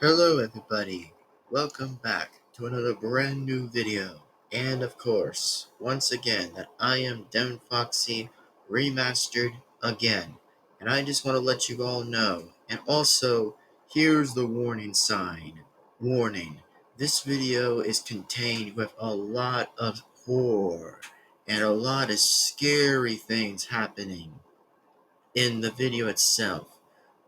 Hello everybody, welcome back to another brand new video, and of course, once again, that I am Devin-Foxy, Remastered again, and I just want to let you all know, and also, here's the warning sign. Warning, this video is contained with a lot of horror, and a lot of scary things happening in the video itself.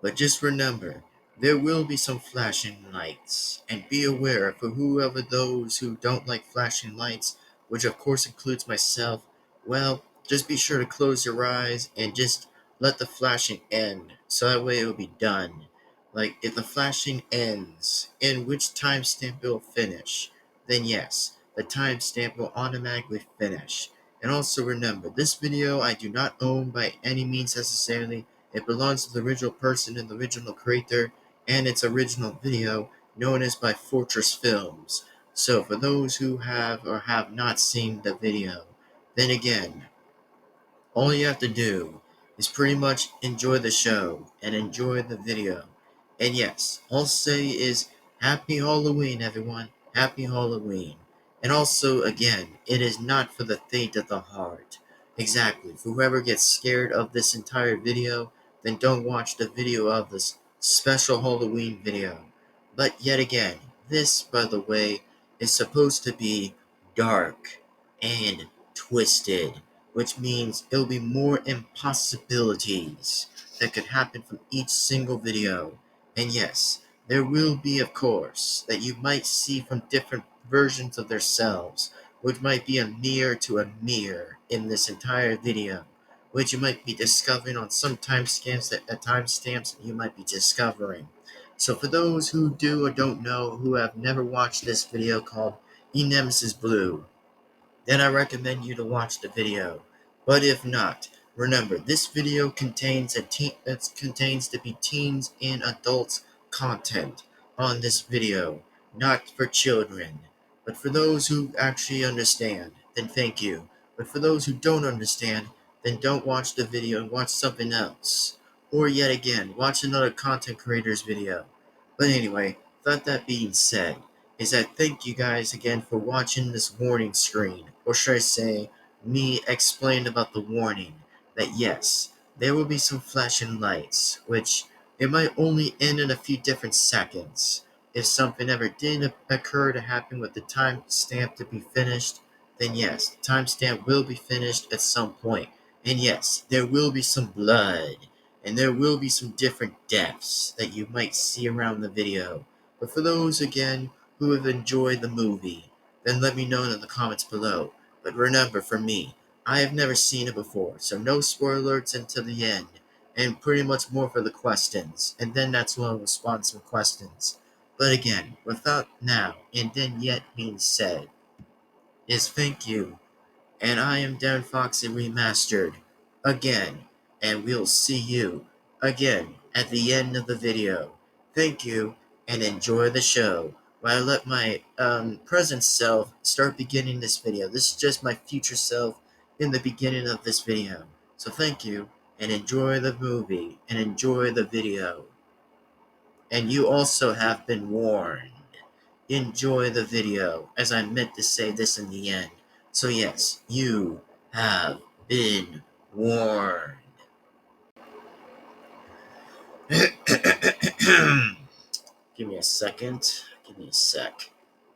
But just remember, there will be some flashing lights, and be aware for whoever those who don't like flashing lights, which of course includes myself, well, just be sure to close your eyes and just let the flashing end, so that way it will be done. Like, if the flashing ends, in which timestamp it will finish, then yes, the timestamp will automatically finish. And also remember, this video I do not own by any means necessarily. It belongs to the original person and the original creator, and its original video, known as by Fortress Films. So for those who have or have not seen the video, then again, all you have to do is pretty much enjoy the show and enjoy the video. And yes, all I'll say is Happy Halloween, everyone. Happy Halloween. And also, again, it is not for the faint of the heart. Exactly. For whoever gets scared of this entire video, then don't watch the video of this special Halloween video. But yet again, this, by the way, is supposed to be dark and twisted, which means it'll be more impossibilities that could happen from each single video. And yes, there will be, of course, that you might see from different versions of themselves, which might be a mirror to a mirror in this entire video, which you might be discovering on some timestamps that you might be discovering. So for those who do or don't know, who have never watched this video called Emesis Blue, then I recommend you to watch the video. But if not, remember, this video contains contains to be teens and adults content on this video, not for children. But for those who actually understand, then thank you. But for those who don't understand, then don't watch the video and watch something else. Or yet again, watch another content creator's video. But anyway, without that being said, is that thank you guys again for watching this warning screen, or should I say, me explain about the warning, that yes, there will be some flashing lights, which it might only end in a few different seconds. If something ever did occur to happen with the timestamp to be finished, then yes, the timestamp will be finished at some point. And yes, there will be some blood, and there will be some different deaths that you might see around the video. But for those, again, who have enjoyed the movie, then let me know in the comments below. But remember, for me, I have never seen it before, so no spoilers until the end, and pretty much more for the questions, and then that's when I'll respond to some questions. But again, without now, and then yet being said, is thank you, and I am Devin-Foxy Remastered, again, and we'll see you, again, at the end of the video. Thank you, and enjoy the show, while I let my present self start beginning this video. This is just my future self in the beginning of this video. So thank you, and enjoy the movie, and enjoy the video. And you also have been warned. Enjoy the video, as I meant to say this in the end. So yes, you have been warned. Give me a second. Give me a sec.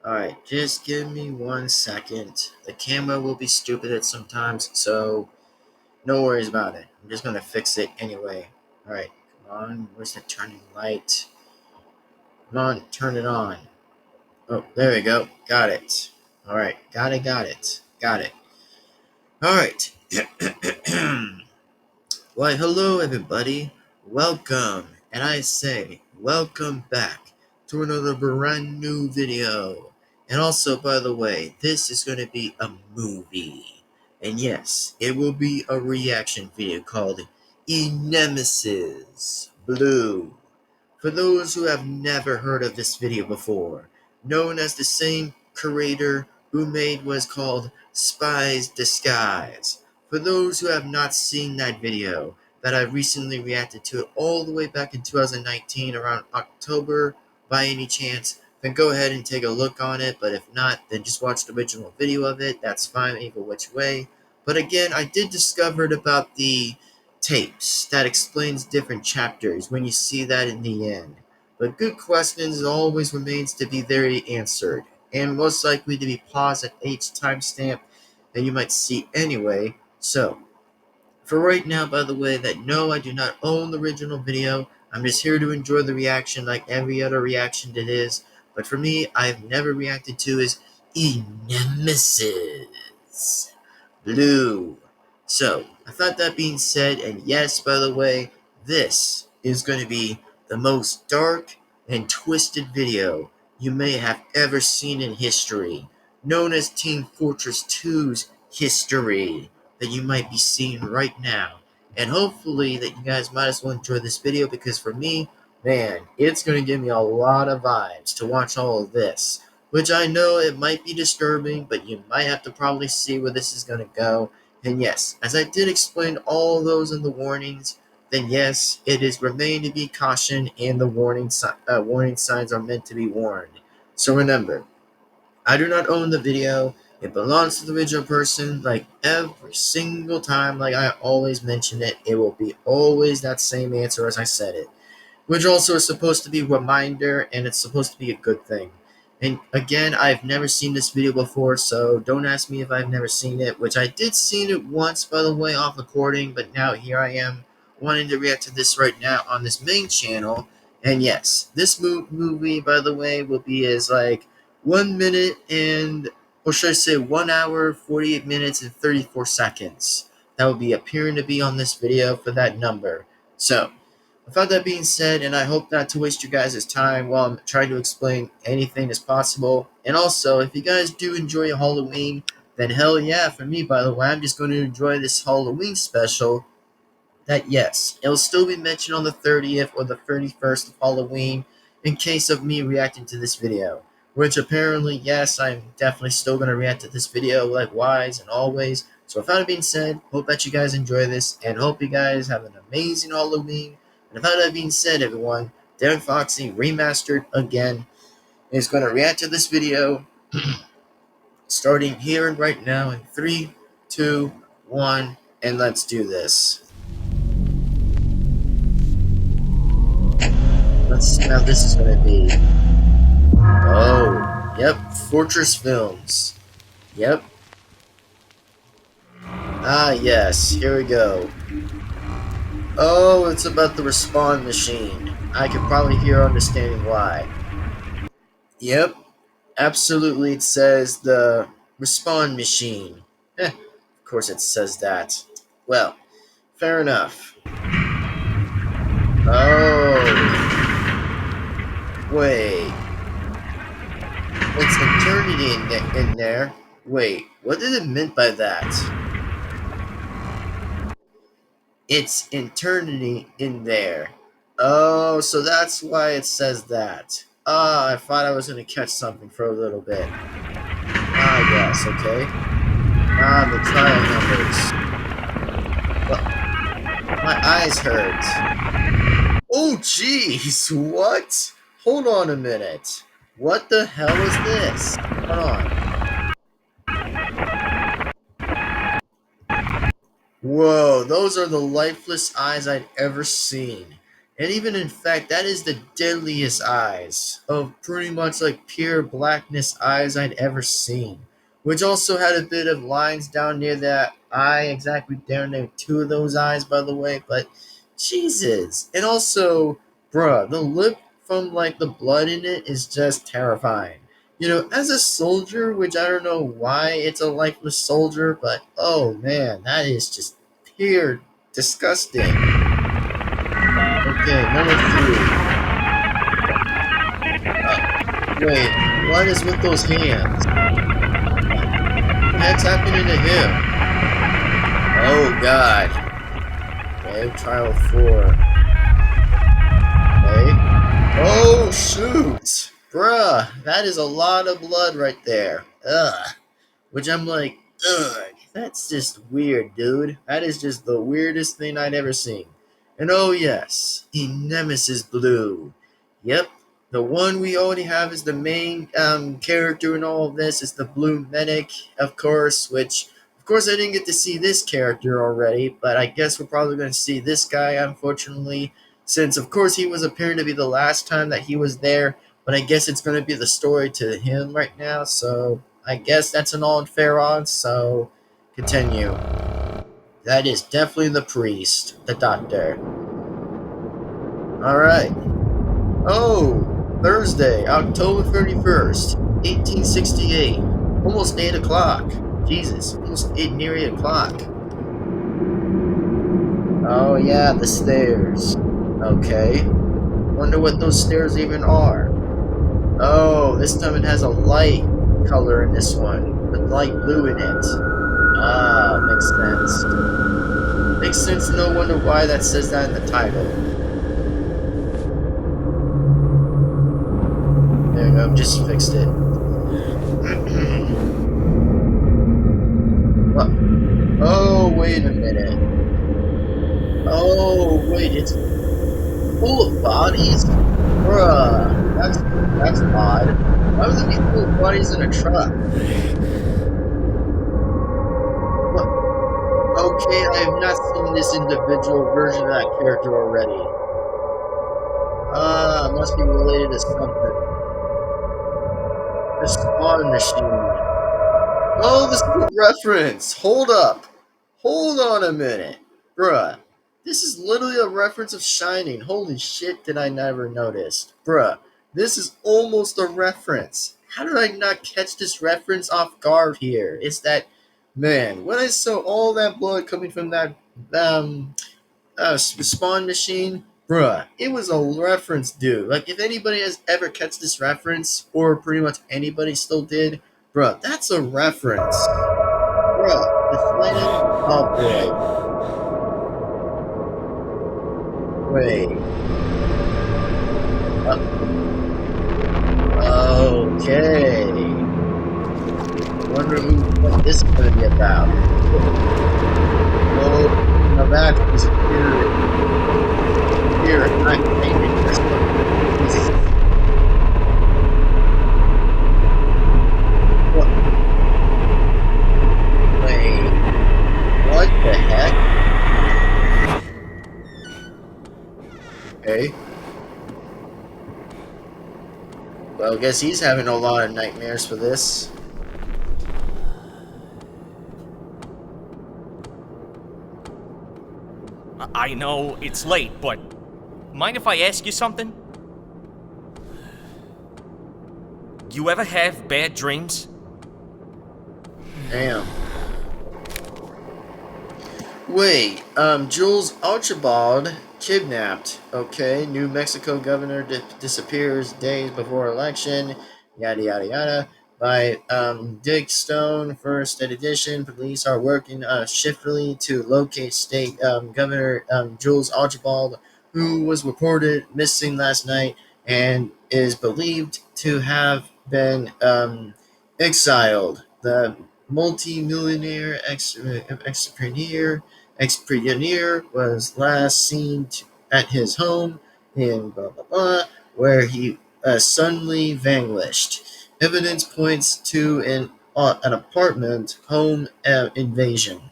Alright, just give me 1 second. The camera will be stupid at sometimes, so no worries about it. I'm just gonna fix it anyway. Alright, come on. Where's the turning light? Come on, turn it on. Oh, there we go. Got it. Alright, got it. Alright. Why, hello everybody. Welcome. And I say, welcome back to another brand new video. And also, by the way, this is going to be a movie. And yes, it will be a reaction video called Emesis Blue. For those who have never heard of this video before, known as the same creator who made what is called Spy's Disguise. For those who have not seen that video, that I recently reacted to it all the way back in 2019 around October by any chance, then go ahead and take a look on it. But if not, then just watch the original video of it. That's fine, either which way. But again, I did discover about the tapes that explains different chapters when you see that in the end. But good questions always remains to be very answered, and most likely to be paused at each timestamp that you might see anyway. So, for right now, by the way, that no, I do not own the original video. I'm just here to enjoy the reaction like every other reaction that is. But for me, I've never reacted to is Emesis Blue. So, I thought that being said, and yes, by the way, this is going to be the most dark and twisted video you may have ever seen in history, known as Team Fortress 2's history, that you might be seeing right now. And hopefully that you guys might as well enjoy this video, because for me, man, it's going to give me a lot of vibes to watch all of this. Which I know it might be disturbing, but you might have to probably see where this is going to go. And yes, as I did explain all those in the warnings, then yes, it is remain to be cautioned, and the warning signs are meant to be warned. So remember, I do not own the video. It belongs to the original person. Like every single time, like I always mention it, it will be always that same answer as I said it, which also is supposed to be a reminder, and it's supposed to be a good thing. And again, I've never seen this video before, so don't ask me if I've never seen it, which I did seen it once, by the way, off recording, but now here I am wanting to react to this right now on this main channel. And yes, this movie, by the way, will be as like 1 minute and, or should I say 1 hour, 48 minutes, and 34 seconds. That will be appearing to be on this video for that number. So, without that being said, and I hope not to waste you guys' time while I'm trying to explain anything as possible. And also, if you guys do enjoy Halloween, then hell yeah, for me, by the way, I'm just going to enjoy this Halloween special. That yes, it'll still be mentioned on the 30th or the 31st of Halloween in case of me reacting to this video. Which apparently, yes, I'm definitely still going to react to this video likewise and always. So without it being said, hope that you guys enjoy this, and hope you guys have an amazing Halloween. And without that being said, everyone, Devin-Foxy Remastered again is going to react to this video starting here and right now in 3, 2, 1, and let's do this. Let's see how this is going to be. Oh, yep, Fortress Films. Yep. Ah, yes, here we go. Oh, it's about the respawn machine. I can probably hear understanding why. Yep, absolutely, it says the respawn machine. Of course it says that. Well, fair enough. Oh. Wait. It's eternity in there. Wait, what did it mean by that? It's eternity in there. Oh, so that's why it says that. Ah, I thought I was going to catch something for a little bit. Ah, yes, okay. Ah, the trial numbers. Well, my eyes hurt. Oh, jeez, what? Hold on a minute. What the hell is this? Hold on. Whoa, those are the lifeless eyes I'd ever seen. And even in fact, that is the deadliest eyes of pretty much like pure blackness eyes I'd ever seen. Which also had a bit of lines down near that eye, exactly down there, two of those eyes, by the way. But Jesus. And also, bruh, the lip from like the blood in it is just terrifying. You know, as a soldier, which I don't know why it's a lifeless soldier, but oh man, that is just pure disgusting. Okay, number 3. Wait, what is with those hands? What's happening to him? Oh god. Okay, trial 4. Okay. Oh shoot! Bruh, that is a lot of blood right there. Ugh. Which I'm like, ugh, that's just weird, dude. That is just the weirdest thing I'd ever seen. And oh yes, Emesis Blue. Yep, The one we already have is the main character in all of this is the Blue Medic, of course, which, of course, I didn't get to see this character already, but I guess we're probably going to see this guy, unfortunately, since, of course, he was appearing to be the last time that he was there, but I guess it's going to be the story to him right now, so I guess that's an all fair odds, so continue. That is definitely the priest, the doctor. Alright. Oh, Thursday, October 31st, 1868. Almost 8 o'clock. Jesus, almost near 8 o'clock. Oh, yeah, the stairs. Okay. Wonder what those stairs even are. Oh, this time it has a light color in this one, with light blue in it. Ah, makes sense. Makes sense, no wonder why that says that in the title. There you go, just fixed it. What? Oh, wait a minute. Oh, wait, it's full of bodies? Bruh, that's odd. Why would there be full of bodies in a truck? What? Okay, I have not seen this individual version of that character already. Ah, must be related to something. The spawn machine. Oh, this is a reference! Hold up! Hold on a minute. Bruh, this is literally a reference of Shining. Holy shit, did I never notice. Bruh, this is almost a reference. How did I not catch this reference off guard here? It's that, man, when I saw all that blood coming from that spawn machine, bruh, it was a reference, dude. Like, if anybody has ever catch this reference, or pretty much anybody still did, bruh, that's a reference. Bruh, the Shining, oh boy. Wait. Okay. Wonder what this is going to be about. Oh, now that's disappeared. Here, I'm painting this one. What? Wait. What the heck? Okay. Well, I guess he's having a lot of nightmares for this. I know it's late, but mind if I ask you something? You ever have bad dreams? Damn. Wait, Jules Archibald kidnapped. Okay, New Mexico governor disappears days before election. Yada yada yada. By Dick Stone, first edition. Police are working shiftily to locate state governor Jules Archibald, who was reported missing last night and is believed to have been exiled. The multi-millionaire Expeditioner was last seen at his home in blah blah blah, where he suddenly vanished. Evidence points to an apartment home invasion.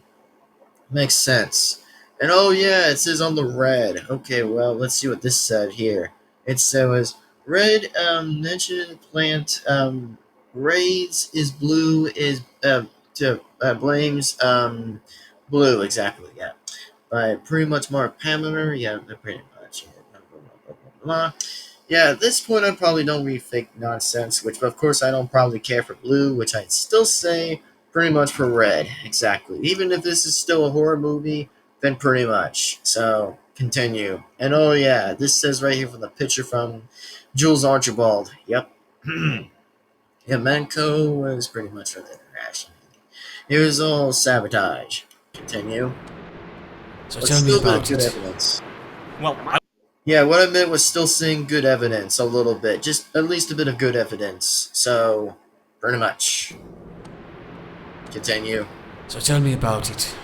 Makes sense. And oh yeah, it says on the red. Okay, well let's see what this said here. It says red mentioned plant raids is blue is to blames blue exactly, yeah. By pretty much Mark Pamela, yeah, pretty much. Blah, blah, blah, blah, blah. Yeah, at this point I probably don't read fake nonsense, which of course I don't probably care for blue, which I'd still say pretty much for red, exactly. Even if this is still a horror movie, then pretty much. So, continue. And oh yeah, this says right here from the picture from Jules Archibald. Yep. Yeah, Manco was pretty much for the interaction. It was all sabotage. Continue. So But tell me still about good it. evidence. Well, Yeah, what I meant was still seeing good evidence a little bit. Just at least a bit of good evidence. So, pretty much. Continue. So tell me about it.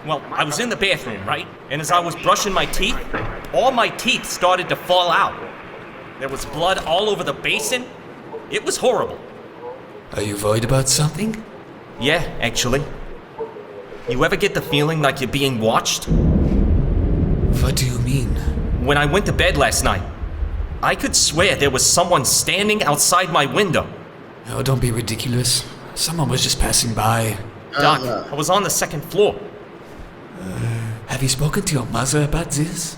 I was in the bathroom, right? And as I was brushing my teeth, all my teeth started to fall out. There was blood all over the basin. It was horrible. Are you worried about something? Yeah, actually. You ever get the feeling like you're being watched? What do you mean? When I went to bed last night, I could swear there was someone standing outside my window. Oh, don't be ridiculous. Someone was just passing by. Doc, I was on the second floor. Have you spoken to your mother about this?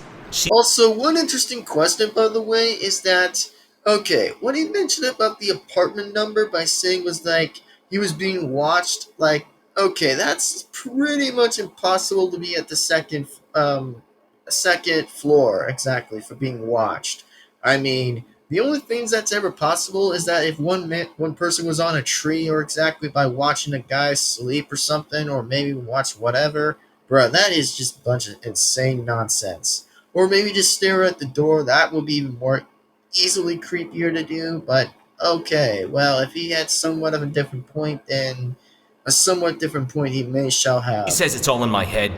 Also, one interesting question, by the way, is that, okay, what he mentioned about the apartment number by saying was like he was being watched, like, okay, that's pretty much impossible to be at the second floor exactly for being watched. I mean, the only things that's ever possible is that if one person was on a tree, or exactly by watching a guy sleep or something, or maybe watch whatever, bruh, that is just a bunch of insane nonsense. Or maybe just stare at the door. That would be even more easily creepier to do. But okay, well, if he had somewhat of a different point, then a somewhat different point he may shall He have. says it's all in my head.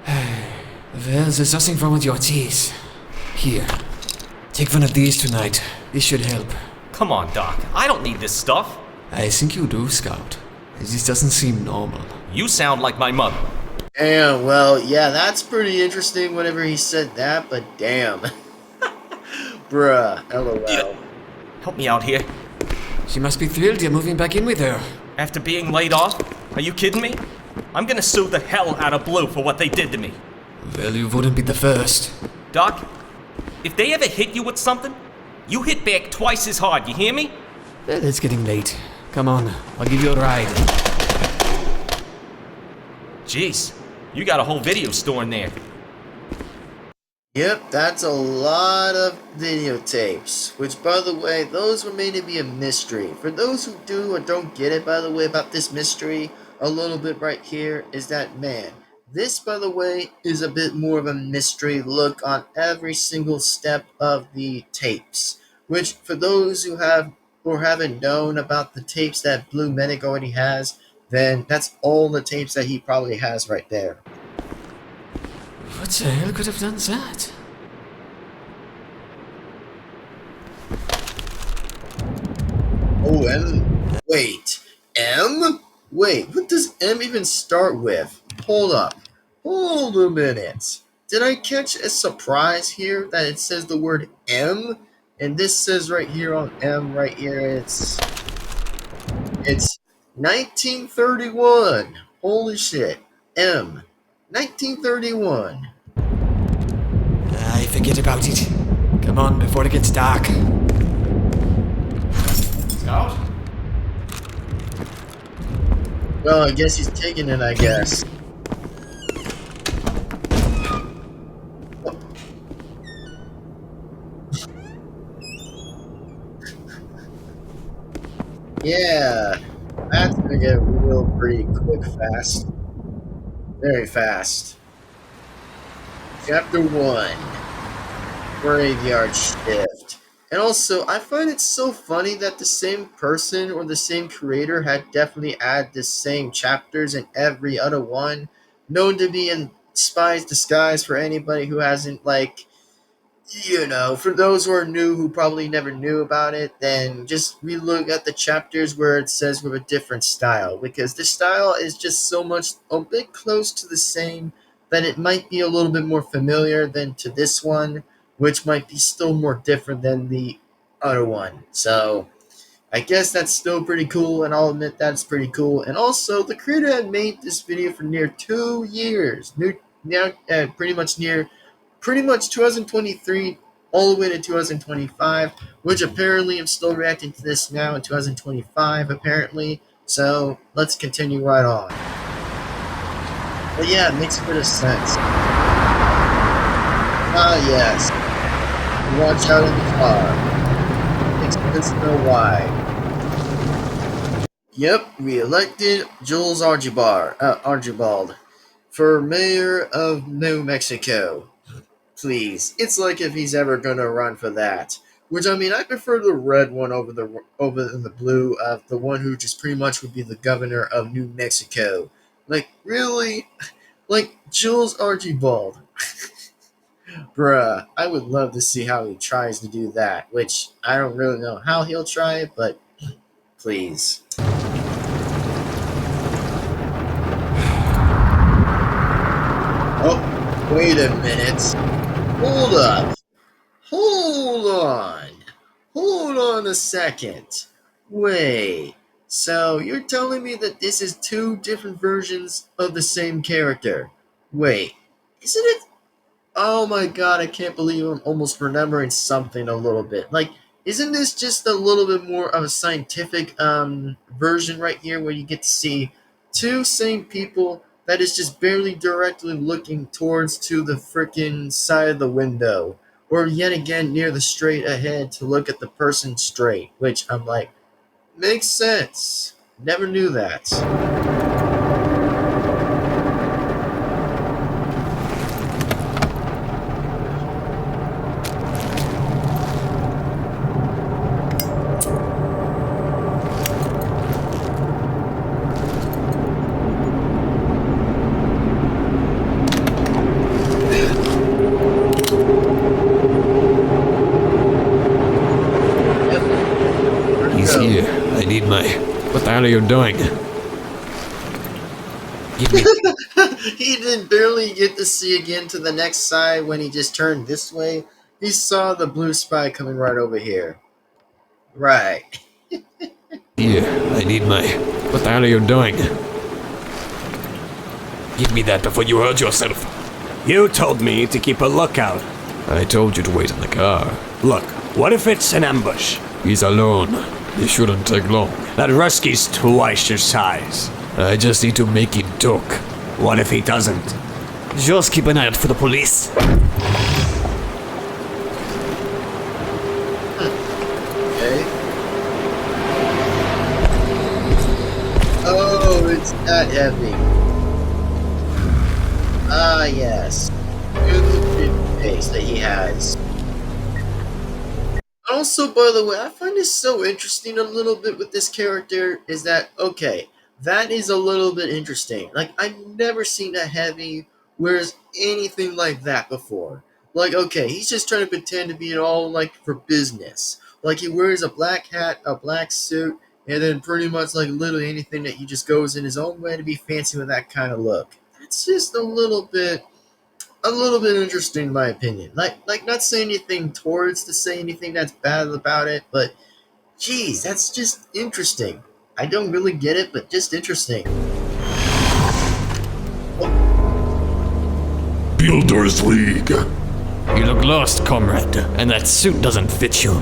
Well, there's nothing wrong with your teeth. Here, take one of these tonight. This should help. Come on, Doc. I don't need this stuff. I think you do, Scout. This doesn't seem normal. You sound like my mother. And well, yeah, that's pretty interesting whenever he said that, but damn. Bruh, lol. Help me out here. She must be thrilled you're moving back in with her. After being laid off? Are you kidding me? I'm gonna sue the hell out of Blue for what they did to me. Well, you wouldn't be the first. Doc, if they ever hit you with something, you hit back twice as hard, you hear me? Well, it's getting late. Come on, I'll give you a ride. Jeez, you got a whole video store in there. Yep, that's a lot of videotapes. Which, by the way, those were made to be a mystery. For those who do or don't get it, by the way, about this mystery, a little bit right here is that, man, this, by the way, is a bit more of a mystery look on every single step of the tapes. Which, for those who have or haven't known about the tapes that Blue Medic already has, then that's all the tapes that he probably has right there. What the hell could have done that? Oh, M? Wait. M? Wait, what does M even start with? Hold up. Hold a minute. Did I catch a surprise here that it says the word M? And this says right here on M, right here, it's 1931. Holy shit. M. 1931. I forget about it. Come on, before it gets dark. Scout? Well, I guess he's taking it, I guess. Yeah, that's gonna get real pretty quick fast. Very fast. Chapter 1. Graveyard Shift. And also, I find it so funny that the same person or the same creator had definitely added the same chapters in every other one, known to be in Spy's Disguise for anybody who hasn't, like, for those who are new who probably never knew about it, then just relook at the chapters where it says with a different style, because the style is just so much a bit close to the same that it might be a little bit more familiar than to this one, which might be still more different than the other one. So I guess that's still pretty cool, and I'll admit that's pretty cool. And also, the creator had made this video for near 2 years, pretty much 2023 all the way to 2025, which apparently I'm still reacting to this now in 2025, apparently. So let's continue right on. But yeah, it makes a bit of sense. Ah, yes. Watch out in the car. Makes sense to know why. Yep, we elected Jules Archibald for mayor of New Mexico. Please, it's like if he's ever gonna run for that. Which, I mean, I prefer the red one over the blue of the one who just pretty much would be the governor of New Mexico. Like, really? Like, Jules Archibald. Bruh, I would love to see how he tries to do that, which I don't really know how he'll try it, but please. Oh, wait a minute. Hold up. Hold on. Hold on a second. Wait. So you're telling me that this is two different versions of the same character? Wait. Isn't it? Oh my god, I can't believe I'm almost remembering something a little bit. Like, isn't this just a little bit more of a scientific version right here where you get to see two same people that is just barely directly looking towards to the freaking side of the window, or yet again near the straight ahead to look at the person straight, which I'm like, makes sense. Never knew that. He's here. I need my... What the hell are you doing? Give me... He didn't barely get to see again to the next side when he just turned this way. He saw the blue spy coming right over here. Right. Here. I need my... What the hell are you doing? Give me that before you hurt yourself. You told me to keep a lookout. I told you to wait in the car. Look, what if it's an ambush? He's alone. It shouldn't take long. That Rusky's twice your size. I just need to make him talk. What if he doesn't? Just keep an eye out for the police. Okay. Oh, it's that heavy. Ah, yes. Good face that he has. Also, by the way, I find this so interesting a little bit with this character is that, okay, that is a little bit interesting. Like, I've never seen a heavy wears anything like that before. Like, okay, he's just trying to pretend to be all, like, for business. Like, he wears a black hat, a black suit, and then pretty much, like, literally anything that he just goes in his own way to be fancy with that kind of look. That's just a little bit interesting in my opinion. Like not saying anything towards to say anything that's bad about it, but geez, that's just interesting. I don't really get it, but just interesting. Builders League. You look lost, comrade, and that suit doesn't fit you.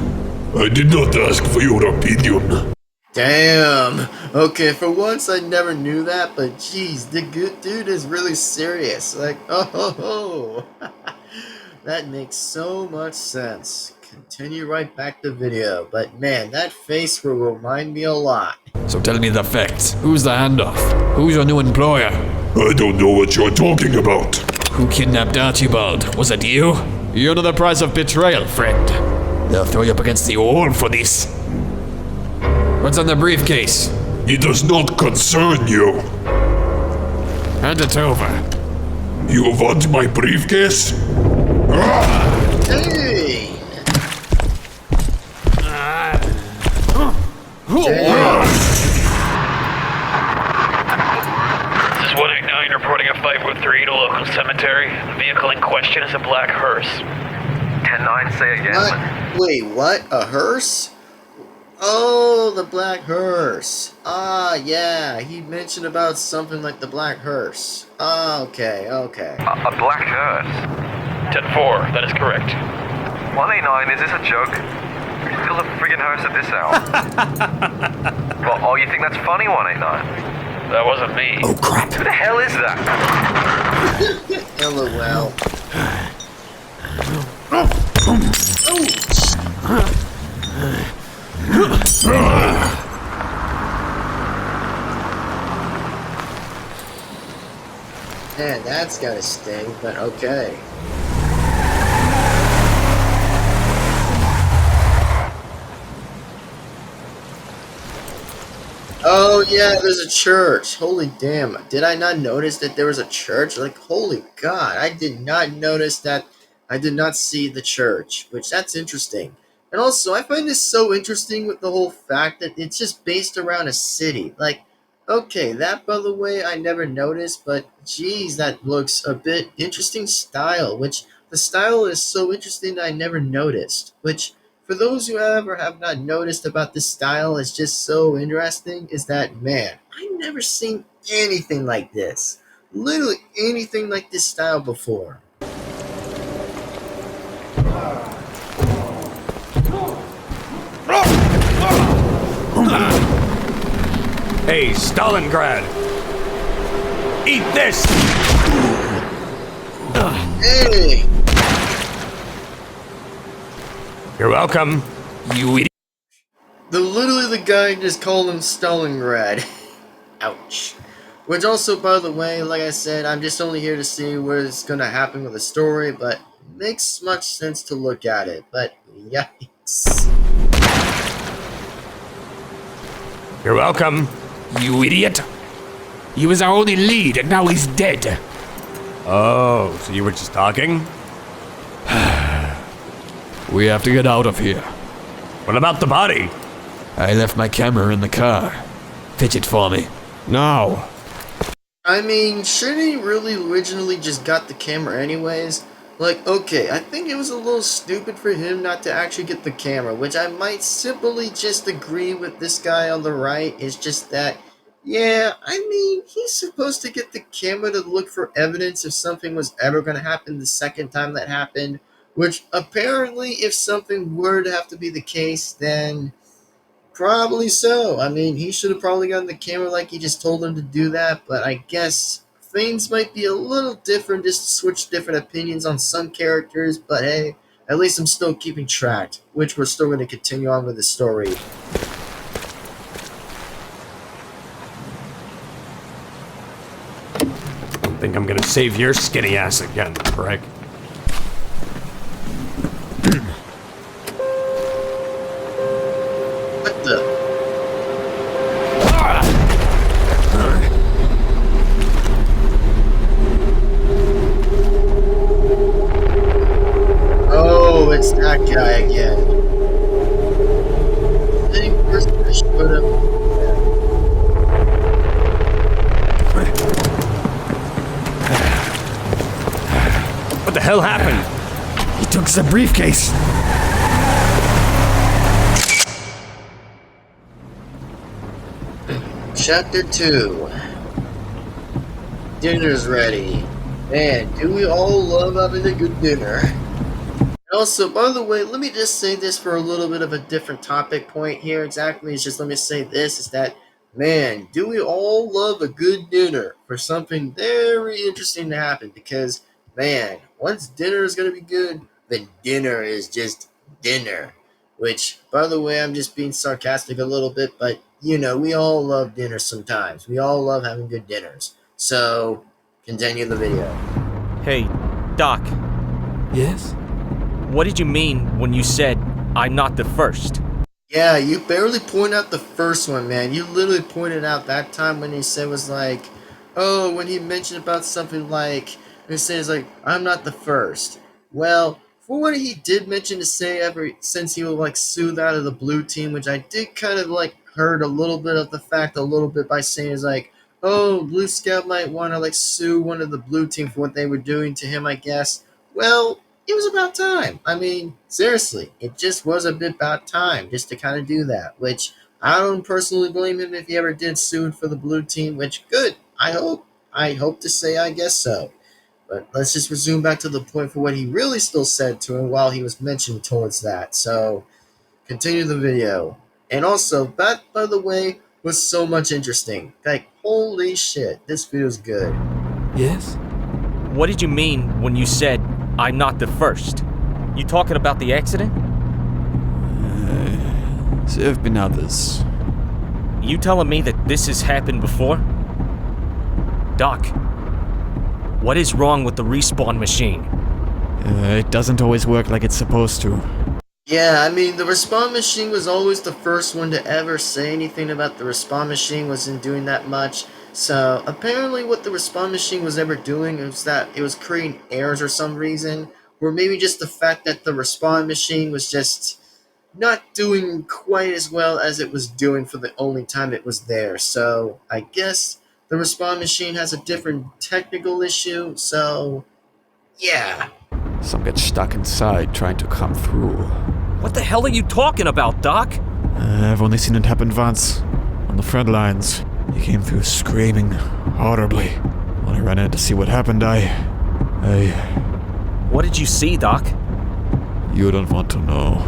I did not ask for your opinion. Damn. Okay, for once I never knew that, but geez, the good dude is really serious. Like, oh ho ho. That makes so much sense. Continue right back the video, but man, that face will remind me a lot. So tell me the facts. Who's the handoff? Who's your new employer? I don't know what you're talking about. Who kidnapped Archibald? Was it you? You know the price of betrayal, friend. They'll throw you up against the wall for this. What's in the briefcase? It does not concern you. Hand it over. You want my briefcase? Hey! This is 189 reporting a 503 to local cemetery. The vehicle in question is a black hearse. 10-9, say again. What? Wait, what? A hearse? Oh, the black hearse. Ah, yeah, he mentioned about something like the black hearse. Ah, okay. A black hearse? 10-4, that is correct. 189, is this a joke? Who steals a friggin' hearse at this hour? Well, oh, you think that's funny, 189? That wasn't me. Oh crap. Who the hell is that? LOL. Man, that's gotta sting, but okay. Oh yeah, there's a church. Holy damn. Did I not notice that there was a church? Like, holy god, I did not notice that I did not see the church, which that's interesting. And also, I find this so interesting with the whole fact that it's just based around a city. Like, okay, that by the way, I never noticed, but geez, that looks a bit interesting style, which the style is so interesting that I never noticed. Which, for those who ever have not noticed about this style, is just so interesting, is that, man, I've never seen anything like this. Literally anything like this style before. Hey, Stalingrad! Eat this! Hey! You're welcome. You idiot. Literally the guy just called him Stalingrad. Ouch. Which also, by the way, like I said, I'm just only here to see what's gonna happen with the story, but makes much sense to look at it. But yikes. You're welcome. You idiot. He was our only lead and now he's dead. Oh, so you were just talking? We have to get out of here. What about the body? I left my camera in the car. Fetch it for me. Now. I mean, shouldn't he really originally just got the camera anyways? Like, okay, I think it was a little stupid for him not to actually get the camera, which I might simply just agree with this guy on the right. It's just that, yeah, I mean, he's supposed to get the camera to look for evidence if something was ever going to happen the second time that happened, which apparently, if something were to have to be the case, then probably so. I mean, he should have probably gotten the camera like he just told him to do that, but I guess things might be a little different, just to switch different opinions on some characters, but hey, at least I'm still keeping track, which we're still going to continue on with the story. I think I'm gonna save your skinny ass again, prick. What the? Oh, it's that guy again. Same person that showed up. What the hell happened? He took the briefcase. Chapter 2. Dinner's ready. Man, do we all love having a good dinner? Also, by the way, let me just say this for a little bit of a different topic point here. Exactly, it's just let me say this, is that, man, do we all love a good dinner for something very interesting to happen? Because, man, once dinner is going to be good, then dinner is just dinner. Which, by the way, I'm just being sarcastic a little bit, but, you know, we all love dinner sometimes. We all love having good dinners. So, continue the video. Hey, Doc, Yes? what did you mean when you said, I'm not the first? Yeah, you barely point out the first one, man. You literally pointed out that time when he said was like, oh, when he mentioned about something like, he says like, I'm not the first. Well, for what he did mention to say ever since he was like soothed out of the blue team, which I did kind of like heard a little bit of the fact a little bit by saying is like, oh, Blue Scout might want to like sue one of the blue team for what they were doing to him, I guess. Well, it was about time. I mean, seriously, it just was a bit about time just to kind of do that, which I don't personally blame him if he ever did sue for the blue team, which good. I hope to say I guess so. But let's just resume back to the point for what he really still said to him while he was mentioned towards that. So, continue the video. And also, that, by the way, was so much interesting. Like, holy shit, this video's good. Yes? What did you mean when you said, I'm not the first? You talking about the accident? There have been others. You telling me that this has happened before? Doc, what is wrong with the respawn machine? It doesn't always work like it's supposed to. Yeah, I mean, the respawn machine was always the first one to ever say anything about the respawn machine wasn't doing that much. So, apparently what the respawn machine was ever doing was that it was creating errors or some reason, or maybe just the fact that the respawn machine was just not doing quite as well as it was doing for the only time it was there. So I guess the respawn machine has a different technical issue, so yeah. Some get stuck inside trying to come through. What the hell are you talking about, Doc? I've only seen it happen once. On the front lines. He came through screaming horribly. When I ran in to see what happened, What did you see, Doc? You don't want to know.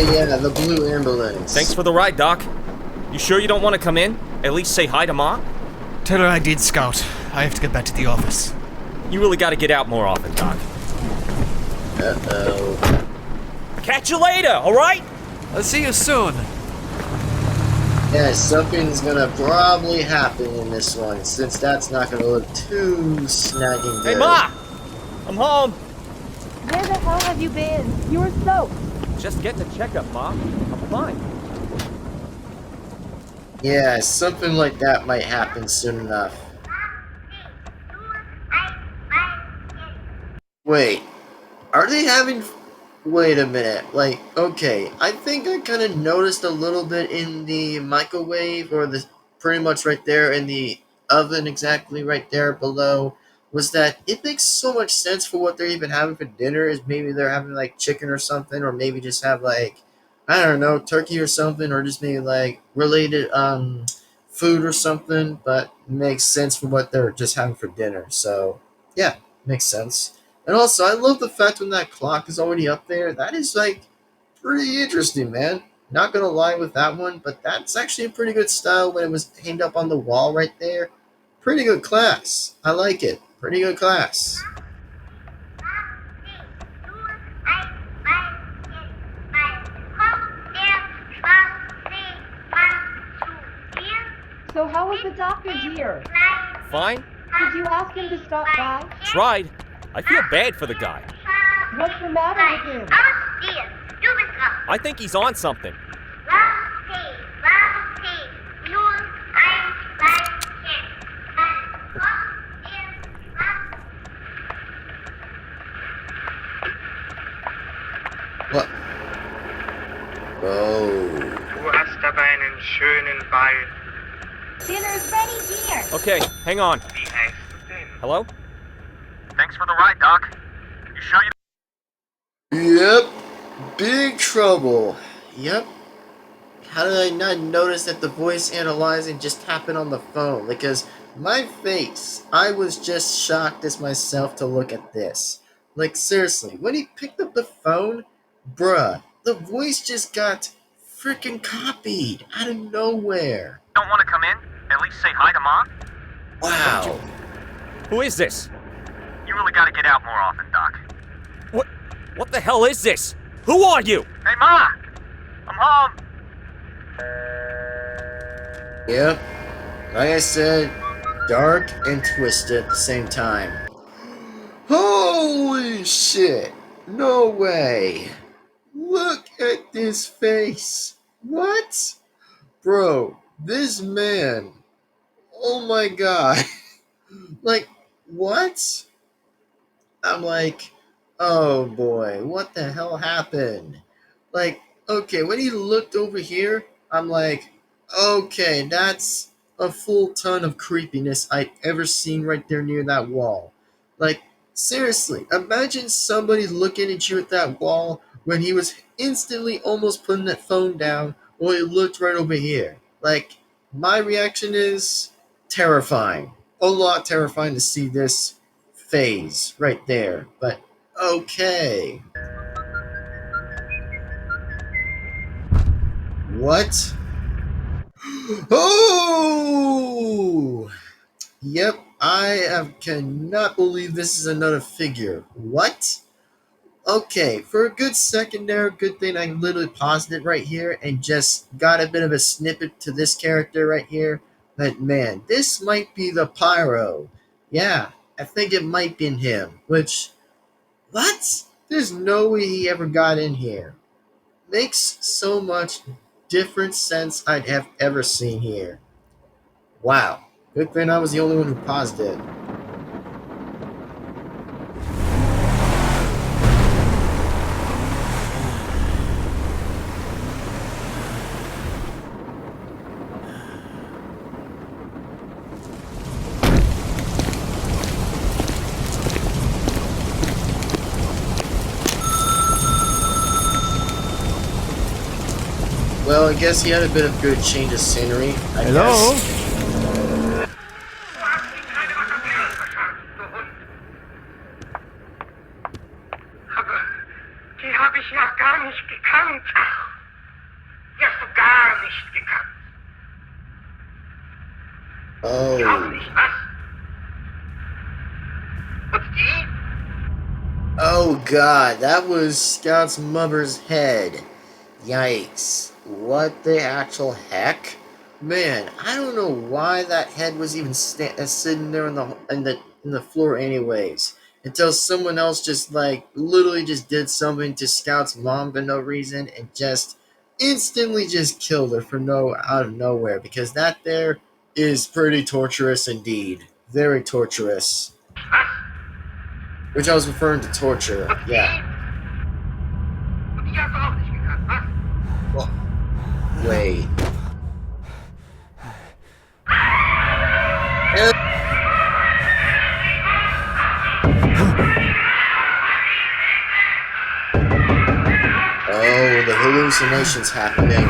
Yeah, the blue ambulance. Thanks for the ride, Doc. You sure you don't want to come in? At least say hi to Ma? Tell her I did, Scout. I have to get back to the office. You really gotta get out more often, Doc. Uh-oh. Catch you later, alright? I'll see you soon. Yeah, something's gonna probably happen in this one, since that's not gonna look too snagging good. Hey, Ma! I'm home! Where the hell have you been? You were soaked. Just getting a checkup, Ma. I'm fine. Yeah, something like that might happen soon enough. Wait, are they having... Wait a minute, like, okay, I think I kind of noticed a little bit in the microwave, or the pretty much right there in the oven exactly right there below, was that it makes so much sense for what they're even having for dinner, is maybe they're having like chicken or something, or maybe just have like, I don't know, turkey or something, or just maybe like related food or something, but makes sense for what they're just having for dinner, so yeah, makes sense. And also, I love the fact when that clock is already up there. That is, like, pretty interesting, man. Not gonna lie with that one, but that's actually a pretty good style when it was hanged up on the wall right there. Pretty good class. I like it. Pretty good class. So how was the doctor, dear? Fine? Did you ask him to stop by? Tried. I feel bad for the guy. What's the matter with him? I think he's on something. What? Oh. Du hast aber einen schönen Ball. Dinner's ready, dear. Okay, hang on. Wie heißt du denn? Hello? Thanks for the ride, Doc. You sure you... Yep. Big trouble. Yep. How did I not notice that the voice analyzing just happened on the phone? Because my face, I was just shocked as myself to look at this. Like, seriously, when he picked up the phone, bruh, the voice just got freaking copied out of nowhere. don't want to come in? At least say hi to Mom? Wow. Who is this? You really gotta get out more often, Doc. What the hell is this? Who are you? Hey, Ma! I'm home! Yep. Like I said, dark and twisted at the same time. Holy shit! No way! Look at this face! What? Bro, this man. Oh my god. Like, what? I'm like, oh boy, what the hell happened? Like, okay, when he looked over here, I'm like, okay, that's a full ton of creepiness I'd ever seen right there near that wall. Like, seriously, imagine somebody looking at you at that wall when he was instantly almost putting that phone down, or he looked right over here. Like, my reaction is terrifying. A lot terrifying to see this phase right there, but okay. What? Oh! Yep, cannot believe this is another figure. What? Okay, for a good second there, good thing I literally paused it right here and just got a bit of a snippet to this character right here. But man, this might be the Pyro. Yeah, I think it might be him. Which, what? There's no way he ever got in here. Makes so much different sense I'd have ever seen here. Wow. Good thing I was the only one who paused it. Well, I guess he had a bit of good change of scenery. Hello? Aber die habe ich ja gar nicht gekannt. Ja, so gar nicht gekannt. Glaub Oh. nicht, was? Und die? Oh god, that was Scout's mother's head. Yikes. What the actual heck? Man, I don't know why that head was even sitting there in the floor anyways. Until someone else just like literally just did something to Scout's mom for no reason and just instantly just killed her for out of nowhere, because that there is pretty torturous indeed. Very torturous. Which I was referring to torture. Yeah. Und die hast du auch nicht gekannt, was? Well, wait. Oh, the hallucinations happening.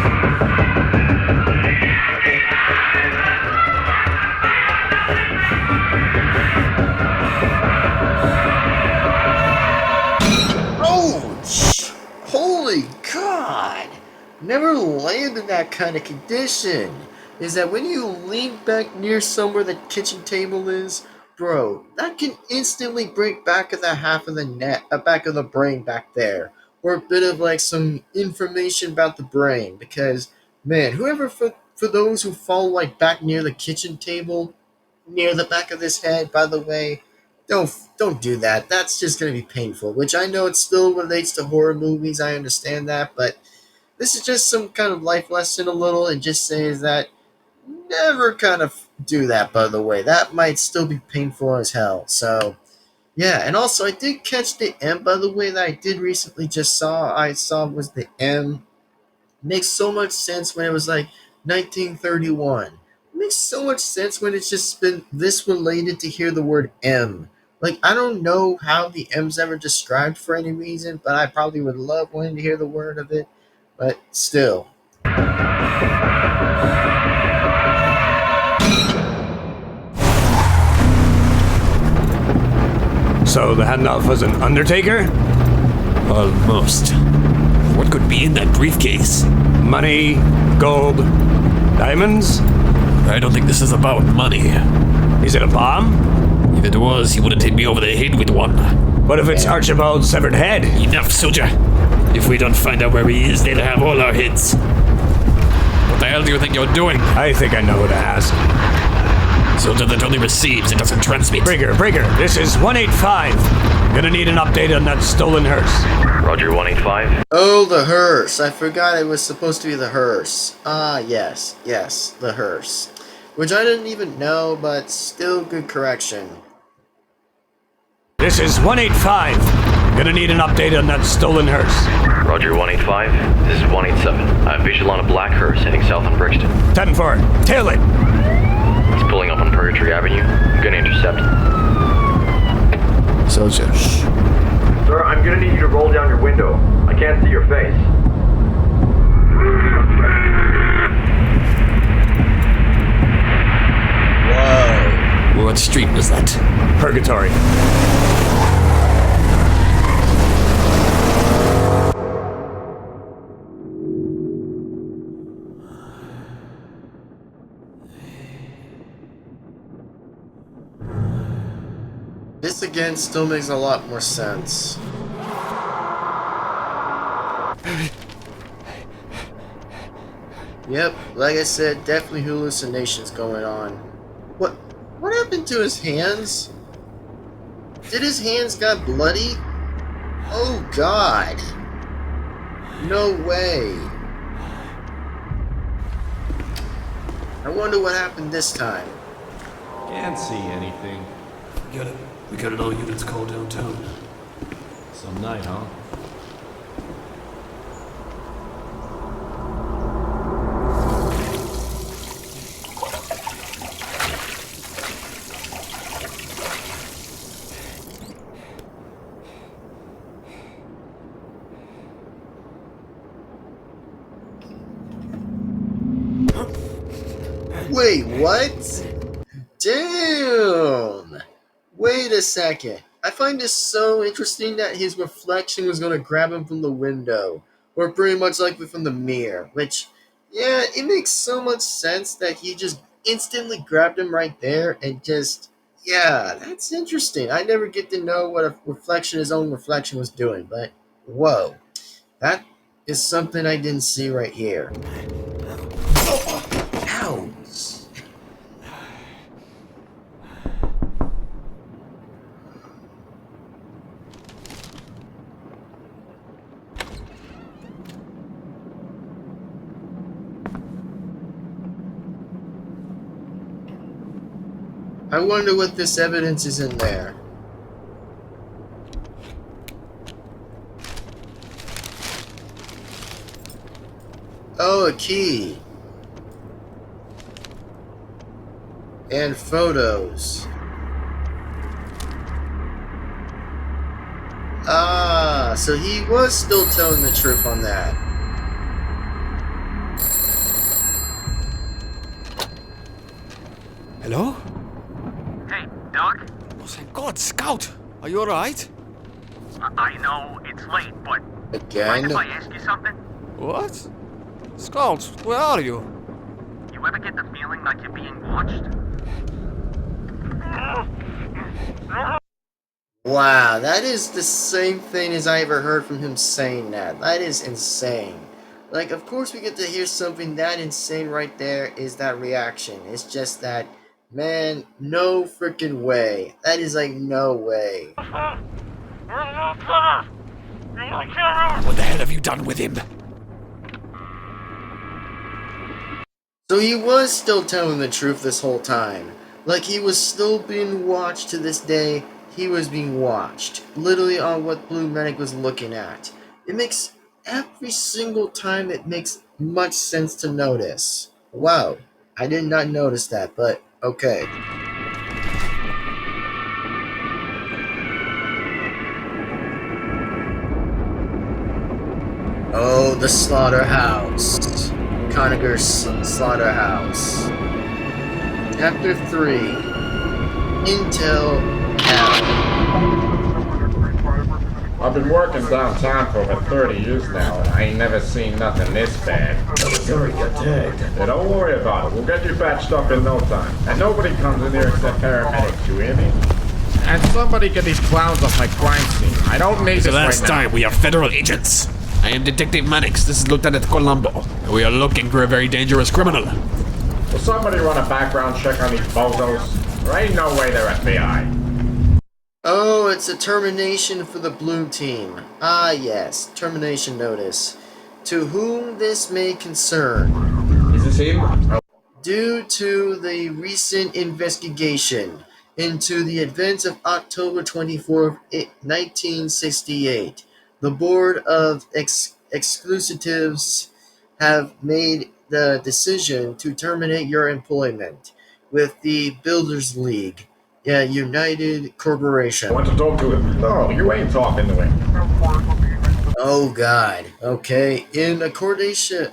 Ouch! Holy God! Never land in that kind of condition. Is that when you lean back near somewhere the kitchen table is, bro, that can instantly break back of the half of the back of the brain back there, or a bit of like some information about the brain. Because man, whoever for those who fall like back near the kitchen table, near the back of this head, by the way, don't do that. That's just gonna be painful. Which I know it still relates to horror movies. I understand that, but this is just some kind of life lesson a little, and just says that never kind of do that, by the way. That might still be painful as hell. So, yeah. And also, I did catch the M, by the way, that I did recently just saw. I saw was the M. Makes so much sense when it was like 1931. Makes so much sense when it's just been this related to hear the word M. Like, I don't know how the M's ever described for any reason, but I probably would love wanting to hear the word of it. But still. So the handoff was an undertaker? Almost. What could be in that briefcase? Money, gold, diamonds? I don't think this is about money. Is it a bomb? If it was, he wouldn't hit me over the head with one. What if it's Archibald's severed head? Enough, soldier. If we don't find out where he is, they'll have all our heads. What the hell do you think you're doing? I think I know who to ask. Soldier that only receives, it doesn't transmit. Breaker, this is 185. Gonna need an update on that stolen hearse. Roger, 185. Oh, the hearse. I forgot it was supposed to be the hearse. Ah, yes, the hearse. Which I didn't even know, but still good correction. This is 185. Gonna need an update on that stolen hearse. Roger, 185. This is 187. I have visual on a black hearse heading south on Brixton. 10-4. Tail it. It's pulling up on Purgatory Avenue. I'm gonna intercept. Soldier. Sir, I'm gonna need you to roll down your window. I can't see your face. Whoa. What street was that? Purgatory. This again still makes a lot more sense. Yep, like I said, definitely hallucinations going on. What happened to his hands? Did his hands got bloody? Oh God. No way. I wonder what happened this time. Can't see anything. We got it all units called downtown. Some night, huh? Wait, what? Damn! Wait a second. I find this so interesting that his reflection was going to grab him from the window, or pretty much like from the mirror, which, yeah, it makes so much sense that he just instantly grabbed him right there and just, yeah, that's interesting. I never get to know what a reflection, his own reflection was doing, but whoa, that is something I didn't see right here. Ow! I wonder what this evidence is in there. Oh, a key. And photos. Ah, so he was still telling the truth on that. Hello? Hey, Doc? Oh, thank God, Scout! Are you alright? I know it's late, but... Again? Mind if I ask you something? What? Scout, where are you? You ever get the feeling like you're being watched? Wow, that is the same thing as I ever heard from him saying that. That is insane. Like, of course we get to hear something that insane right there is that reaction. It's just that, man, no freaking way. That is like, no way. What the hell have you done with him? So he was still telling the truth this whole time. Like, he was still being watched to this day. He was being watched. Literally on what Blue Medic was looking at. It makes every single time it makes much sense to notice. Wow. I did not notice that, but okay. Oh, the slaughterhouse. Conager's slaughterhouse. Chapter 3. Intel L. I've been working downtown for over 30 years now, and I ain't never seen nothing this bad. Sorry, you're dead. Hey, don't worry about it. We'll get you patched up in no time. And nobody comes in here except paramedics, you hear me? And somebody get these clowns off my crime scene. I don't need It's this the last right now. time we are federal agents. I am Detective Mannix. This is Lieutenant Colombo. And we are looking for a very dangerous criminal. Will somebody run a background check on these bozos? There ain't no way they're FBI. Oh, it's a termination for the Blue Team. Ah, yes, termination notice. To whom this may concern. Is this him? Oh. Due to the recent investigation into the events of October 24th, 1968, the Board of Exclusives have made the decision to terminate your employment with the Builders League. Yeah, United Corporation. I want to talk to him. No, you ain't talking to him. Oh God. Okay. In accordation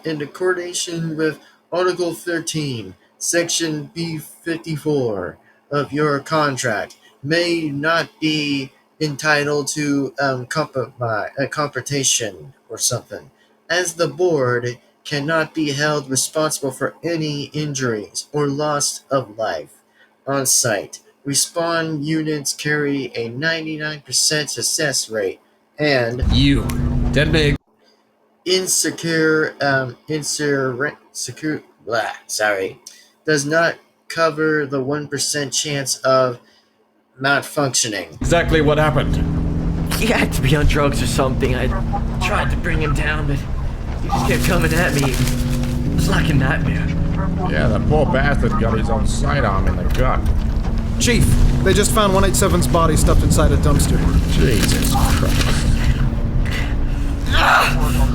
with Article 13, Section B54 of your contract, may not be entitled to compensation or something, as the board cannot be held responsible for any injuries or loss of life on site. Respawn units carry a 99% success rate, and You, dead big. does not cover the 1% chance of malfunctioning. Exactly what happened. He had to be on drugs or something. I tried to bring him down, but he just kept coming at me. It was like a nightmare. Yeah, the poor bastard got his own sidearm in the gut. Chief, they just found 187's body stuffed inside a dumpster. Jesus Christ.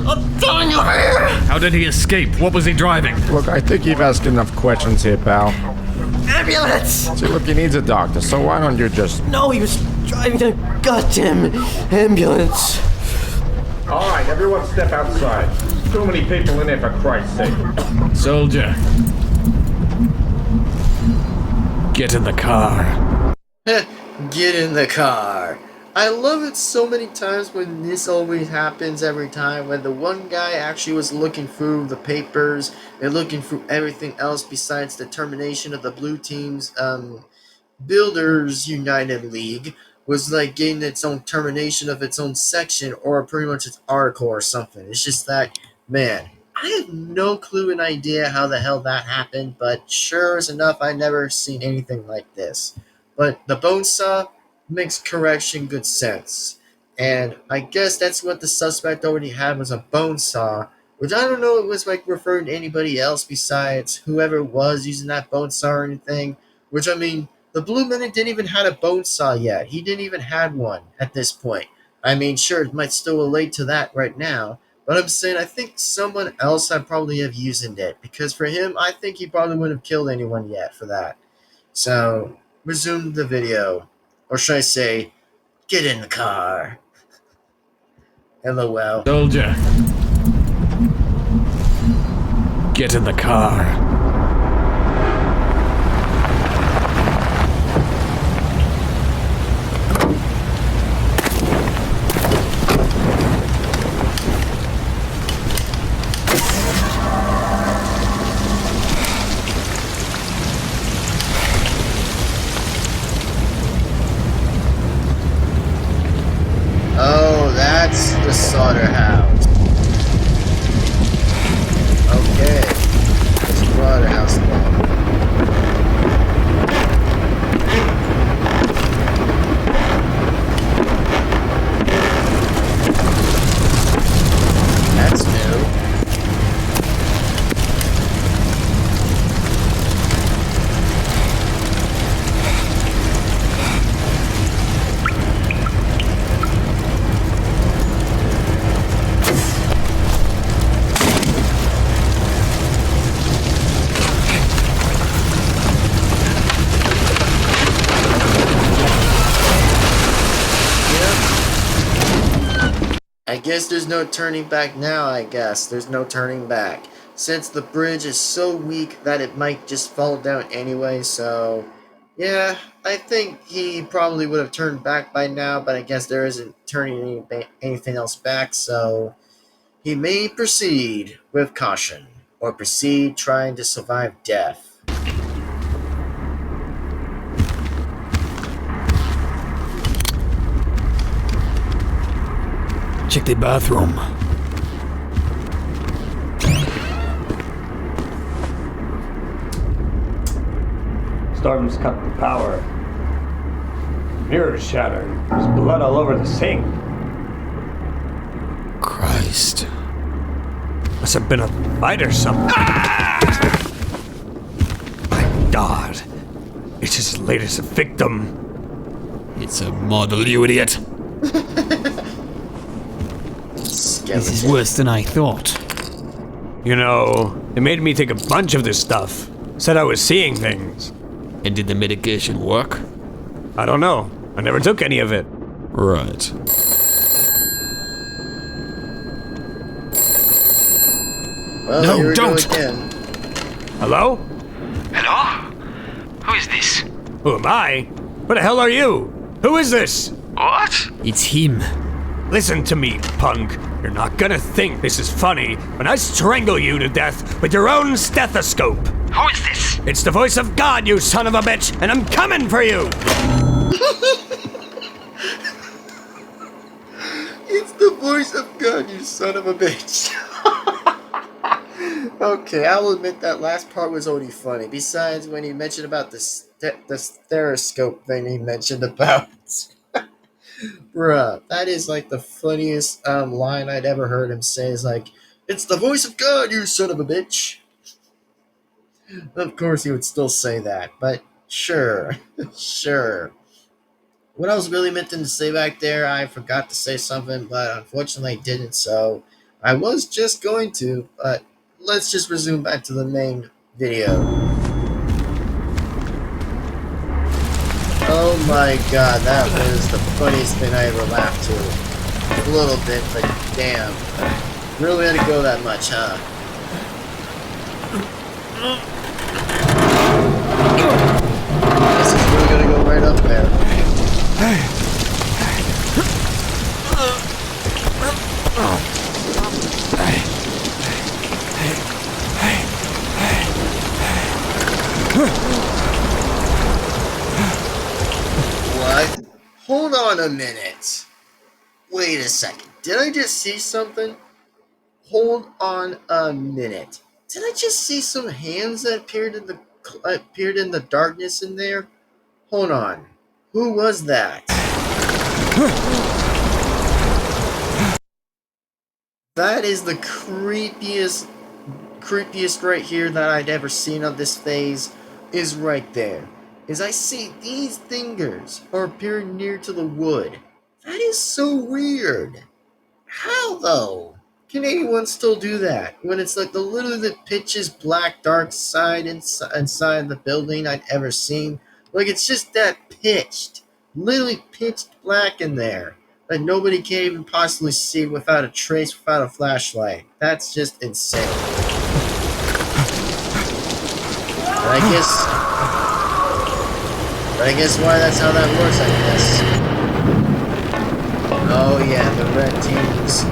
I'm telling you here! How did he escape? What was he driving? Look, I think you've asked enough questions here, pal. Ambulance! See, look, he needs a doctor, so why don't you just... No, he was driving a goddamn ambulance. Alright, everyone step outside. Too many people in there for Christ's sake. Soldier. Get in the car. Get in the car. I love it so many times when this always happens every time, when the one guy actually was looking through the papers and looking through everything else besides the termination of the blue team's Builders United League, was like getting its own termination of its own section or pretty much its article or something. It's just that, man, I have no clue and idea how the hell that happened, but sure as enough, I never seen anything like this. But the bone saw makes correction good sense. And I guess that's what the suspect already had, was a bone saw, which I don't know if it was like referring to anybody else besides whoever was using that bone saw or anything. Which, I mean, the Blue Minute didn't even have a bone saw yet. He didn't even have one at this point. I mean, sure, it might still relate to that right now, but I'm saying I think someone else would probably have used it, because for him, I think he probably wouldn't have killed anyone yet for that. So, resume the video. Or should I say, get in the car. LOL. Soldier. Get in the car. Oh, that's the slaughterhouse. Okay. The slaughterhouse then. That's new. I guess there's no turning back now, I guess. There's no turning back. Since the bridge is so weak that it might just fall down anyway, so... Yeah, I think he probably would have turned back by now, but I guess there isn't turning anything else back, so... He may proceed with caution, or proceed trying to survive death. Check the bathroom. Storm's cut the power. Mirrors shattered. There's blood all over the sink. Christ. Must have been a fight or something. Ah! My God. It's his latest victim. It's a model, you idiot. This is worse than I thought. You know, it made me think a bunch of this stuff. Said I was seeing things. And did the medication work? I don't know. I never took any of it. Right. Well, no, here we don't! go again. Hello? Hello? Who is this? Who am I? What the hell are you? Who is this? What? It's him. Listen to me, punk. You're not gonna think this is funny when I strangle you to death with your own stethoscope. Who is this? It's the voice of God, you son of a bitch, and I'm coming for you! It's the voice of God, you son of a bitch. Okay, I'll admit that last part was already funny. Besides, when he mentioned about the stethoscope thing he mentioned about. Bruh, that is like the funniest line I'd ever heard him say. Is like, it's the voice of God, you son of a bitch. Of course, he would still say that, but sure, sure. What I was really meant to say back there, I forgot to say something, but unfortunately I didn't, so I was just going to, but let's just resume back to the main video. Oh my god, that was the funniest thing I ever laughed to. A little bit, but damn. Really had to go that much, huh? This is really gonna go right up there. What? Hold on a minute. Wait a second. Did I just see something? Hold on a minute. Did I just see some hands that appeared in the darkness in there? Hold on. Who was that? That is the creepiest right here that I'd ever seen of this phase is right there. As I see these fingers are appearing near to the wood. That is so weird. How though? Can anyone still do that? When it's like the literally the pitchest black dark side inside the building I'd ever seen. Like it's just that pitched. Literally pitched black in there. That nobody can even possibly see without a trace, without a flashlight. That's just insane. But I guess why that's how that works, I guess. Oh yeah, the red team's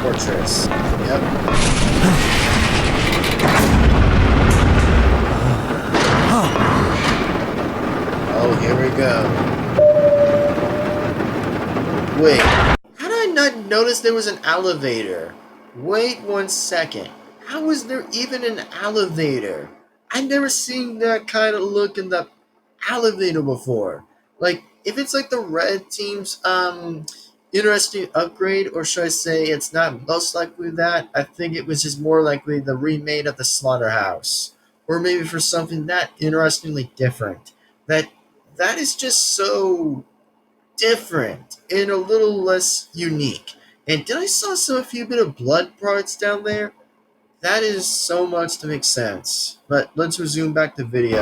fortress. Yep. Oh, here we go. Wait, how did I not notice there was an elevator? Wait 1 second. How was there even an elevator? I've never seen that kind of look in the elevator before. Like, if it's like the red team's interesting upgrade, or should I say it's not most likely that, I think it was just more likely the remake of the slaughterhouse. Or maybe for something that interestingly different. That is just so different and a little less unique. And did I saw a few bit of blood parts down there? That is so much to make sense. But let's resume back the video.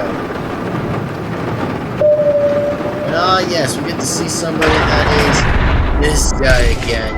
And yes, we get to see somebody that is this guy again.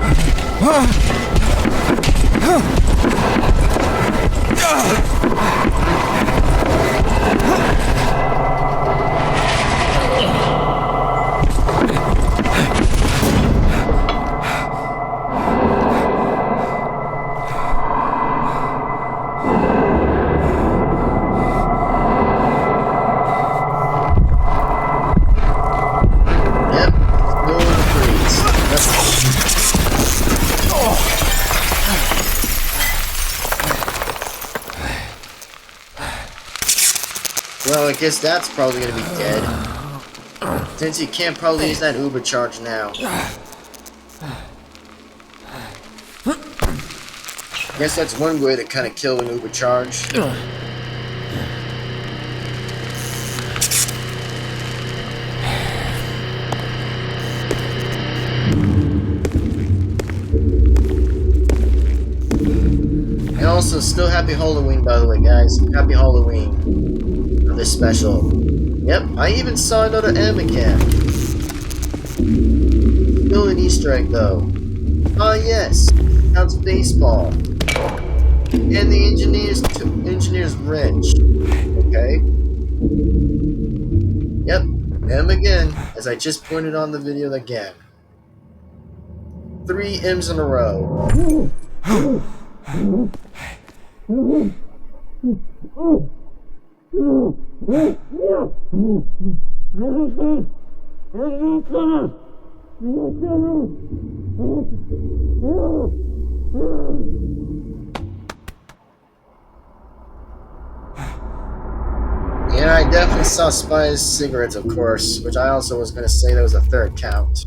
Well, I guess that's probably gonna be dead. Since you can't probably use that Uber charge now. Guess that's one way to kind of kill an Uber charge. And also, still happy Halloween, by the way, guys. Happy Halloween. This special. Yep, I even saw another M again. Still an Easter egg though. Yes, counts baseball. And the engineer's wrench. Okay. Yep, M again, as I just pointed on the video again. 3 M's in a row. Yeah, I definitely saw Spy's cigarettes, of course, which I also was going to say that was a third count.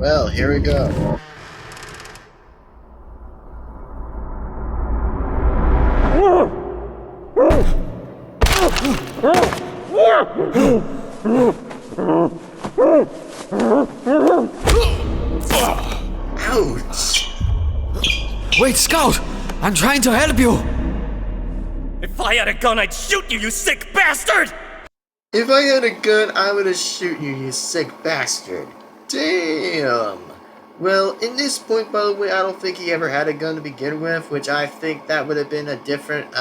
Well, here we go. Ouch! Wait, Scout! I'm trying to help you! If I had a gun, I'd shoot you, you sick bastard! If I had a gun, I would have shoot you, you sick bastard. Damn! Well, in this point, by the way, I don't think he ever had a gun to begin with, which I think that would have been a different,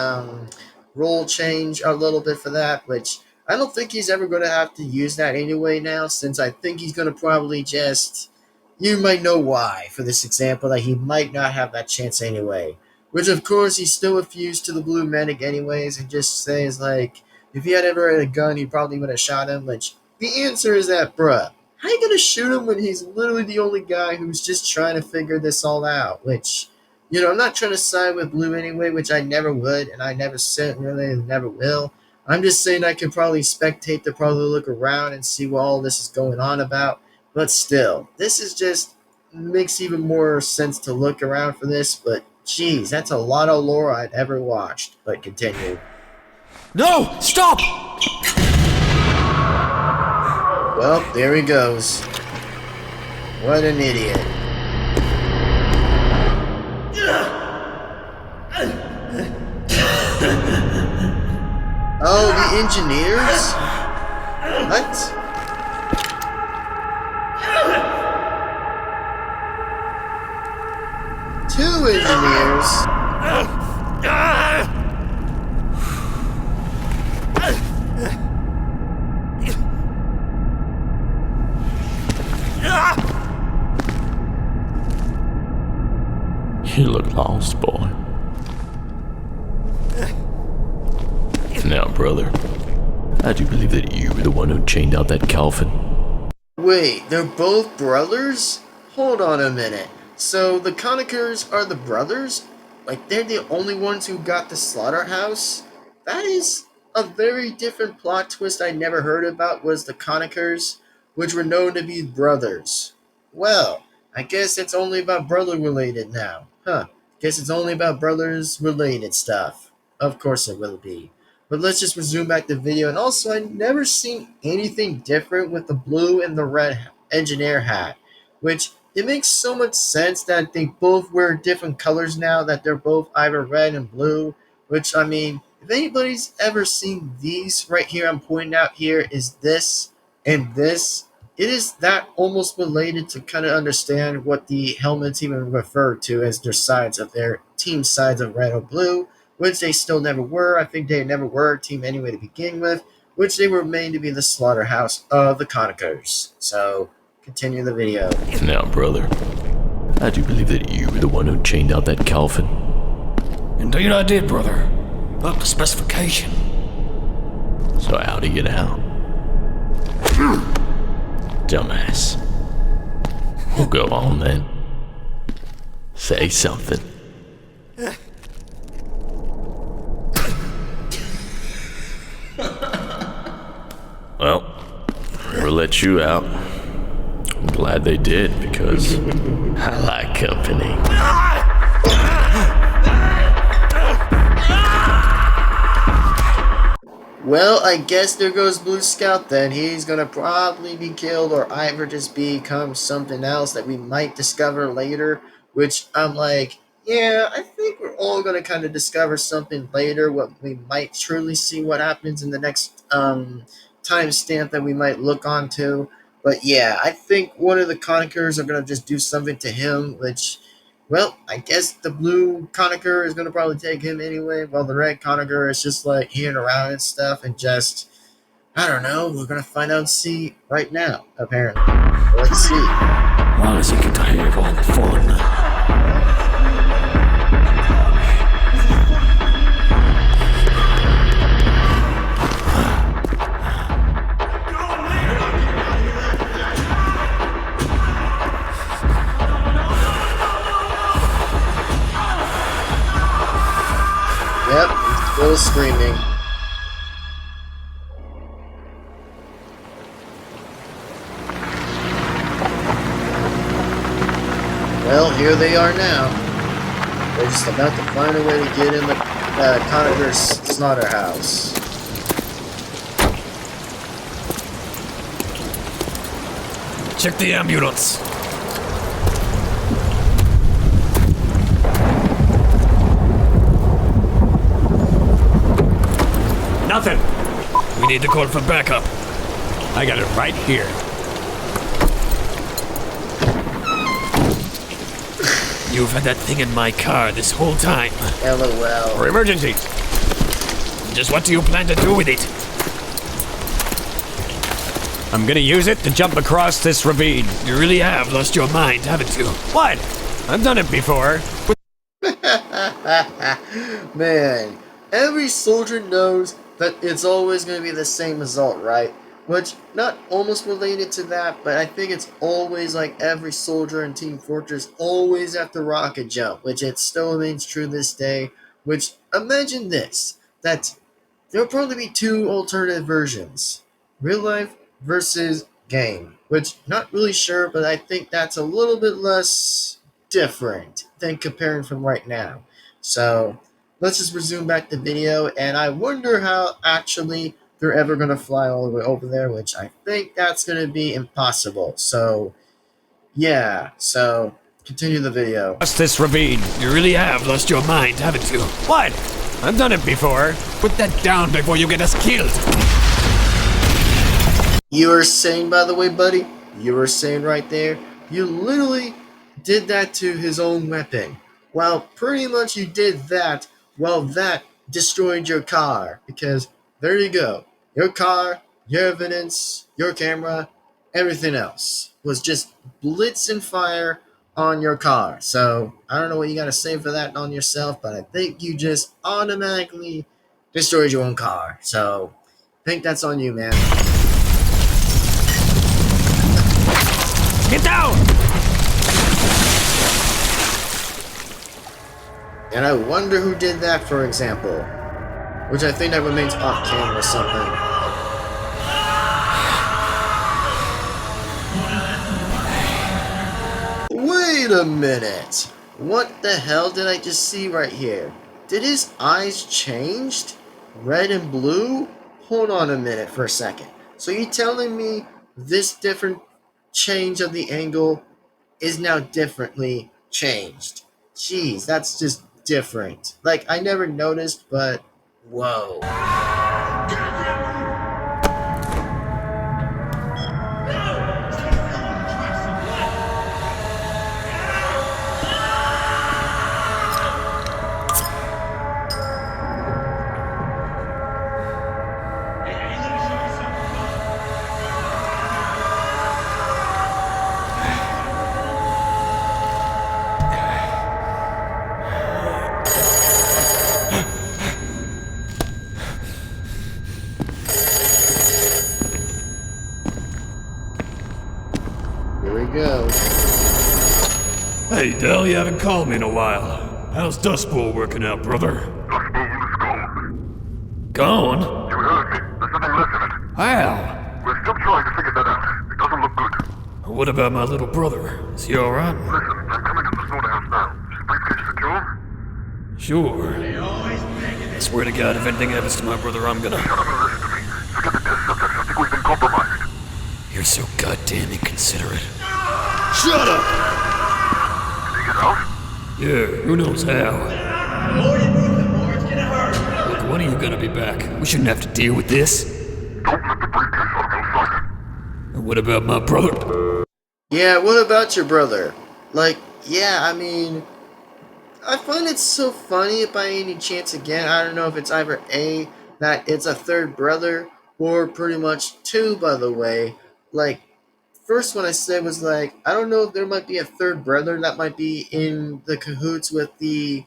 role change a little bit for that, which I don't think he's ever going to have to use that anyway now, since I think he's going to probably just... You might know why, for this example, that he might not have that chance anyway. Which, of course, he's still refused to the Blue Medic anyways, and just says, like, if he had ever had a gun, he probably would have shot him, which the answer is that, bruh, how you gonna shoot him when he's literally the only guy who's just trying to figure this all out? Which, you know, I'm not trying to side with Blue anyway, which I never would, and I never said really and never will. I'm just saying I can probably spectate to probably look around and see what all this is going on about. But still, this is just makes even more sense to look around for this, but geez, that's a lot of lore I'd ever watched. But continue. No! Stop! Well, there he goes. What an idiot. Oh, the engineers? What? Two engineers? You look lost, boy. Now, brother, I do believe that you were the one who chained out that Calvin. Wait, they're both brothers? Hold on a minute. So the Conikers are the brothers? Like they're the only ones who got the slaughterhouse? That is a very different plot twist I never heard about, was the Conikers, which were known to be brothers. Well, I guess it's only about brother related now. Huh. Guess it's only about brothers related stuff. Of course it will be. But let's just resume back the video. And also, I never seen anything different with the blue and the red engineer hat. Which, it makes so much sense that they both wear different colors now. That they're both either red and blue. Which, I mean, if anybody's ever seen these right here I'm pointing out here, is this and this. It is that almost related to kind of understand what the helmets even refer to as their sides of their team sides of red or blue, which they still never were. I think they never were a team anyway to begin with, which they were made to be the slaughterhouse of the Conikers. So, continue the video. Now, brother, I do believe that you were the one who chained out that Calvin. Indeed I did, brother. Up to specification. So how'd he get out? Dumbass. Well, go on then. Say something. Well, whoever let you out, I'm glad they did, because I like company. Well, I guess there goes Blue Scout then. He's gonna probably be killed or either just become something else that we might discover later, which I'm like, yeah, I think we're all gonna kind of discover something later, what we might truly see what happens in the next timestamp that we might look onto. But yeah, I think one of the Conikers are gonna just do something to him, which, well, I guess the blue Coniker is going to probably take him anyway, while the red Coniker is just like hearing around and stuff and just, I don't know, we're going to find out and see right now, apparently. Let's see. Why does he get to have all the fun? Yep, he's still screaming. Well, here they are now. They're just about to find a way to get in the Conacher's slaughterhouse. Check the ambulance. Nothing. We need to call for backup. I got it right here. You've had that thing in my car this whole time. LOL. For emergencies. Just what do you plan to do with it? I'm gonna use it to jump across this ravine. You really have lost your mind, haven't you? What? I've done it before. Man, every soldier knows that it's always going to be the same result, right? Which, not almost related to that, but I think it's always like every soldier in Team Fortress always have to rocket jump, which it still remains true this day. Which, imagine this, that there'll probably be two alternative versions. Real life versus game. Which, not really sure, but I think that's a little bit less different than comparing from right now. So, let's just resume back the video, and I wonder how actually they're ever going to fly all the way over there, which I think that's going to be impossible. So, yeah. So, continue the video. Across this ravine. You really have lost your mind, haven't you? What? I've done it before. Put that down before you get us killed. You were saying, by the way, buddy, you were saying right there, you literally did that to his own weapon. Well, pretty much you did that while that destroyed your car. Because there you go. Your car, your evidence, your camera, everything else was just blitz and fire on your car. So, I don't know what you got to say for that on yourself, but I think you just automatically destroyed your own car. So, I think that's on you, man. Get down! And I wonder who did that, for example. Which I think that remains off camera or something. Wait a minute! What the hell did I just see right here? Did his eyes changed? Red and blue? Hold on a minute for a second. So you're telling me this different change of the angle is now differently changed? Jeez, that's just different. Like, I never noticed, but whoa. Here we go. Hey, Dell, you haven't called me in a while. How's Dust Bowl working out, brother? Gone? You heard me. There's nothing left of it. How? We're still trying to figure that out. It doesn't look good. What about my little brother? Is he alright? Listen, I'm coming to the slaughterhouse now. Is the briefcase secure? Sure. I swear to God, if anything happens to my brother, I'm gonna... Shut up and listen to me. Forget the test subjects. I think we've been compromised. You're so goddamn inconsiderate. Shut up! Did he get out? Yeah, who knows how? The more you move, the more it's gonna hurt. Look, when are you gonna be back? We shouldn't have to deal with this. Don't let the briefcase out of our sight. And what about my brother? Yeah, what about your brother? Like, yeah, I mean, I find it so funny by any chance again. I don't know if it's either A, that it's a third brother, or pretty much two, by the way. Like, first one I said was like, I don't know if there might be a third brother that might be in the cahoots with the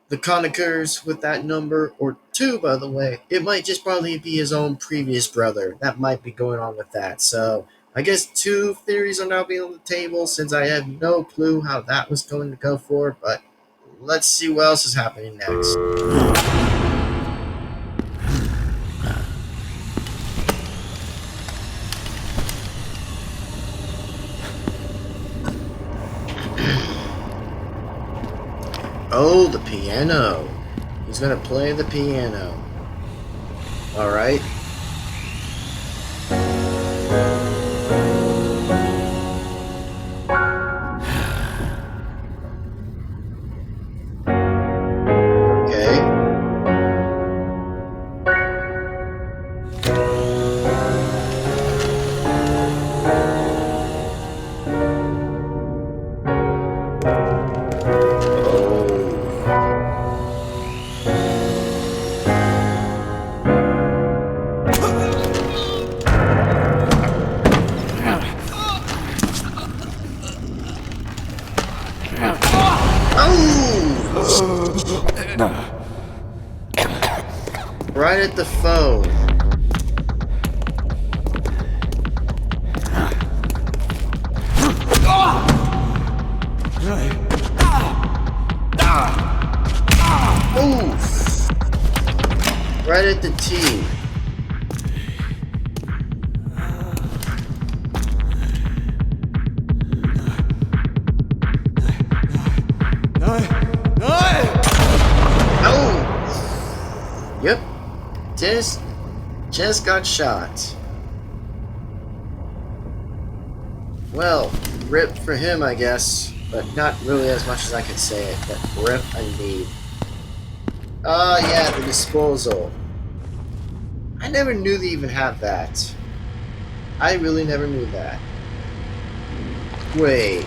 Conakers with that number, or two, by the way. It might just probably be his own previous brother that might be going on with that. So, I guess two theories are now being on the table since I have no clue how that was going to go for, but let's see what else is happening next. Oh, the piano. He's gonna play the piano. Alright. Okay. Right at the phone. Oof. Right at the T. Oh! Yep. Just got shot. Well, rip for him, I guess. But not really as much as I could say it. But rip indeed. Yeah, the disposal. I never knew they even have that. I really never knew that. Wait.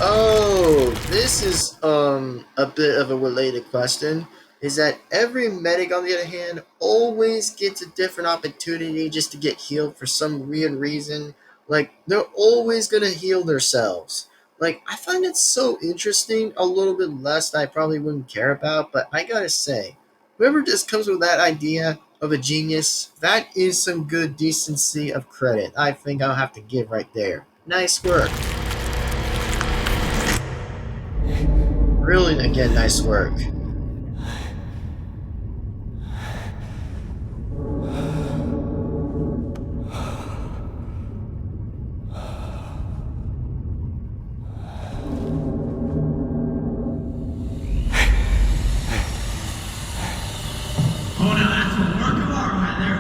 Oh, this is a bit of a related question. Is that every medic, on the other hand, always gets a different opportunity just to get healed for some weird reason. Like, they're always gonna heal themselves. Like, I find it so interesting, a little bit less that I probably wouldn't care about, but I gotta say, whoever just comes with that idea of a genius, that is some good decency of credit. I think I'll have to give right there. Nice work. Really, again, nice work. Oh, now that's a work of art right there,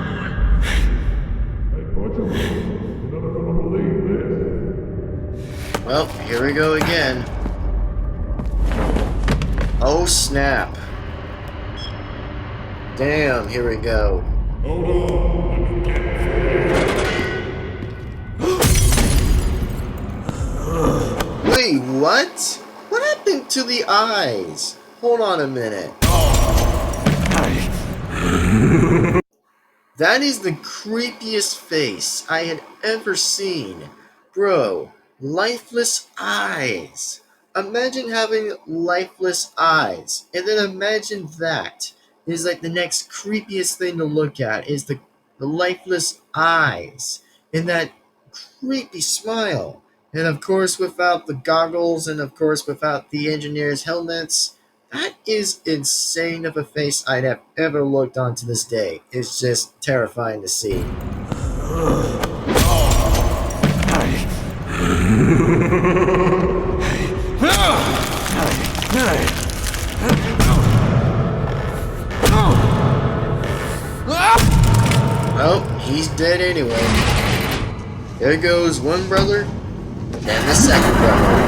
boy. Well, here we go again. Oh, snap. Damn, here we go. Wait, what? What happened to the eyes? Hold on a minute. That is the creepiest face I had ever seen. Bro, lifeless eyes. Imagine having lifeless eyes. And then imagine that is like the next creepiest thing to look at is the lifeless eyes. And that creepy smile. And of course without the goggles and of course without the engineer's helmets. That is insane of a face I'd have ever looked on to this day. It's just terrifying to see. Oh, he's dead anyway. There goes one brother, and the second brother.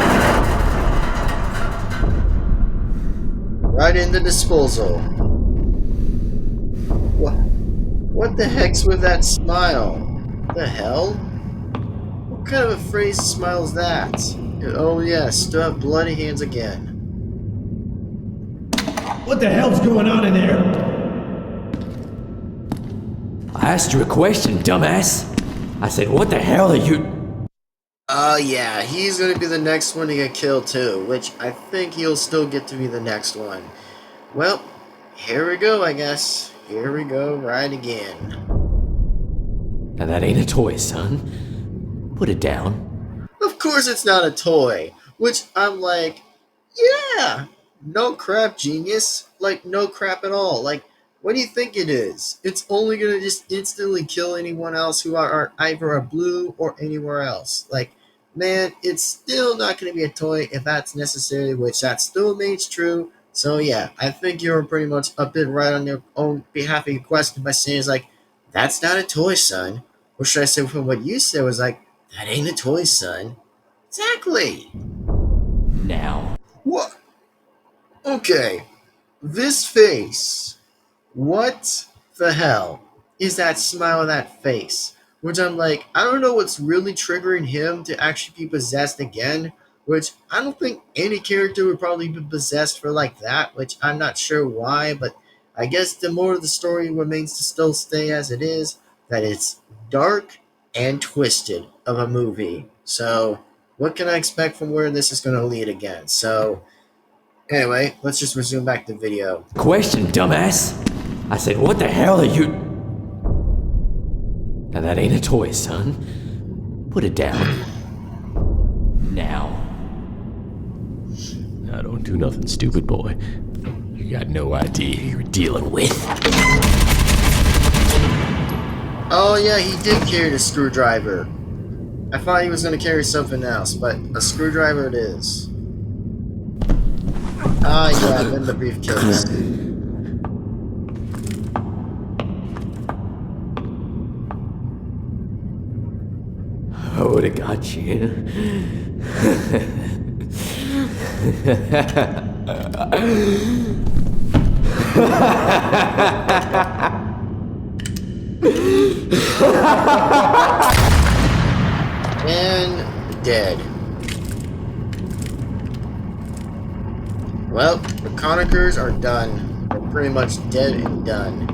Right in the disposal. What the heck's with that smile? The hell? What kind of a phrase smile is that? Oh yes, still have bloody hands again. What the hell's going on in there? I asked you a question, dumbass. I said, what the hell are you... Yeah, he's gonna be the next one to get killed too, which I think he'll still get to be the next one. Well, here we go, I guess. Here we go, right again. Now that ain't a toy, son. Put it down. Of course it's not a toy, which I'm like, yeah, no crap, genius. Like, no crap at all. Like, what do you think it is? It's only gonna just instantly kill anyone else who are either a blue or anywhere else. Like, man, it's still not going to be a toy if that's necessary, which that still remains true. So yeah, I think you're pretty much a bit right on your own behalf of your question by saying it's like, that's not a toy, son. Or should I say from what you said was like, that ain't a toy, son. Exactly. Now. What? Okay. This face. What the hell is that smile on that face? Which I'm like, I don't know what's really triggering him to actually be possessed again. Which I don't think any character would probably be possessed for like that. Which I'm not sure why, but I guess the more of the story remains to still stay as it is, that it's dark and twisted of a movie. So, what can I expect from where this is going to lead again? So, anyway, let's just resume back the video. Question, dumbass. I said, what the hell are you... Now that ain't a toy, son. Put it down. Now. I don't do nothing stupid, boy. You got no idea who you're dealing with. Oh yeah, he did carry the screwdriver. I thought he was going to carry something else, but a screwdriver it is. Ah yeah, in the briefcase. I would've got you. And dead. Well, the Conakers are done. They're pretty much dead and done.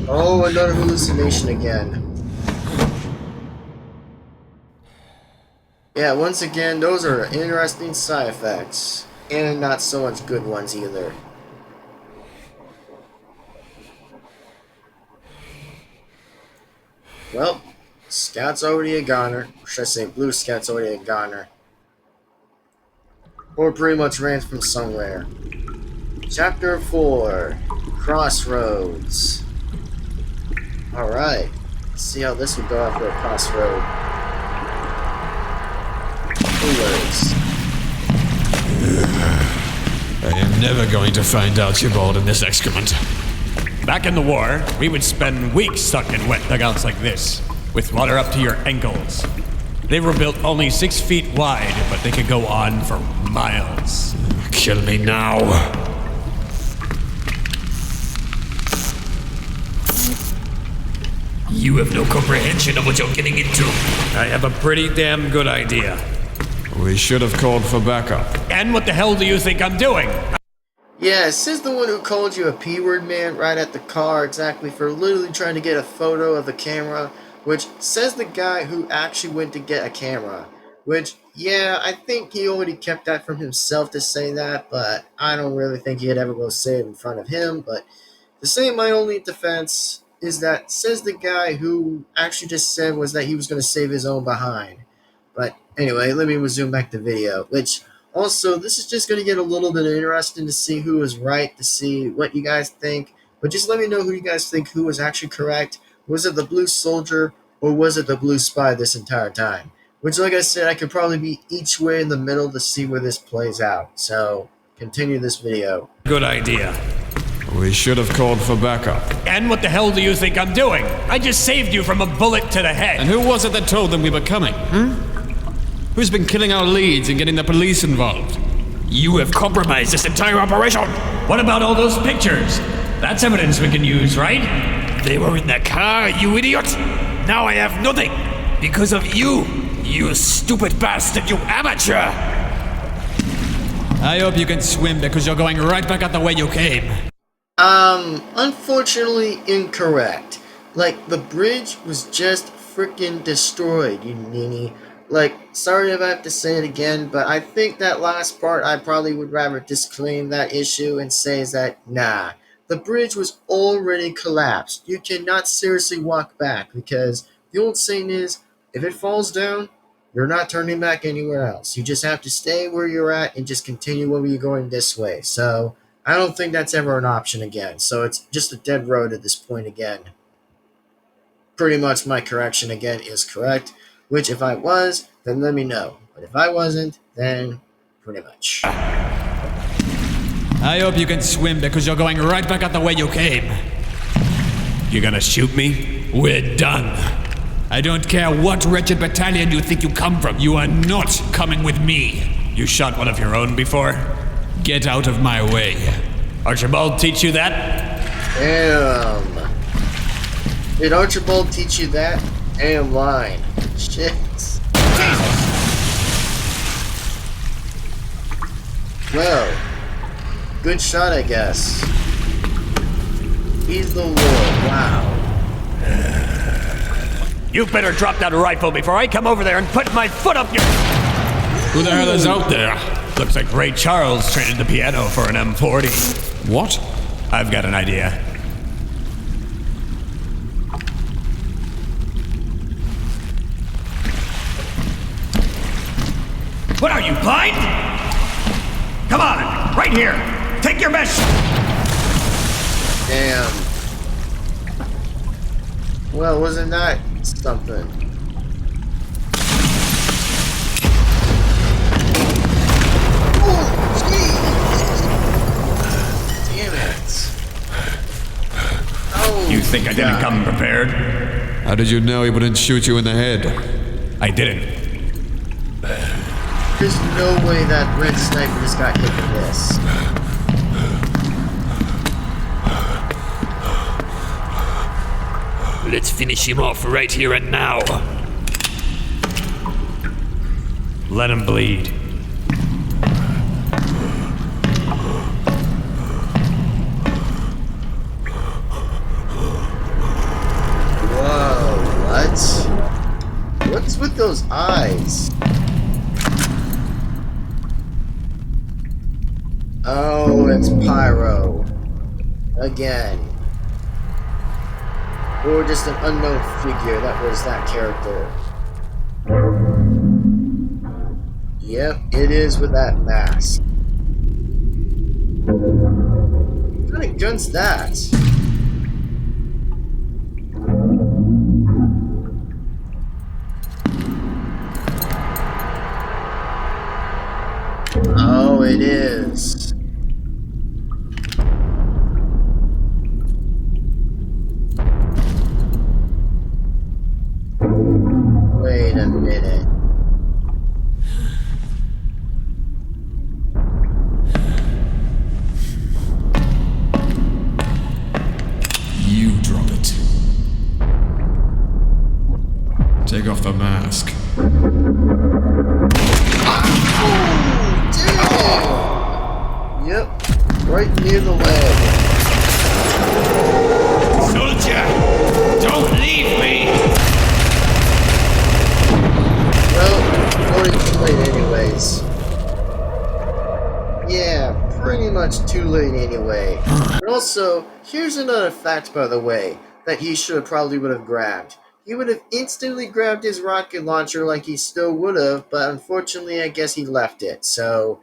Oh, another hallucination again. Yeah, once again, those are interesting side effects. And not so much good ones either. Well, Scout's already a goner. Or should I say Blue Scout's already a goner. Or pretty much ran from somewhere. Chapter 4. Crossroads. Alright. Let's see how this would go after a crossroad. I am never going to find out you're bald in this excrement. Back in the war, we would spend weeks stuck in wet dugouts like this, with water up to your ankles. They were built only 6 feet wide, but they could go on for miles. Kill me now. You have no comprehension of what you're getting into. I have a pretty damn good idea. We should have called for backup. And what the hell do you think I'm doing? Yeah, says the one who called you a P-word man right at the car exactly for literally trying to get a photo of the camera, which says the guy who actually went to get a camera. Which, yeah, I think he already kept that from himself to say that, but I don't really think he'd ever go say it in front of him. But to say my only defense is that says the guy who actually just said was that he was going to save his own behind. But anyway, let me resume back the video, which also, this is just going to get a little bit interesting to see who was right, to see what you guys think. But just let me know who you guys think who was actually correct. Was it the blue soldier or was it the blue spy this entire time? Which, like I said, I could probably be each way in the middle to see where this plays out. So, continue this video. Good idea. We should have called for backup. And what the hell do you think I'm doing? I just saved you from a bullet to the head. And who was it that told them we were coming? Who's been killing our leads and getting the police involved? You have compromised this entire operation. What about all those pictures? That's evidence we can use, right? They were in the car, you idiot! Now I have nothing! Because of you, you stupid bastard, you amateur! I hope you can swim because you're going right back out the way you came. Unfortunately incorrect. Like, the bridge was just freaking destroyed, you ninny. Like, sorry if I have to say it again, but I think that last part I probably would rather disclaim that issue and say is that, nah, the bridge was already collapsed. You cannot seriously walk back because the old saying is, if it falls down, you're not turning back anywhere else. You just have to stay where you're at and just continue where you're going this way. So, I don't think that's ever an option again. So, it's just a dead road at this point again. Pretty much my correction again is correct. Which if I was, then let me know. But if I wasn't, then pretty much. I hope you can swim because you're going right back out the way you came. You gonna shoot me? We're done. I don't care what wretched battalion you think you come from. You are not coming with me. You shot one of your own before? Get out of my way. Archibald teach you that? Damn. Did Archibald teach you that? Damn line. Shit. Well, good shot, I guess. He's the Lord. Wow. You better drop that rifle before I come over there and put my foot up your... Who the hell is out there? Looks like Ray Charles traded the piano for an M40. What? I've got an idea. What are you, blind? Come on, right here. Take your best. Damn. Well, wasn't that something? Damn it. Oh, You think I didn't come prepared? How did you know he wouldn't shoot you in the head? I didn't. There's no way that red sniper just got hit with this. Let's finish him off right here and now. Let him bleed. Whoa, what? What's with those eyes? Oh, it's Pyro. Again. Or just an unknown figure that was that character. Yep, it is with that mask. What kind of gun's that? Oh, it is. Wait a minute. You drop it. Take off the mask. Yep, right near the leg. Soldier, don't leave me! Well, already too late anyways. Yeah, pretty much too late anyway. And also, here's another fact, by the way, that he probably would have grabbed. He would have instantly grabbed his rocket launcher like he still would have, but unfortunately I guess he left it. So,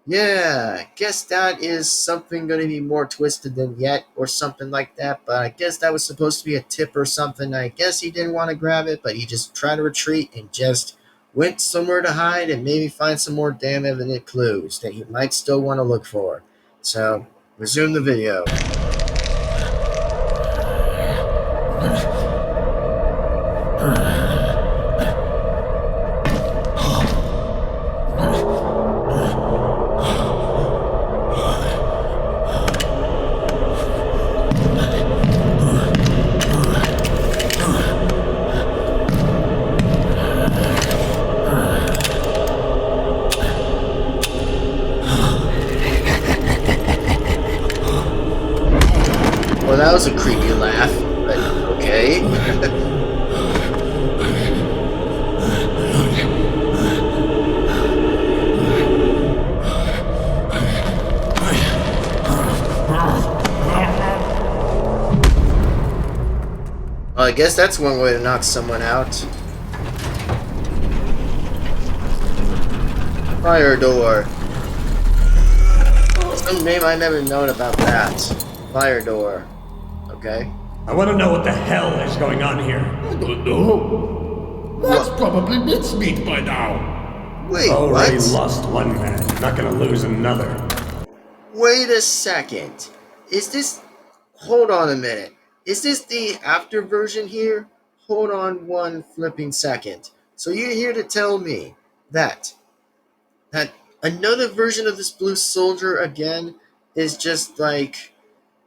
yeah, I guess that is something going to be more twisted than yet, or something like that, but I guess that was supposed to be a tip or something. I guess he didn't want to grab it, but he just tried to retreat and just went somewhere to hide and maybe find some more damn evident clues that he might still want to look for. So, resume the video. Well, that was a creepy laugh, but okay. Well, I guess that's one way to knock someone out. Fire door. Some name I never known about that. Fire door. Okay. I want to know what the hell is going on here. I don't know. That's probably mincemeat by now. Wait, Already what? lost one man, not gonna lose another. Wait a second. Is this... Hold on a minute. Is this the after version here? Hold on one flipping second. So you're here to tell me that another version of this blue soldier again is just like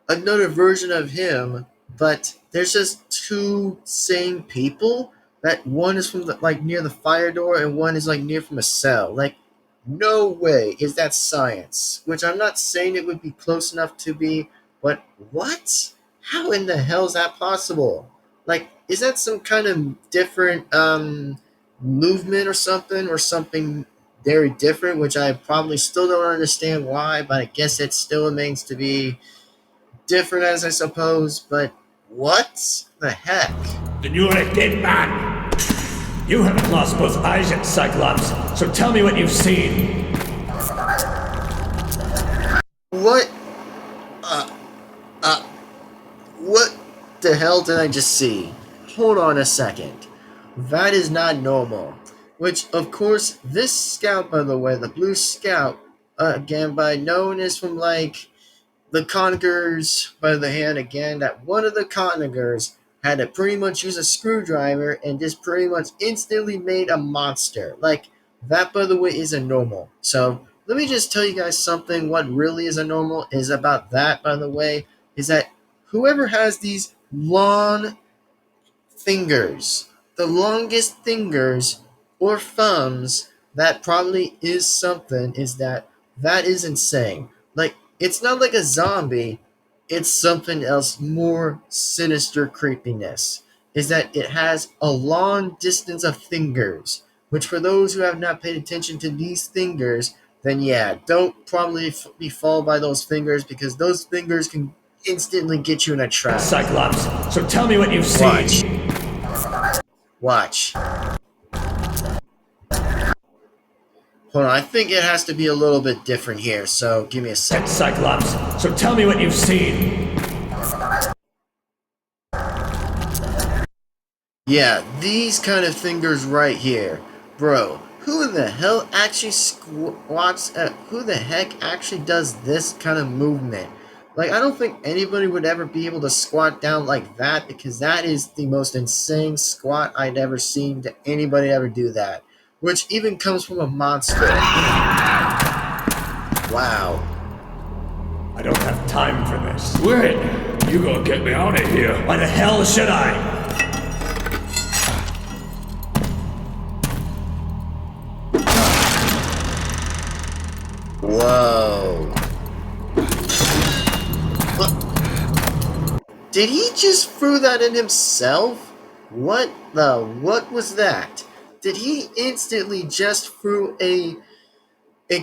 another version of him, but there's just two same people. That one is from the, like near the fire door, and one is like near from a cell. Like, no way is that science. Which I'm not saying it would be close enough to be, but what? How in the hell is that possible? Like, is that some kind of different movement or something very different? Which I probably still don't understand why, but I guess it still remains to be different, as I suppose, but what the heck? Then you're a dead man. You haven't lost both eyes yet, Cyclops, so tell me what you've seen. What? What the hell did I just see? Hold on a second. That is not normal. Which, of course, this scout, by the way, the Blue Scout, again, by known as from, like, the Conquerors by the hand again, that one of the Conquerors had to pretty much use a screwdriver and just pretty much instantly made a monster. Like, that, by the way, isn't normal. So, let me just tell you guys something. What really isn't normal is about that, by the way, is that whoever has these long fingers, the longest fingers or thumbs, that probably is something, is that is insane. Like, it's not like a zombie, it's something else more sinister creepiness. Is that it has a long distance of fingers, which for those who have not paid attention to these fingers, then yeah, don't probably be fooled by those fingers, because those fingers can instantly get you in a trap. Cyclops, so tell me what you've seen. Watch. Hold on, I think it has to be a little bit different here, so give me a second. Cyclops, so tell me what you've seen. Yeah, these kind of fingers right here. Bro, who in the hell actually who the heck actually does this kind of movement? Like, I don't think anybody would ever be able to squat down like that, because that is the most insane squat I'd ever seen to anybody ever do that. Which even comes from a monster. Wow. I don't have time for this. Wait, you gonna get me out of here. Why the hell should I? Whoa. Did he just throw that in himself? What was that? Did he instantly just threw a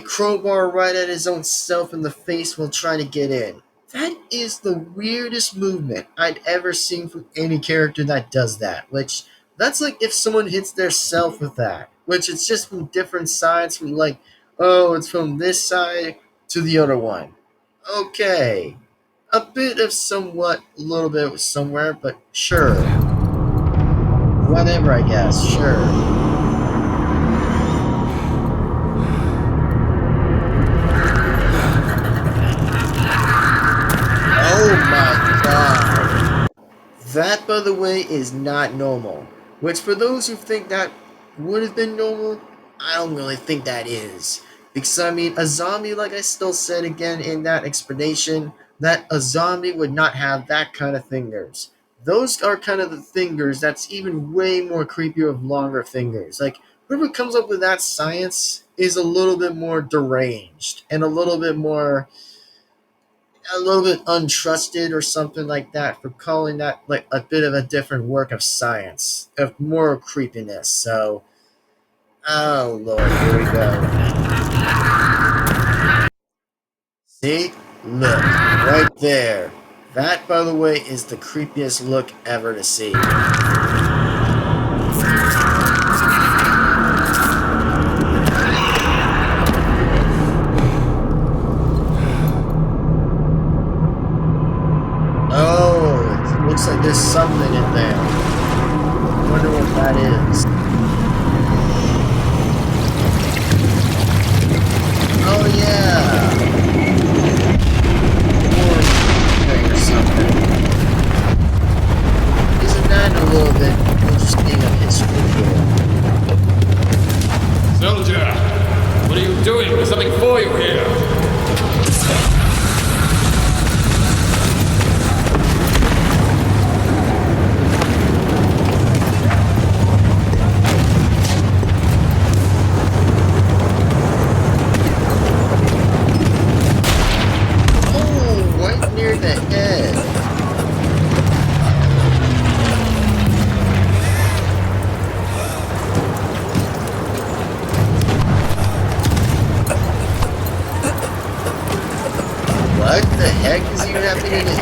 crowbar right at his own self in the face while trying to get in? That is the weirdest movement I'd ever seen from any character that does that. Which, that's like if someone hits their self with that. Which, it's just from different sides, from like, oh, it's from this side to the other one. Okay. A bit of somewhat, a little bit somewhere, but sure. Whatever, I guess, sure. Oh my god. That, by the way, is not normal. Which, for those who think that would have been normal, I don't really think that is. Because, I mean, a zombie, like I still said again in that explanation, that a zombie would not have that kind of fingers. Those are kind of the fingers that's even way more creepy with longer fingers. Like, whoever comes up with that science is a little bit more deranged and a little bit untrusted or something like that, for calling that like a bit of a different work of science, of more creepiness. So, oh lord, here we go. See? Look, right there. That, by the way, is the creepiest look ever to see. Oh, it looks like there's something in there. I wonder what that is. Soldier! What are you doing? There's nothing for you here! Oh, right near the head. What the heck is even happening to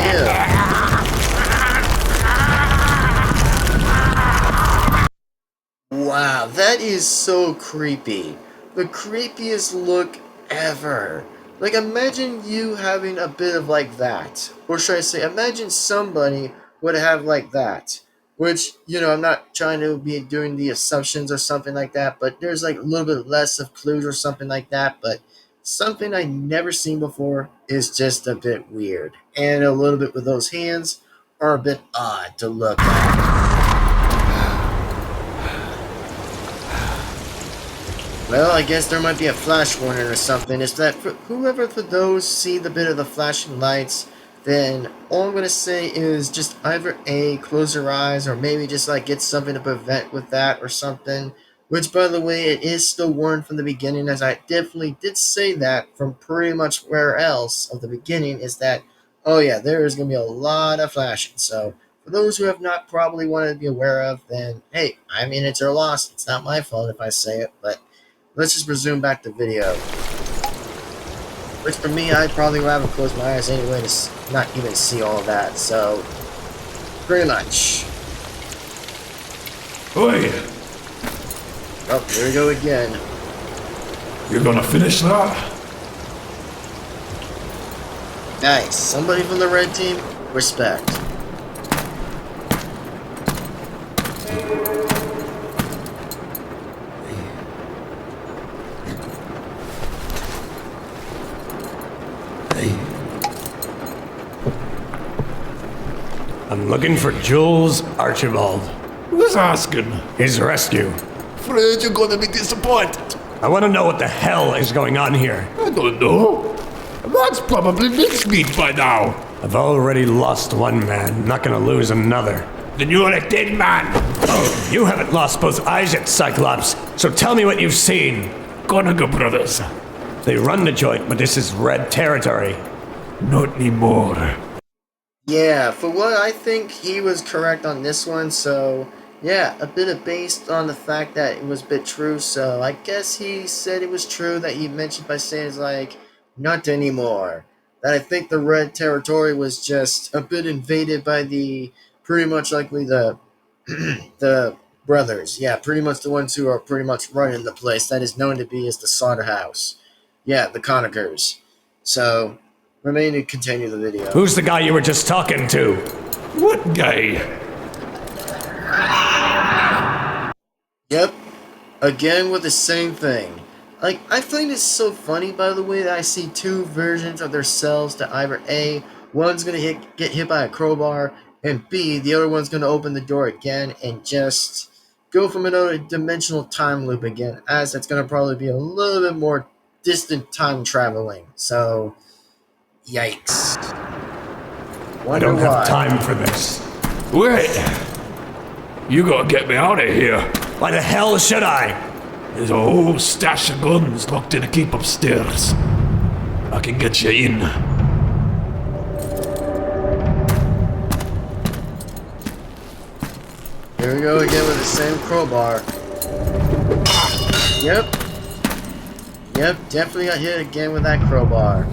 him? Wow, that is so creepy. The creepiest look ever. Like, imagine you having a bit of like that. Or should I say, imagine somebody would have like that. Which, you know, I'm not trying to be doing the assumptions or something like that, but there's like a little bit less of clues or something like that, but something I never seen before is just a bit weird. And a little bit with those hands are a bit odd to look at. Well, I guess there might be a flash warning or something. Is that for whoever for those see the bit of the flashing lights, then all I'm going to say is just either A, close your eyes, or maybe just like get something to prevent with that or something. Which, by the way, it is still warned from the beginning, as I definitely did say that from pretty much where else of the beginning, is that, oh yeah, there is going to be a lot of flashing. So, for those who have not probably wanted to be aware of, then, hey, I mean, it's your loss. It's not my fault if I say it, but let's just resume back the video. Which for me, I'd probably rather close my eyes anyway to not even see all that, so pretty much. Oi! Oh, here we go again. You gonna finish that? Nice. Somebody from the red team, respect. I'm looking for Jules Archibald. Who's asking? His rescue. Afraid you're gonna be disappointed. I want to know what the hell is going on here. I don't know. That's probably mincemeat by now. I've already lost one man, not gonna lose another. Then you're a dead man. Oh, you haven't lost both eyes yet, Cyclops, so tell me what you've seen. Gonna brothers. They run the joint, but this is red territory. Not anymore. Yeah, for what I think he was correct on this one, so yeah, a bit of based on the fact that it was a bit true, so I guess he said it was true that he mentioned by saying it's like, not anymore. That I think the red territory was just a bit invaded by the, pretty much likely the, the brothers. Yeah, pretty much the ones who are pretty much running the place that is known to be as the slaughterhouse. Yeah, the Conquerors. So, remain to continue the video. Who's the guy you were just talking to? What guy? Yep. Again with the same thing. Like, I find it so funny, by the way, that I see two versions of themselves that either A, one's gonna get hit by a crowbar, and B, the other one's gonna open the door again and just go from another dimensional time loop again, as it's gonna probably be a little bit more distant time traveling. So, yikes. I don't have time for this. Wait! You gotta get me out of here. Why the hell should I? There's a whole stash of guns locked in a keep upstairs. I can get you in. Here we go again with the same crowbar. Yep. Yep, definitely got hit again with that crowbar.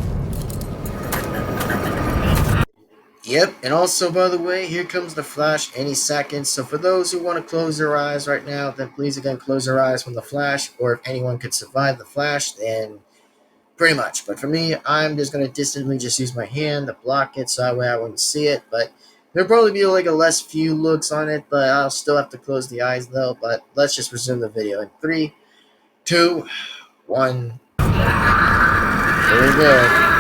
Yep, and also, by the way, here comes the flash any second. So for those who want to close their eyes right now, then please again close their eyes from the flash. Or if anyone could survive the flash, then pretty much. But for me, I'm just going to distantly just use my hand to block it so that way I wouldn't see it. But there'll probably be like a less few looks on it, but I'll still have to close the eyes though. But let's just resume the video in 3, 2, 1. Here we go.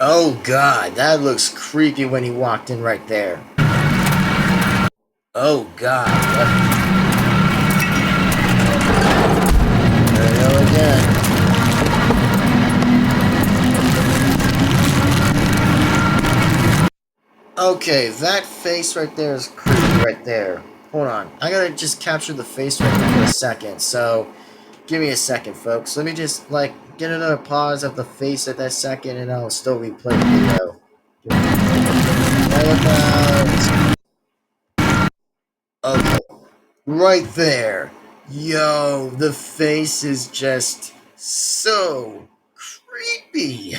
Oh god, that looks creepy when he walked in right there. Oh God. There we go again. Okay, that face right there is creepy right there. Hold on. I gotta just capture the face right there for a second. So, give me a second, folks. Let me just, like, get another pause of the face at that second, and I'll still replay the video. Right about... Okay. Right there. Yo, the face is just so creepy.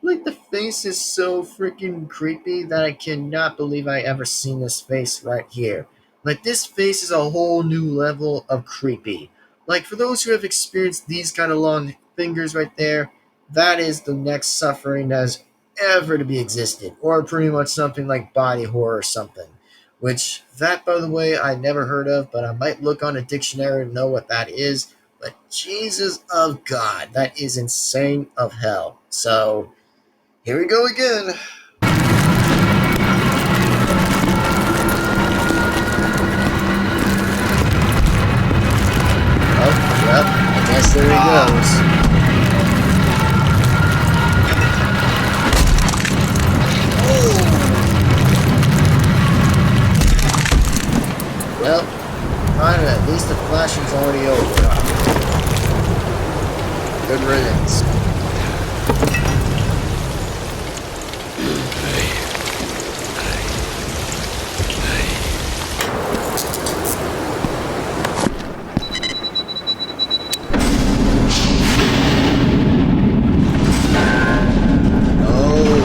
Like, the face is so freaking creepy that I cannot believe I ever seen this face right here. Like, this face is a whole new level of creepy. Like, for those who have experienced these kind of long fingers right there, that is the next suffering that's ever to be existed. Or pretty much something like body horror or something. Which, that, by the way, I never heard of, but I might look on a dictionary and know what that is. But Jesus of God, that is insane of hell. So... here we go again. Oh, well, I guess there he goes. Well, finally, at least the flashing's already over. Good riddance.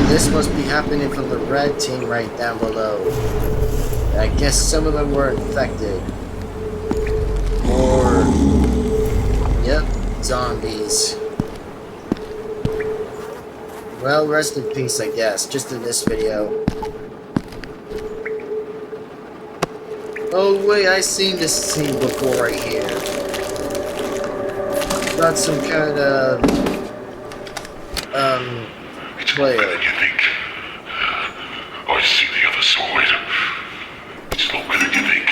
This must be happening from the red team right down below. I guess some of them were infected. Or... yep, zombies. Well, rest in peace, I guess, just in this video. Oh wait, I've seen this scene before right here. Got some kind of... player. You think? I see the other side. It's longer than you think.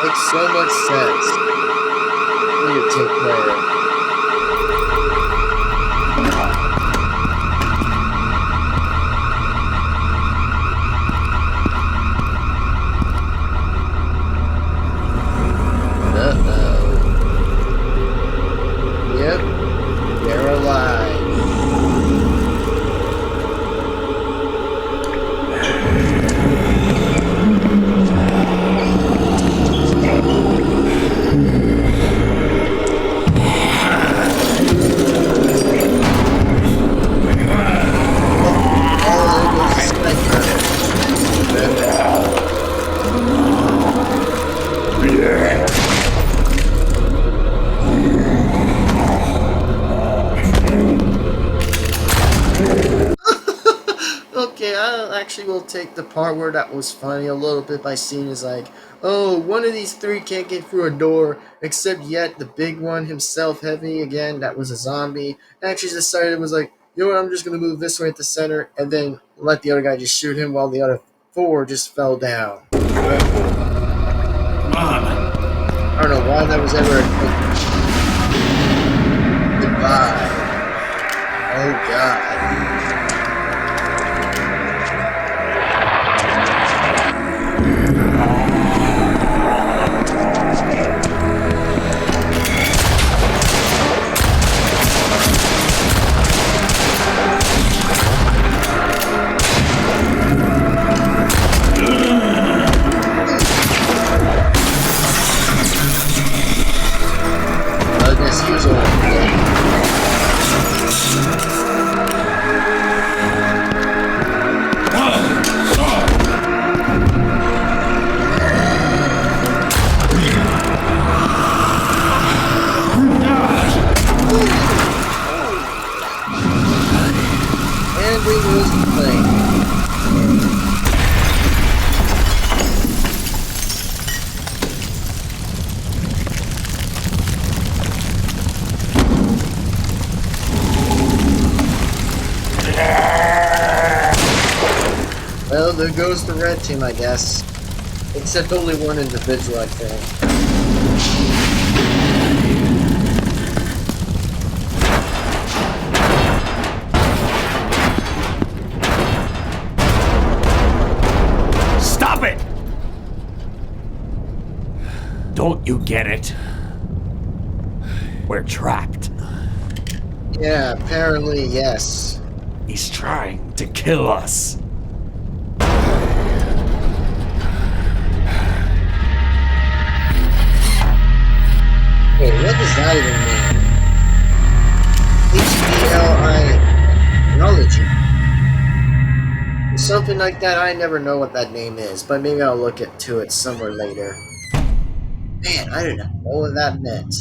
Makes so much sense. You take player. Okay, I actually will take the part where that was funny a little bit by seeing is like, oh, one of these three can't get through a door, except yet the big one himself, Heavy, again, that was a zombie, actually decided it was like, you know what, I'm just going to move this way at the center, and then let the other guy just shoot him while the other four just fell down. I don't know why that was ever a thing. Goodbye. Oh, God. there goes the red team, I guess. Except only one individual, I think. Stop it! Don't you get it? We're trapped. Yeah, apparently, yes. He's trying to kill us. Wait, what does that even mean? HBLI technology. Something like that. I never know what that name is, but maybe I'll look into it somewhere later. Man, I didn't know what that meant.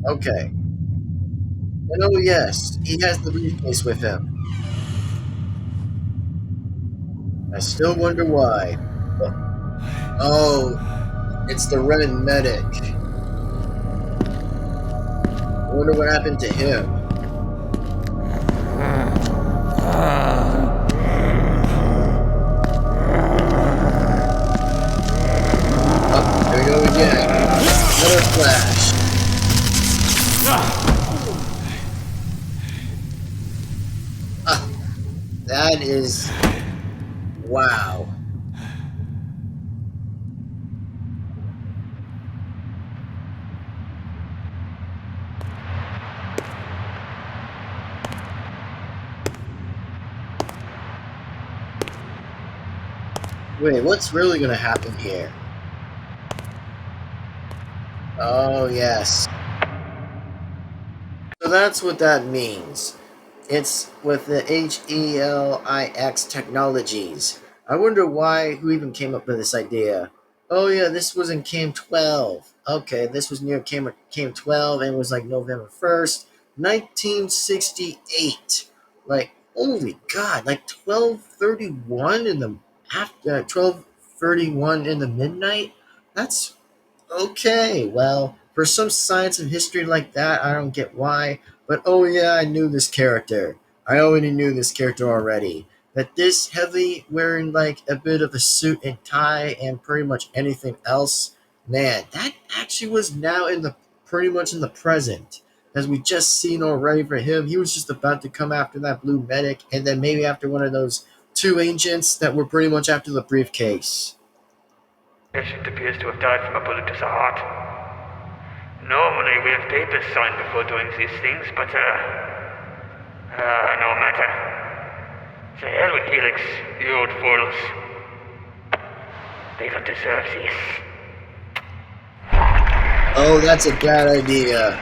Okay. And oh yes, he has the briefcase with him. I still wonder why. Oh, it's the Red Medic. I wonder what happened to him. Oh, here we go again. Another flash. That is... wow. Wait, what's really gonna happen here? Oh, yes. So that's what that means. It's with the HELIX technologies. I wonder who even came up with this idea. Oh yeah, this was in Came 12. Okay, this was near Came 12 and it was like November 1st, 1968. Like, holy God, like 12:31 in the after 12:31 in the midnight? That's okay. Well, for some science and history like that, I don't get why. But oh yeah, I knew this character. I already knew this character already. That this heavy, wearing like a bit of a suit and tie and pretty much anything else, man, that actually was now in the pretty much in the present. As we just seen already for him, he was just about to come after that blue medic, and then maybe after one of those two agents that were pretty much after the briefcase. Patient appears to have died from a bullet to the heart. Normally we have papers signed before doing these things, but no matter. To hell with Helix, you old fools. They don't deserve this. Oh, that's a bad idea.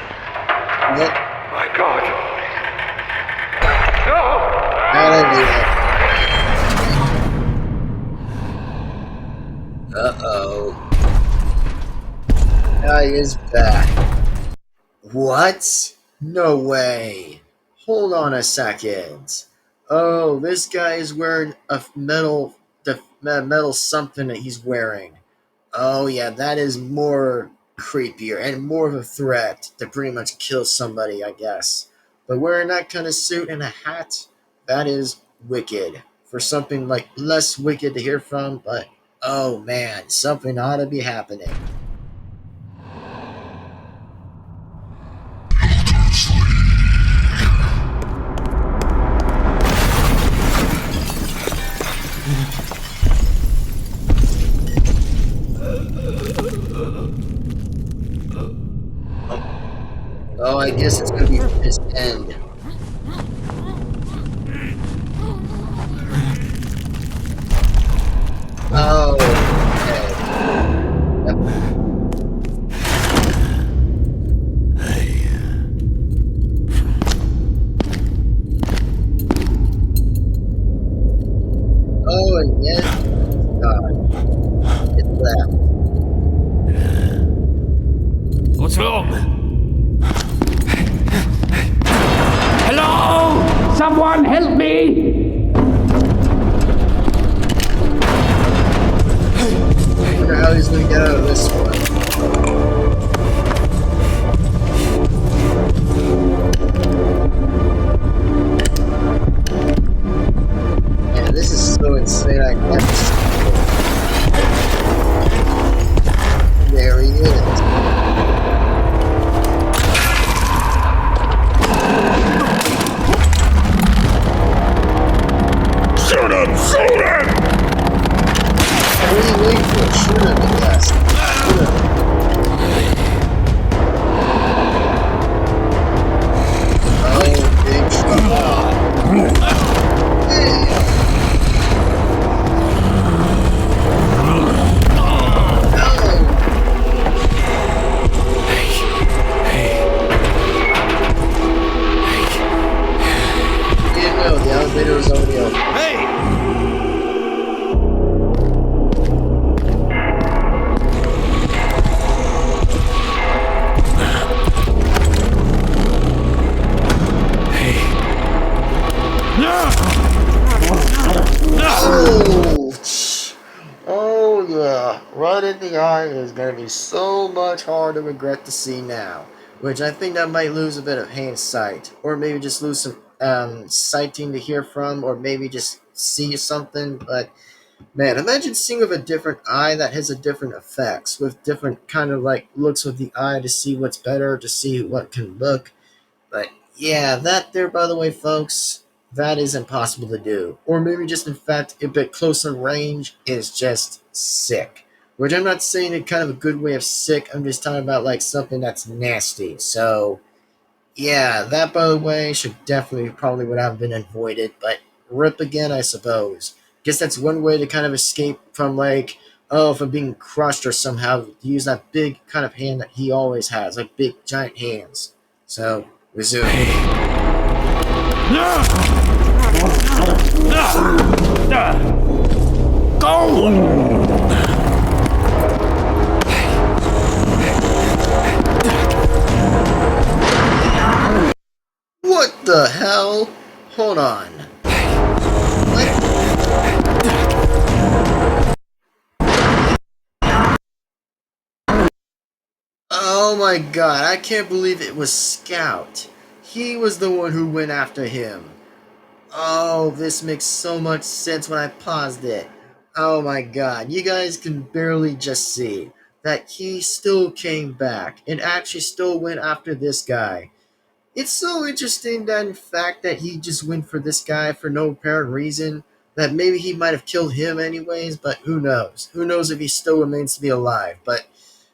What? My God. No! Bad idea. Uh-oh. Guy is back. What? No way. Hold on a second. Oh, this guy is wearing a metal something that he's wearing. Oh yeah, that is more creepier and more of a threat to pretty much kill somebody, I guess. But wearing that kind of suit and a hat, that is wicked. For something like less wicked to hear from, but oh man, something ought to be happening. Oh, I guess it's gonna be his end. Oh, okay. Yep. Oh, and yes, God. It left. What's wrong? Hello? Someone help me! I wonder how he's gonna get out of this one. Man, this is so insane. I can't video is already over. Hey! Oh yeah, right in the eye is going to be so much hard to regret to see now. Which I think that might lose a bit of hand sight, or maybe just lose some sighting to hear from, or maybe just see something. But man, imagine seeing with a different eye that has a different effects, with different kind of like looks with the eye to see what's better, to see what can look. But yeah, that there, by the way, folks, that is impossible to do. Or maybe just, in fact, a bit closer range is just sick. Which I'm not saying in kind of a good way of sick, I'm just talking about like something that's nasty. So, yeah, that, by the way, should definitely probably would have been avoided. But rip again, I suppose. Guess that's one way to kind of escape from like, oh, from being crushed or somehow use that big kind of hand that he always has, like big giant hands. So, resume. What the hell? Hold on. What? Oh my god, I can't believe it was Scout. He was the one who went after him. Oh, this makes so much sense when I paused it. Oh my god, you guys can barely just see that he still came back and actually still went after this guy. It's so interesting that in fact that he just went for this guy for no apparent reason, that maybe he might have killed him anyways, but who knows? Who knows if he still remains to be alive, but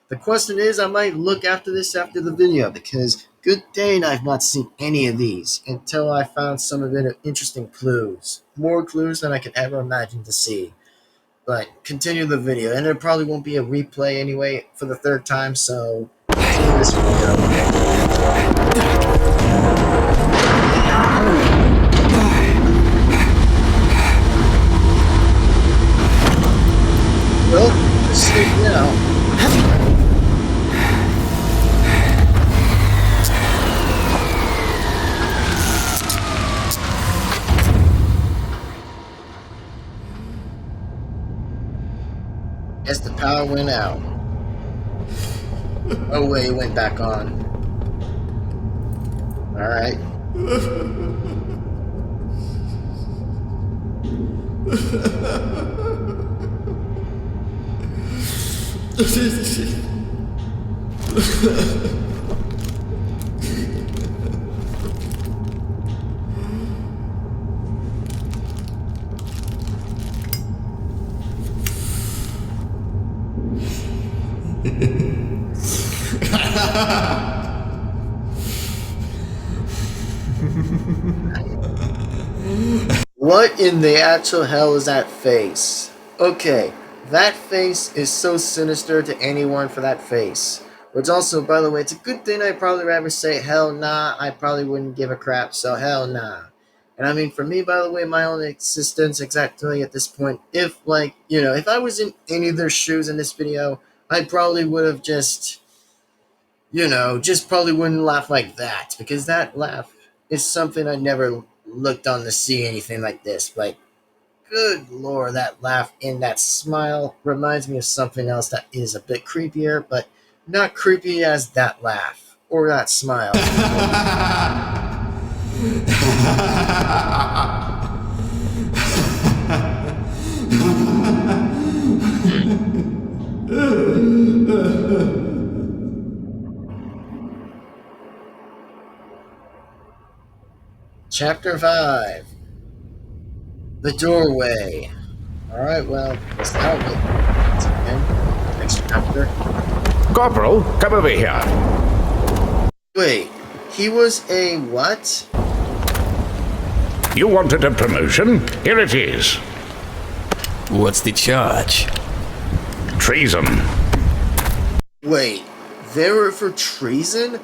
the question is, I might look after this after the video, because good dang I've not seen any of these until I found some of it interesting clues. More clues than I could ever imagine to see. But continue the video, and there probably won't be a replay anyway for the third time, so continue this video. Well, just sleep now. Guess the power went out. Oh wait, it went back on. Alright. What in the actual hell is that face? Okay, that face is so sinister to anyone for that face. Which also, by the way, it's a good thing I'd probably rather say hell nah, I probably wouldn't give a crap, so hell nah. And I mean, for me, by the way, my own existence exactly at this point, if like, you know, if I was in any of their shoes in this video, I probably would have just, you know, just probably wouldn't laugh like that, because that laugh is something I never looked on to see anything like this. Like, good lord, that laugh and that smile reminds me of something else that is a bit creepier, but not creepy as that laugh or that smile. Chapter 5. The Doorway. Alright, well, let's help it. Once again, next chapter. Corporal, come over here. Wait, he was a what? You wanted a promotion? Here it is. What's the charge? Treason. Wait, they were for treason?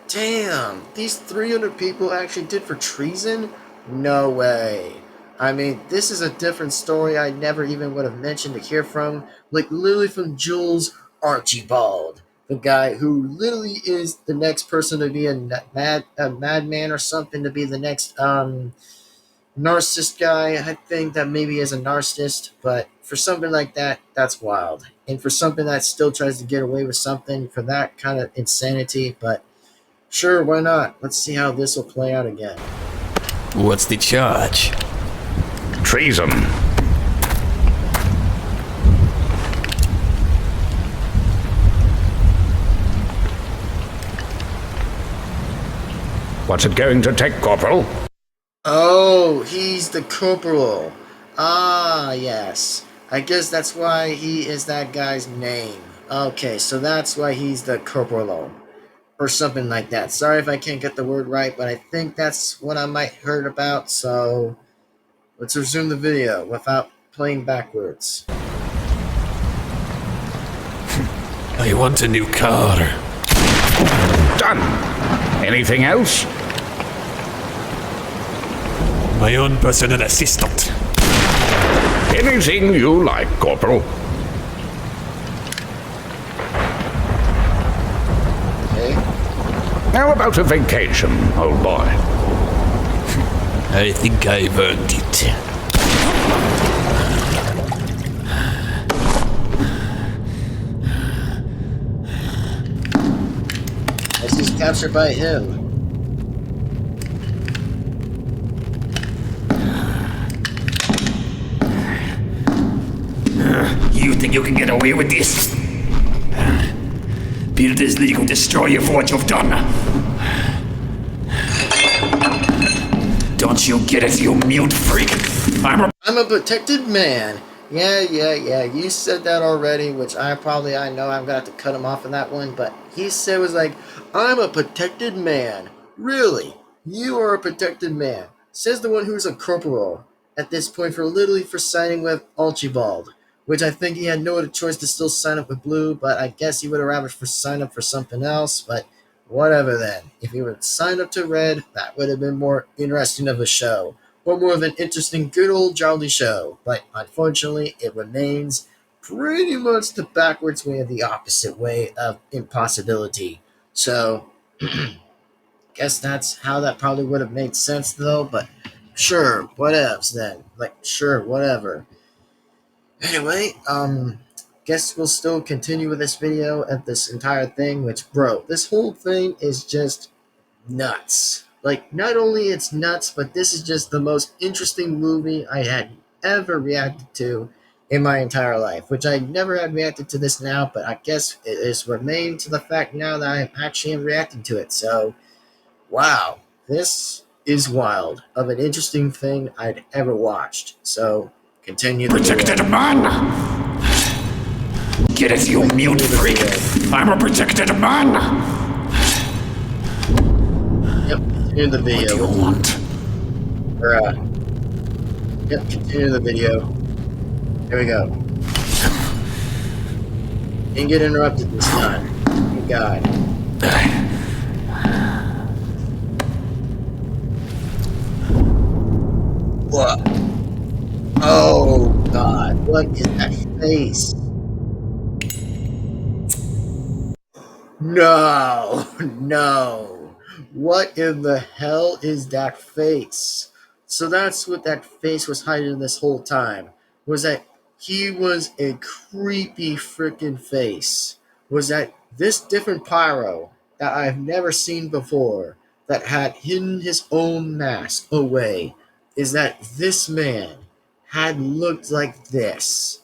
Damn, these 300 people actually did for treason? No way. I mean, this is a different story I never even would have mentioned to hear from, like literally from Jules Archibald, the guy who literally is the next person to be a madman or something, to be the next narcissist guy. I think that maybe is a narcissist, but for something like that, that's wild. And for something that still tries to get away with something, for that kind of insanity, but sure, why not? Let's see how this will play out again. What's the charge? Treason. What's it going to take, Corporal? Oh, he's the corporal. Ah, yes. I guess that's why he is that guy's name. Okay, so that's why he's the corporal. Or something like that. Sorry if I can't get the word right, but I think that's what I might heard about, so let's resume the video without playing backwards. I want a new car. Done. Anything else? My own personal assistant. Anything you like, Corporal. Okay. How about a vacation, old boy? I think I've earned it. As he's captured by him. You think you can get away with this? Builders League will destroy you for what you've done. Don't you get it, you mute freak? I'm a protected man. Yeah, you said that already, which I know I'm gonna have to cut him off on that one, but he said was like, I'm a protected man. Really? You are a protected man. Says the one who's a corporal at this point for signing with Archibald, which I think he had no other choice to still sign up with Blue, but I guess he would have rather signed up for something else, but whatever then. If he would sign up to Red, that would have been more interesting of a show. Or more of an interesting, good old jolly show. But unfortunately, it remains pretty much the backwards way of the opposite way of impossibility. So, guess that's how that probably would have made sense though, but sure, whatevs then. Like, sure, whatever. Anyway, guess we'll still continue with this video and this entire thing, which, bro, this whole thing is just nuts. Like, not only it's nuts, but this is just the most interesting movie I had ever reacted to in my entire life, which I never had reacted to this now, but I guess it is remained to the fact now that I'm actually reacting to it. So, wow, this is wild of an interesting thing I'd ever watched. So, continue the protected man! Get it, you mute freak! I'm a protected man! Yep, continue the video. What do you want? Yep, continue the video. Here we go. Didn't get interrupted this time. Thank God. What? Oh God, what is that face? No, no. What in the hell is that face? So that's what that face was hiding this whole time. Was that he was a creepy freaking face. Was that this different pyro that I've never seen before, that had hidden his own mask away, is that this man had looked like this.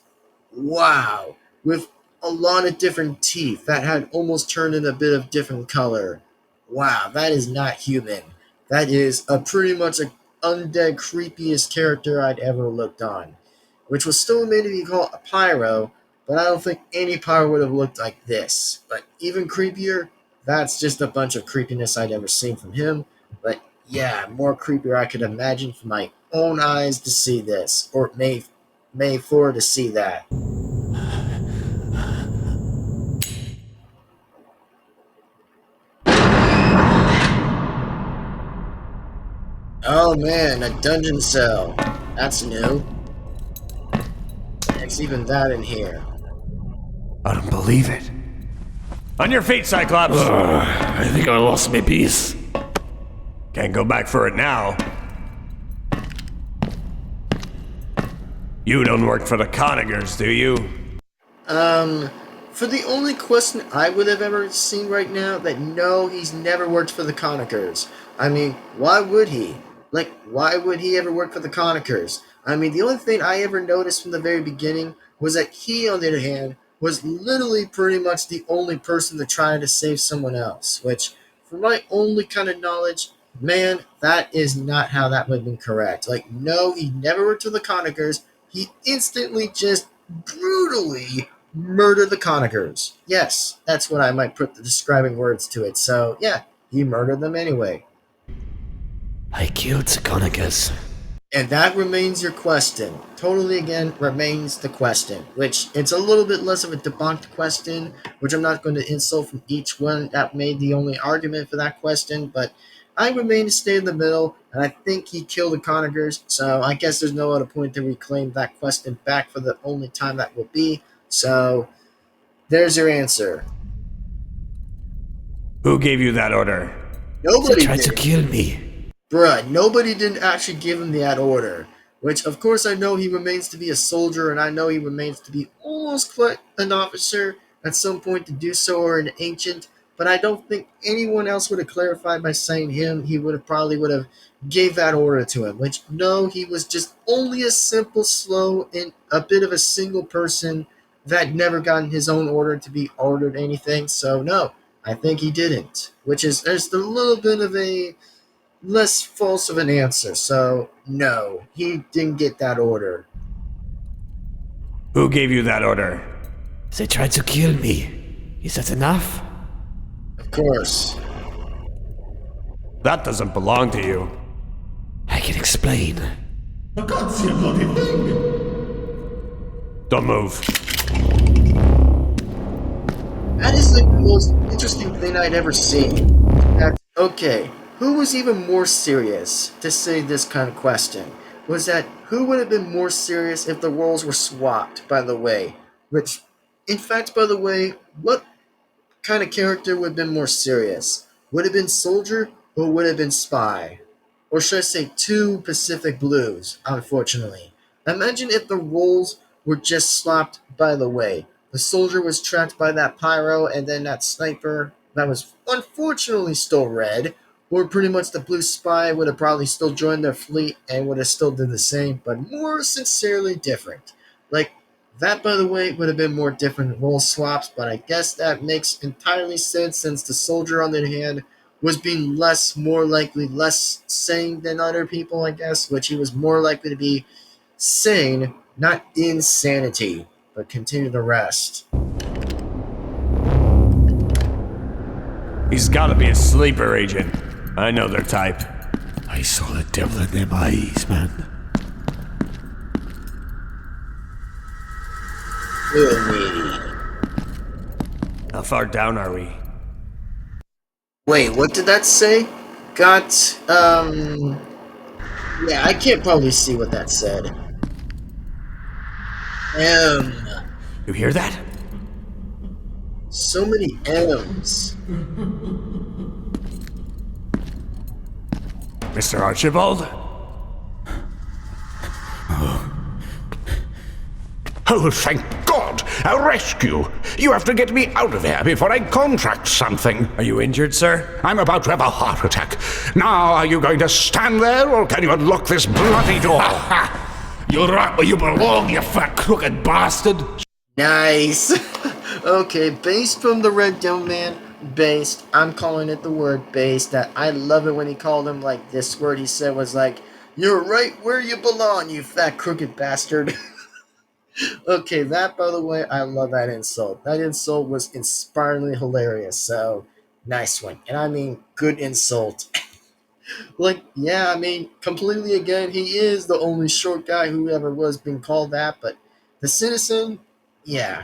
Wow. With a lot of different teeth that had almost turned in a bit of different color. Wow, that is not human. That is a pretty much an undead creepiest character I'd ever looked on. Which was still made to be called a pyro, but I don't think any pyro would have looked like this. But even creepier, that's just a bunch of creepiness I'd ever seen from him. But yeah, more creepier I could imagine from my own eyes to see this, or made for to see that. Oh man, a dungeon cell. That's new. There's even that in here. I don't believe it. On your feet, Cyclops! I think I lost my piece. Can't go back for it now. You don't work for the Conagers, do you? For the only question I would have ever seen right now, that no, he's never worked for the Conagers. I mean, why would he? Like, why would he ever work for the Conagers? I mean, the only thing I ever noticed from the very beginning was that he, on the other hand, was literally pretty much the only person to try to save someone else, which, for my only kind of knowledge, man, that is not how that would have been correct. Like, no, he never worked for the Conagers. He instantly just brutally murdered the Conagers. Yes, that's what I might put the describing words to it. So, yeah, he murdered them anyway. I killed the Conagers. And that remains your question. Totally, again, remains the question. Which, it's a little bit less of a debunked question, which I'm not going to insult from each one that made the only argument for that question, but I remain to stay in the middle, and I think he killed the Conagers, so I guess there's no other point to reclaim that question back for the only time that will be. So, there's your answer. Who gave you that order? Nobody They tried did. to kill me. Bruh, nobody didn't actually give him that order. Which, of course, I know he remains to be a soldier, and I know he remains to be almost quite an officer at some point to do so, or an ancient. But I don't think anyone else would have clarified by saying him. He would have probably gave that order to him. Which, no, he was just only a simple, slow, and a bit of a single person that never gotten his own order to be ordered anything. So, no, I think he didn't. Which is just a little bit of a less false of an answer. So, no, he didn't get that order. Who gave you that order? They tried to kill me. Is that enough? Of course. That doesn't belong to you. I can explain. I can't see a bloody thing. Don't move. That is the most interesting thing I'd ever seen. Okay, who was even more serious to say this kind of question? Was that who would have been more serious if the roles were swapped, by the way? Which, in fact, by the way, what kind of character would have been more serious? Would have been soldier or would have been spy? Or should I say two Pacific Blues, unfortunately. Imagine if the roles were just swapped, by the way. The soldier was tracked by that pyro, and then that sniper that was unfortunately still red, or pretty much the blue spy would have probably still joined their fleet and would have still did the same, but more sincerely different. Like, that, by the way, would have been more different role swaps, but I guess that makes entirely sense since the soldier, on the other hand, was being more likely less sane than other people, I guess, which he was more likely to be sane, not insanity. But continue the rest. He's gotta be a sleeper agent. I know their type. I saw the devil in them eyes, man. How far down are we? Wait, what did that say? Got, yeah, I can't probably see what that said. You hear that? So many M's. Mr. Archibald? Oh, thank God! A rescue! You have to get me out of here before I contract something. Are you injured, sir? I'm about to have a heart attack. Now, are you going to stand there, or can you unlock this bloody door? You're right where you belong, you fat crooked bastard! Nice! Okay, based from the Red Dome Man, based, I'm calling it the word based. That I love it when he called him like this word he said was like, "You're right where you belong, you fat crooked bastard." Okay, that, by the way, I love that insult. That insult was inspiringly hilarious, so nice one. And I mean, good insult. Like, yeah, I mean, completely again, he is the only short guy who ever was being called that, but the citizen, yeah,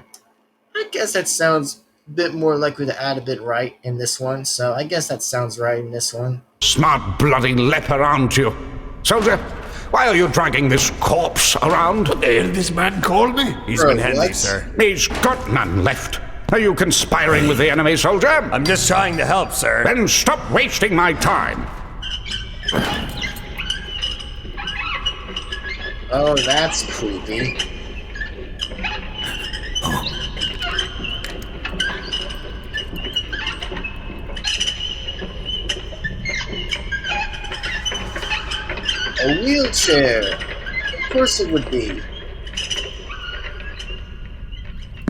I guess that sounds a bit more likely to add a bit right in this one, so I guess that sounds right in this one. Smart bloody leper, aren't you? Soldier, Why are you dragging this corpse around? What the hell did this man call me? He's been handy, sir. He's got none left. Are you conspiring with the enemy, soldier? I'm just trying to help, sir. Then stop wasting my time. Oh, that's creepy. A wheelchair! Of course it would be.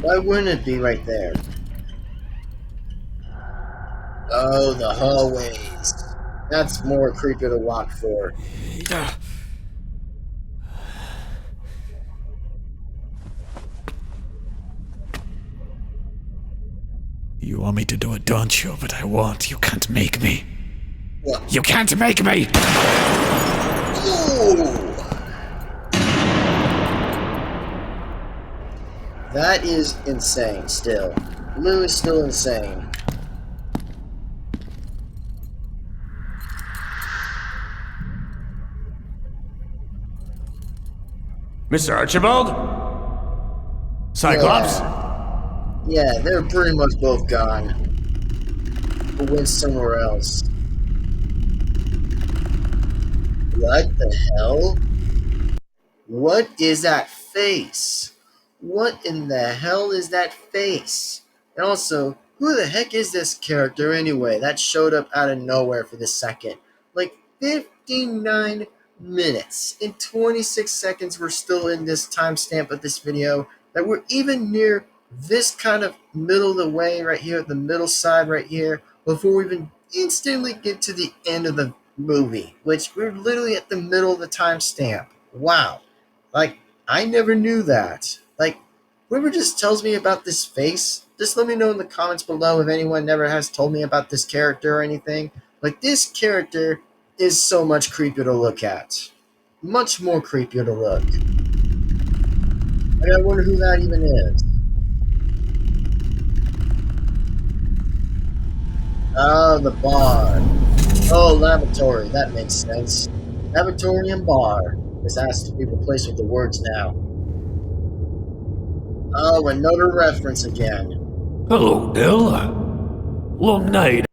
Why wouldn't it be right there? Oh, the hallways. That's more creepy to walk for. You want me to do it, don't you? But I won't. You can't make me. What? You can't make me! Ooh. That is insane still. Lou is still insane. Mr. Archibald? Cyclops? Yeah, they're pretty much both gone. But went somewhere else. What the hell? What is that face? What in the hell is that face? And also, who the heck is this character anyway? That showed up out of nowhere for this second. Like 59 minutes and 26 seconds we're still in this timestamp of this video. That we're even near this kind of middle of the way right here, the middle side right here, before we even instantly get to the end of the movie, which we're literally at the middle of the timestamp. Wow. Like, I never knew that. Like, whoever just tells me about this face, just let me know in the comments below if anyone never has told me about this character or anything. Like, this character is so much creepier to look at. Much more creepier to look. Like, I wonder who that even is. Oh, the bar. Oh, lavatory. That makes sense. Lavatory and bar. This has to be replaced with the words now. Oh, another reference again. Hello, Bill. Long night.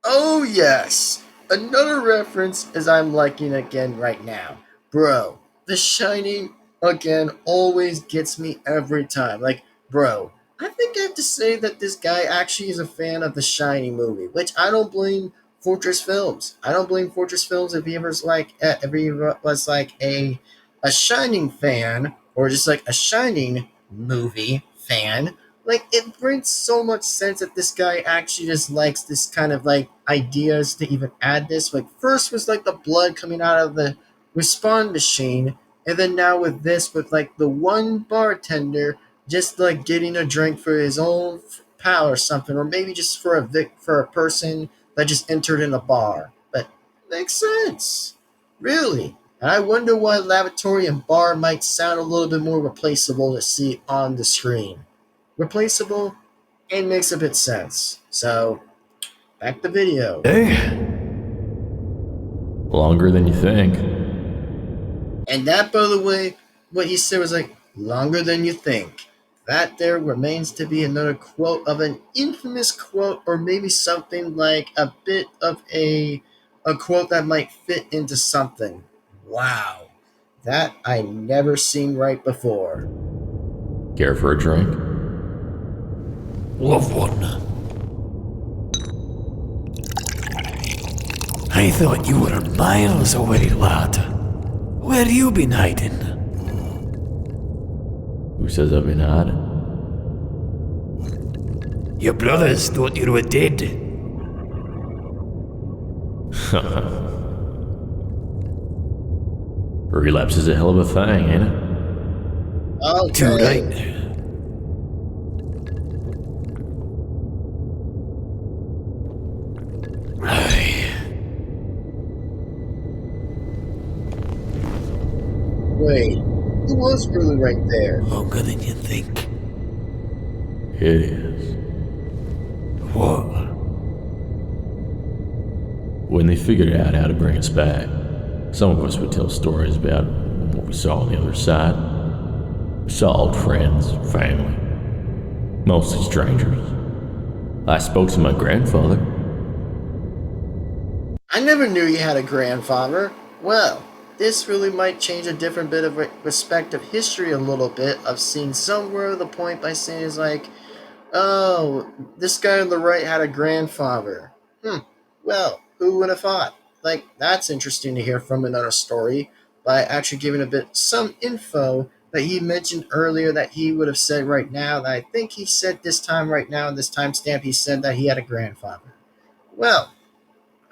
Oh, yes. Another reference as I'm liking again right now. Bro, The Shining, again, always gets me every time. Like, bro, I think I have to say that this guy actually is a fan of The Shining movie, which I don't blame Fortress Films. I don't blame Fortress Films if he ever was like a Shining fan, or just like a Shining movie fan. Like, it brings so much sense that this guy actually just likes this kind of like ideas to even add this. Like, first was like the blood coming out of the respawn machine, and then now with this, with like the one bartender just like getting a drink for his own pal or something, or maybe just for a person that just entered in a bar. But makes sense, really. And I wonder why lavatory and bar might sound a little bit more replaceable to see on the screen. Replaceable and makes a bit sense. So, back to video. Hey. Longer than you think. And that, by the way, what he said was like, longer than you think. That there remains to be another quote of an infamous quote, or maybe something like a bit of a quote that might fit into something. Wow. That I never seen right before. Care for a drink? Love one. I thought you were miles away, lad. Where you been hiding? Who says I've been hiding? Your brothers thought you were dead. Relapse is a hell of a thing, ain't it? Okay. Too right. Wait, he was really right there. Longer than you think. It is. What? When they figured out how to bring us back, Some of us would tell stories about what we saw on the other side. We saw old friends, family, mostly strangers. I spoke to my grandfather. I never knew you had a grandfather. Well, this really might change a different bit of respect of history a little bit. I've seen somewhere the point by saying is like, oh, this guy on the right had a grandfather. Well, who would have thought? Like, that's interesting to hear from another story by actually giving a bit some info that he mentioned earlier that he would have said right now. That I think he said this time right now, this timestamp, he said that he had a grandfather. Well,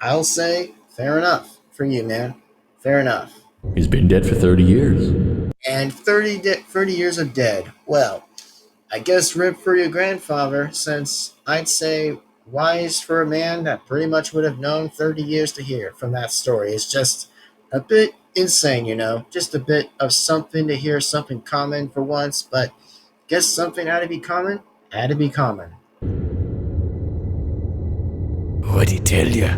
I'll say, fair enough for you, man. Fair enough. He's been dead for 30 years. And 30 years of dead. Well, I guess rip for your grandfather, since I'd say wise for a man that pretty much would have known 30 years to hear from that story. It's just a bit insane, you know? Just a bit of something to hear, something common for once, but guess something had to be common? Had to be common. What'd he tell you?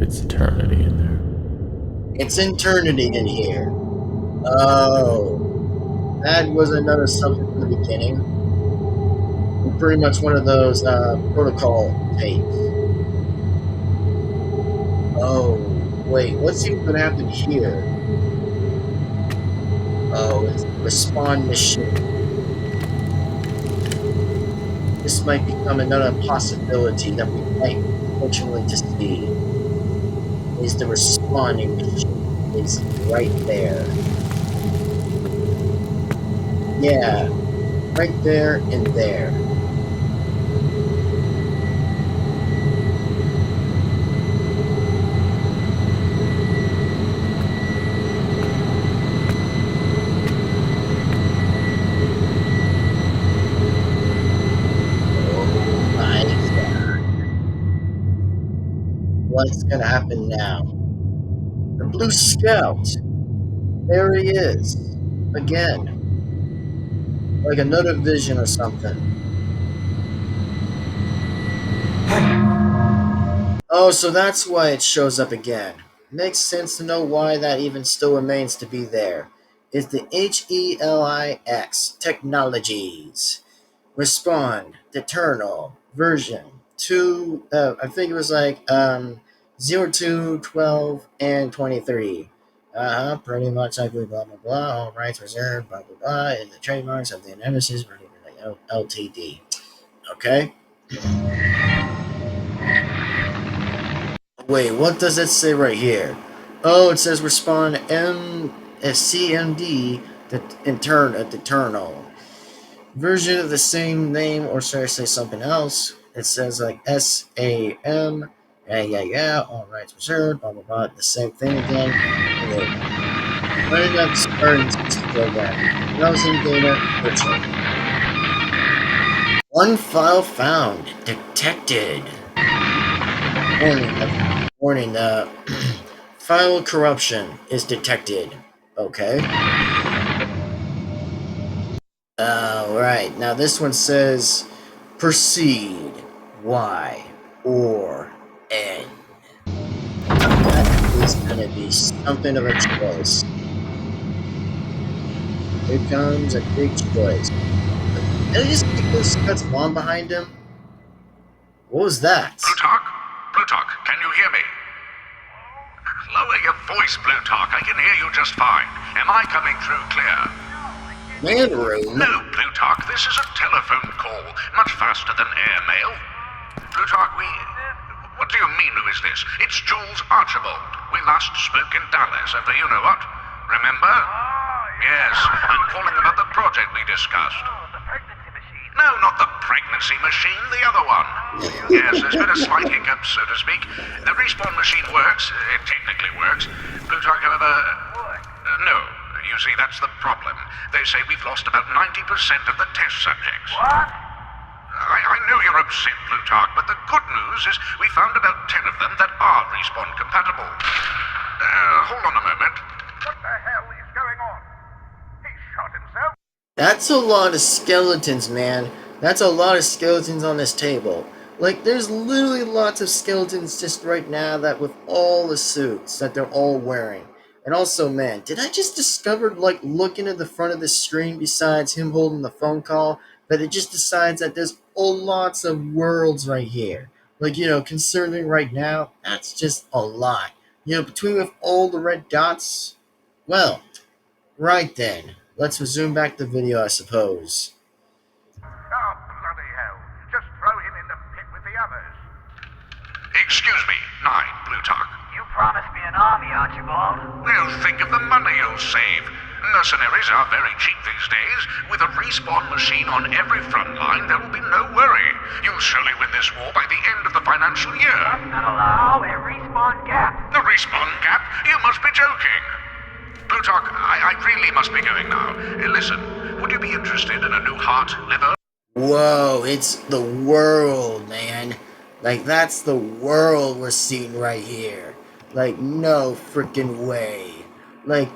It's eternity in there. It's eternity in here. Oh. That was another something from the beginning. Pretty much one of those protocol tapes. Oh, wait, what's even going to happen here? Oh, it's the respawn machine. This might become another possibility that we might fortunately just see. Is the respawning machine is right there. Yeah, right there and there. Oh my God. What's gonna happen now? The Blue Scout. There he is. Again. Like another vision or something. Oh, so that's why it shows up again. Makes sense to know why that even still remains to be there. It's the HELIX Technologies. Respond, Eternal, version 2, I think it was like 02, 12, and 23. Pretty much like blah blah blah, all rights reserved, blah blah blah, and the trademarks of the Emesis, LTD. Okay? Wait, what does it say right here? Oh, it says respond CMD, the Eternal. Version of the same name, or should I say something else? It says like SAM, yeah, all rights reserved, blah blah blah, the same thing again. Running up Spartan's program, browsing data, virtual. One file found, detected. Warning, file corruption is detected. Okay. Alright, now this one says proceed, Y or N. That is gonna be something of a choice. Here comes a big choice. Did I just kick those cuts long behind him? What was that? Plutarch, can you hear me? Lower your voice, Plutarch. I can hear you just fine. Am I coming through clear? Man room? No, Plutarch, this is a telephone call. Much faster than airmail. Plutarch, what do you mean, who is this? It's Jules Archibald. We last spoke in Dallas over you-know-what. Remember? Yes, I'm calling about the project we discussed. No, not the pregnancy machine, the other one. Yes, there's been a slight hiccup, so to speak. The respawn machine works. It technically works. Plutarch, however... no. You see, that's the problem. They say we've lost about 90% of the test subjects. What? I know you're upset, Plutarch, but the good news is we found about 10 of them that are respawn compatible. Hold on a moment. What the hell is going on? He shot himself? That's a lot of skeletons, man. That's a lot of skeletons on this table. Like, there's literally lots of skeletons just right now that with all the suits that they're all wearing. And also, man, did I just discover, like, looking at the front of the screen besides him holding the phone call, that it just decides that there's lots of worlds right here. Like, considering right now, that's just a lot. Between with all the red dots, well, right then. Let's resume back the video, I suppose. Oh, bloody hell. Just throw him in the pit with the others. Excuse me, 9, Plutarch. You promised me an army, Archibald. Well, think of the money you'll save. Mercenaries are very cheap these days. With a respawn machine on every front line, there will be no worry. You'll surely win this war by the end of the financial year. That's not allow a respawn gap. The respawn gap? You must be joking. Plutarch, I really must be going now. Listen, would you be interested in a new heart, liver? Whoa, it's the world, man. Like, that's the world we're seeing right here. Like, no freaking way. Like,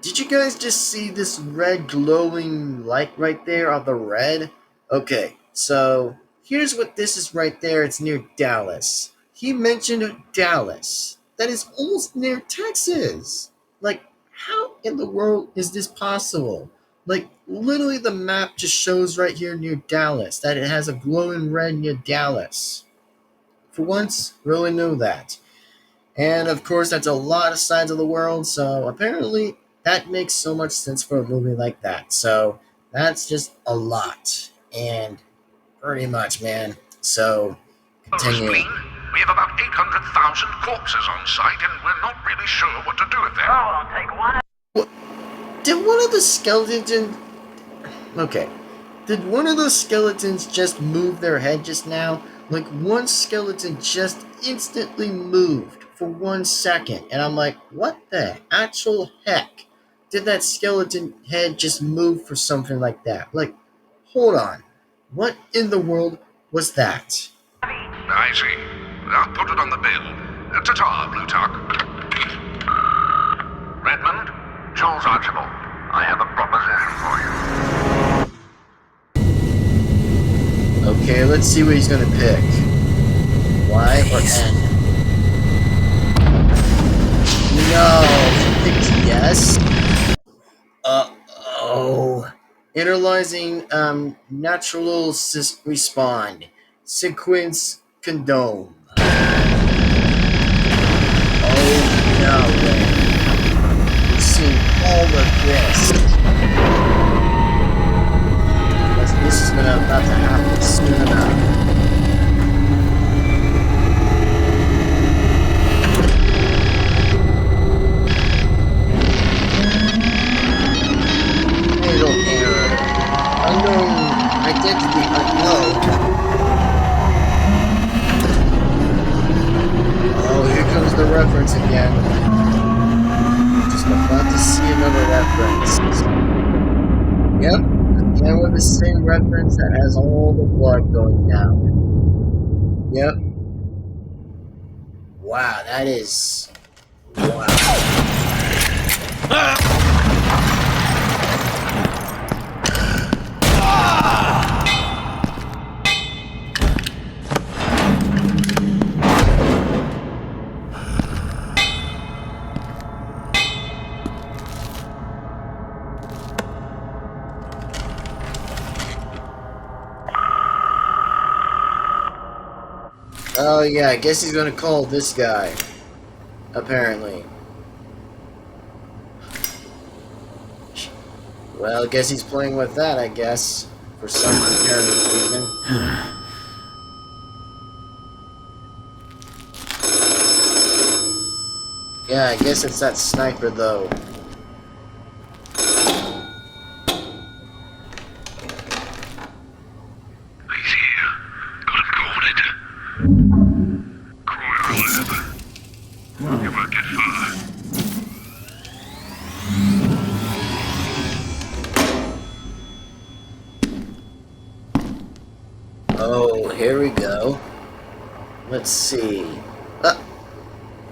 did you guys just see this red glowing light right there on the red? Okay, so here's what this is right there. It's near Dallas. He mentioned Dallas. That is almost near Texas. Like, how in the world is this possible? Like, literally the map just shows right here near Dallas that it has a glowing red near Dallas. For once, really know that. And of course, that's a lot of sides of the world, so apparently that makes so much sense for a movie like that. So that's just a lot. And pretty much, man. So, continuing. We have about 800,000 corpses on site, and we're not really sure what to do with them. Oh, I'll take one. Did one of the skeletons... Okay. Did one of those skeletons just move their head just now? Like, one skeleton just instantly moved for 1 second. And I'm like, what the actual heck? Did that skeleton head just move for something like that? Like, hold on. What in the world was that? I see. I'll put it on the bill. Ta-ta, Plutarch. Redmond, Jules Archibald, I have a proposition for you. Okay, let's see what he's gonna pick. Y or N? No, he picked yes. Uh-oh. Interlizing, natural respawn. Sequence condone. Oh, no way. We've seen all of this. This is about to happen soon enough. Fatal error. Unknown identity unknown. Oh, here comes the reference again. Just about to see another reference. Yep, again with the same reference that has all the blood going down. Yep. Wow, that is... Wow. Oh yeah, I guess he's gonna call this guy. Apparently. Well, I guess he's playing with that, I guess. For some apparent reason. Yeah, I guess it's that sniper though. Oh, here we go. Let's see.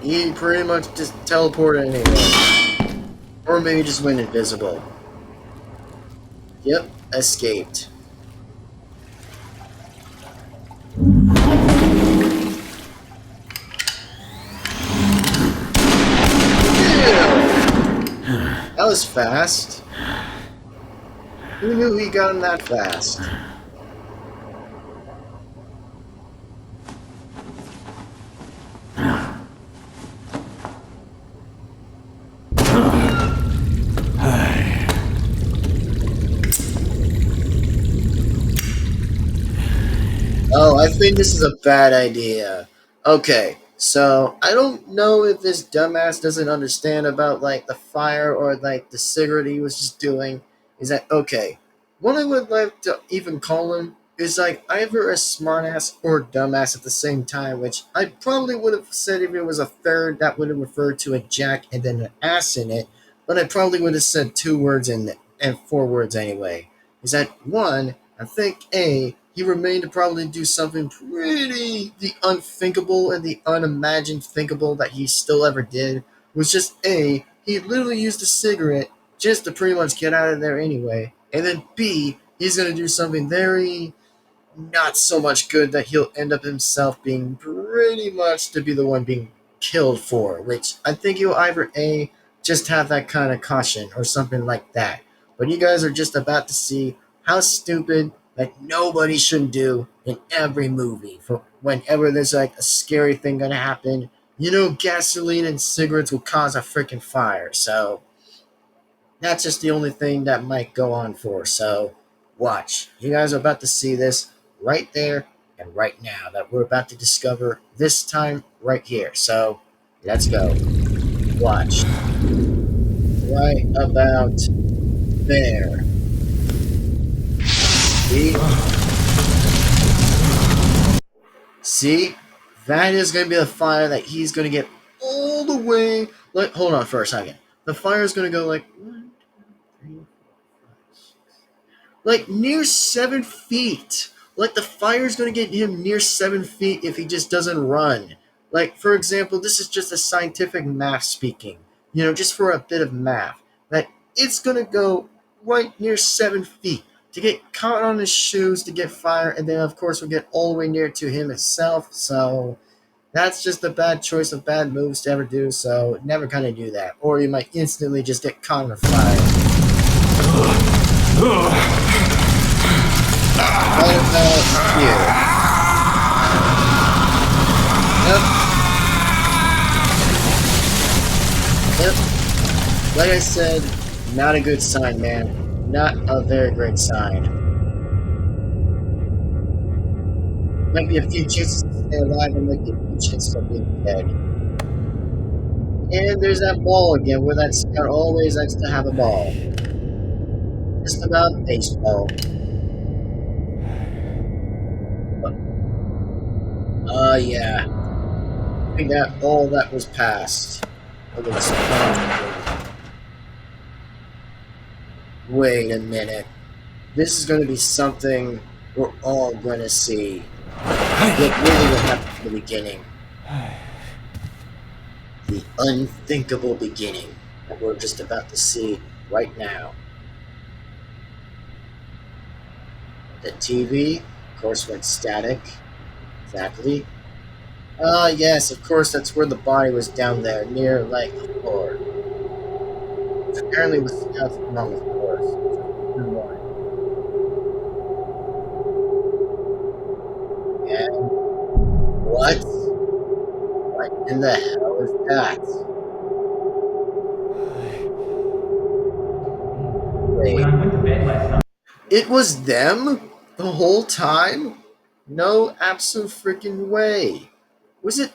He pretty much just teleported anyway. Or maybe just went invisible. Yep, escaped. was fast. Who knew he got him that fast? Oh, I think this is a bad idea. Okay, so I don't know if this dumbass doesn't understand about like the fire or like the cigarette he was just doing. Is that okay? What I would like to even call him is like either a smartass or a dumbass at the same time, which I probably would have said if it was a third that would have referred to a jack and then an ass in it, but I probably would have said 2 words and 4 words anyway. Is that one? I think he remained to probably do something pretty the unthinkable and the unimagined thinkable that he still ever did was just he literally used a cigarette just to pretty much get out of there anyway. And then B, he's gonna do something very not so much good that he'll end up himself being pretty much to be the one being killed for, which I think he'll either just have that kind of caution or something like that. But you guys are just about to see how stupid that nobody should do in every movie. For whenever there's like a scary thing gonna happen, gasoline and cigarettes will cause a freaking fire. So that's just the only thing that might go on for. So watch. You guys are about to see this right there and right now that we're about to discover this time right here. So let's go. Watch. Right about there. See? See? That is going to be the fire that he's going to get all the way. Like, hold on for a second. The fire is going to go like near 7 feet. Like the fire is going to get him near 7 feet if he just doesn't run. Like, for example, this is just a scientific math speaking. Just for a bit of math. That it's going to go right near 7 feet to get caught on his shoes to get fire, and then of course we'll get all the way near to him himself. So that's just a bad choice of bad moves to ever do. So never kind of do that, or you might instantly just get caught on fire. Right about here. Yep. Like I said, not a good sign, man. Not a very great sign. Might be a few chances to stay alive, and might be a few chances of being dead. And there's that ball again, where that scout always likes to have a ball. Just about baseball. Yeah. I think that all that was passed. Look at this. Wait a minute. This is going to be something we're all going to see. What really happened from the beginning. The unthinkable beginning that we're just about to see right now. The TV, of course, went static. Exactly. Yes, of course, that's where the body was down there, near, like, the floor. Which apparently was scouts along the floor. And what? What in the hell is that? Wait. It was them? The whole time? No absolute freaking way. Was it...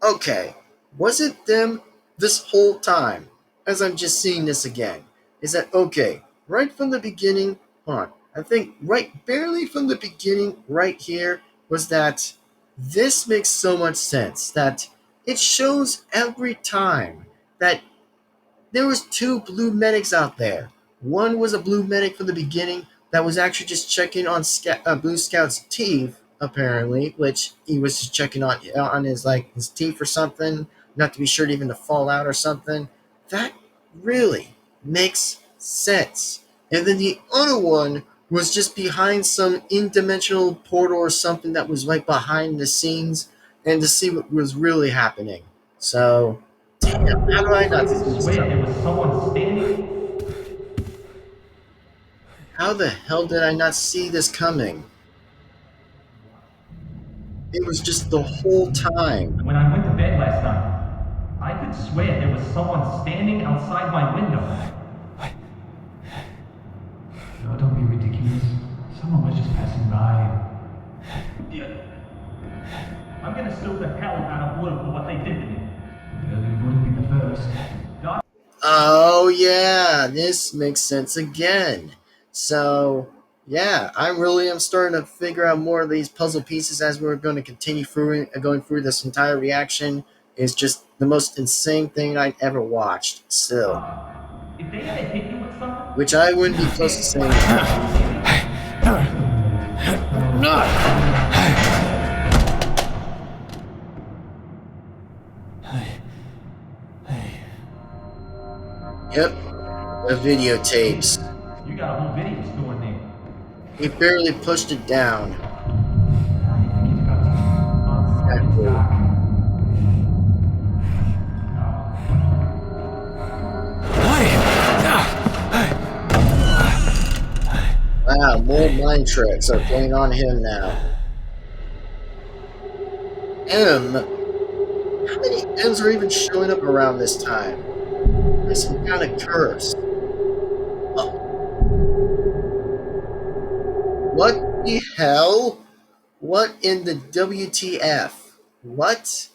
Okay. Was it them this whole time? As I'm just seeing this again. Is that okay? Right from the beginning... Hold on. I think right barely from the beginning right here was that this makes so much sense that it shows every time that there was 2 blue medics out there. One was a blue medic from the beginning that was actually just checking on Blue Scout's teeth, apparently, which he was just checking on his teeth or something, not to be sure even to fall out or something. That really makes sense. And then the other one was just behind some in-dimensional portal or something that was right behind the scenes and to see what was really happening. So, Damn, how do I not see I this swear coming? there was someone standing. How the hell did I not see this coming? It was just the whole time. When I went to bed last night, I could swear there was someone standing outside my window. Oh, don't be ridiculous. Someone was just passing by. Yeah. I'm gonna sue the hell out of Blue for what they did to me. Well, you wouldn't be the first. Oh yeah, this makes sense again. So yeah, I really am starting to figure out more of these puzzle pieces as we're going to continue going through this entire reaction. Is just the most insane thing I've ever watched. Still, If they had hit you with something, which I wouldn't be close to saying. Yep, the videotapes. you got a whole video store in there. He barely pushed it down. Wow, more mind tricks are playing on him now. M? How many M's are even showing up around this time? There's some kind of curse. Oh. What the hell? What in the WTF? What?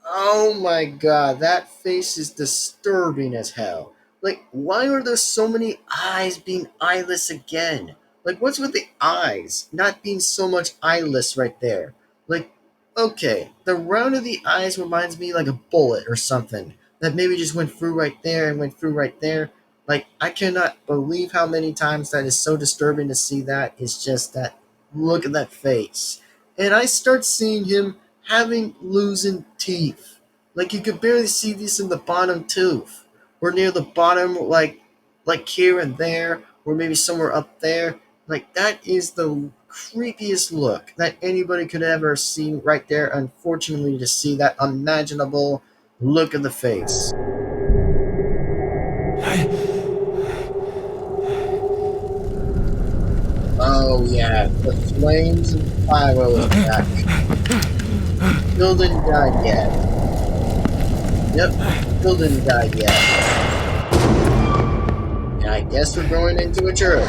Oh my god, that face is disturbing as hell. Like, why are there so many eyes being eyeless again? Like, what's with the eyes not being so much eyeless right there? Like, okay, the round of the eyes reminds me like a bullet or something that maybe just went through right there and went through right there. Like, I cannot believe how many times that is so disturbing to see that. It's just that, look at that face. And I start seeing him losing teeth. Like, you could barely see these in the bottom tooth. Or near the bottom, like here and there, or maybe somewhere up there. Like, that is the creepiest look that anybody could ever see right there. Unfortunately, to see that unimaginable look of the face. Oh yeah, the flames and pyro is back. Still didn't die yet. Yep, still didn't die yet. And I guess we're going into a church.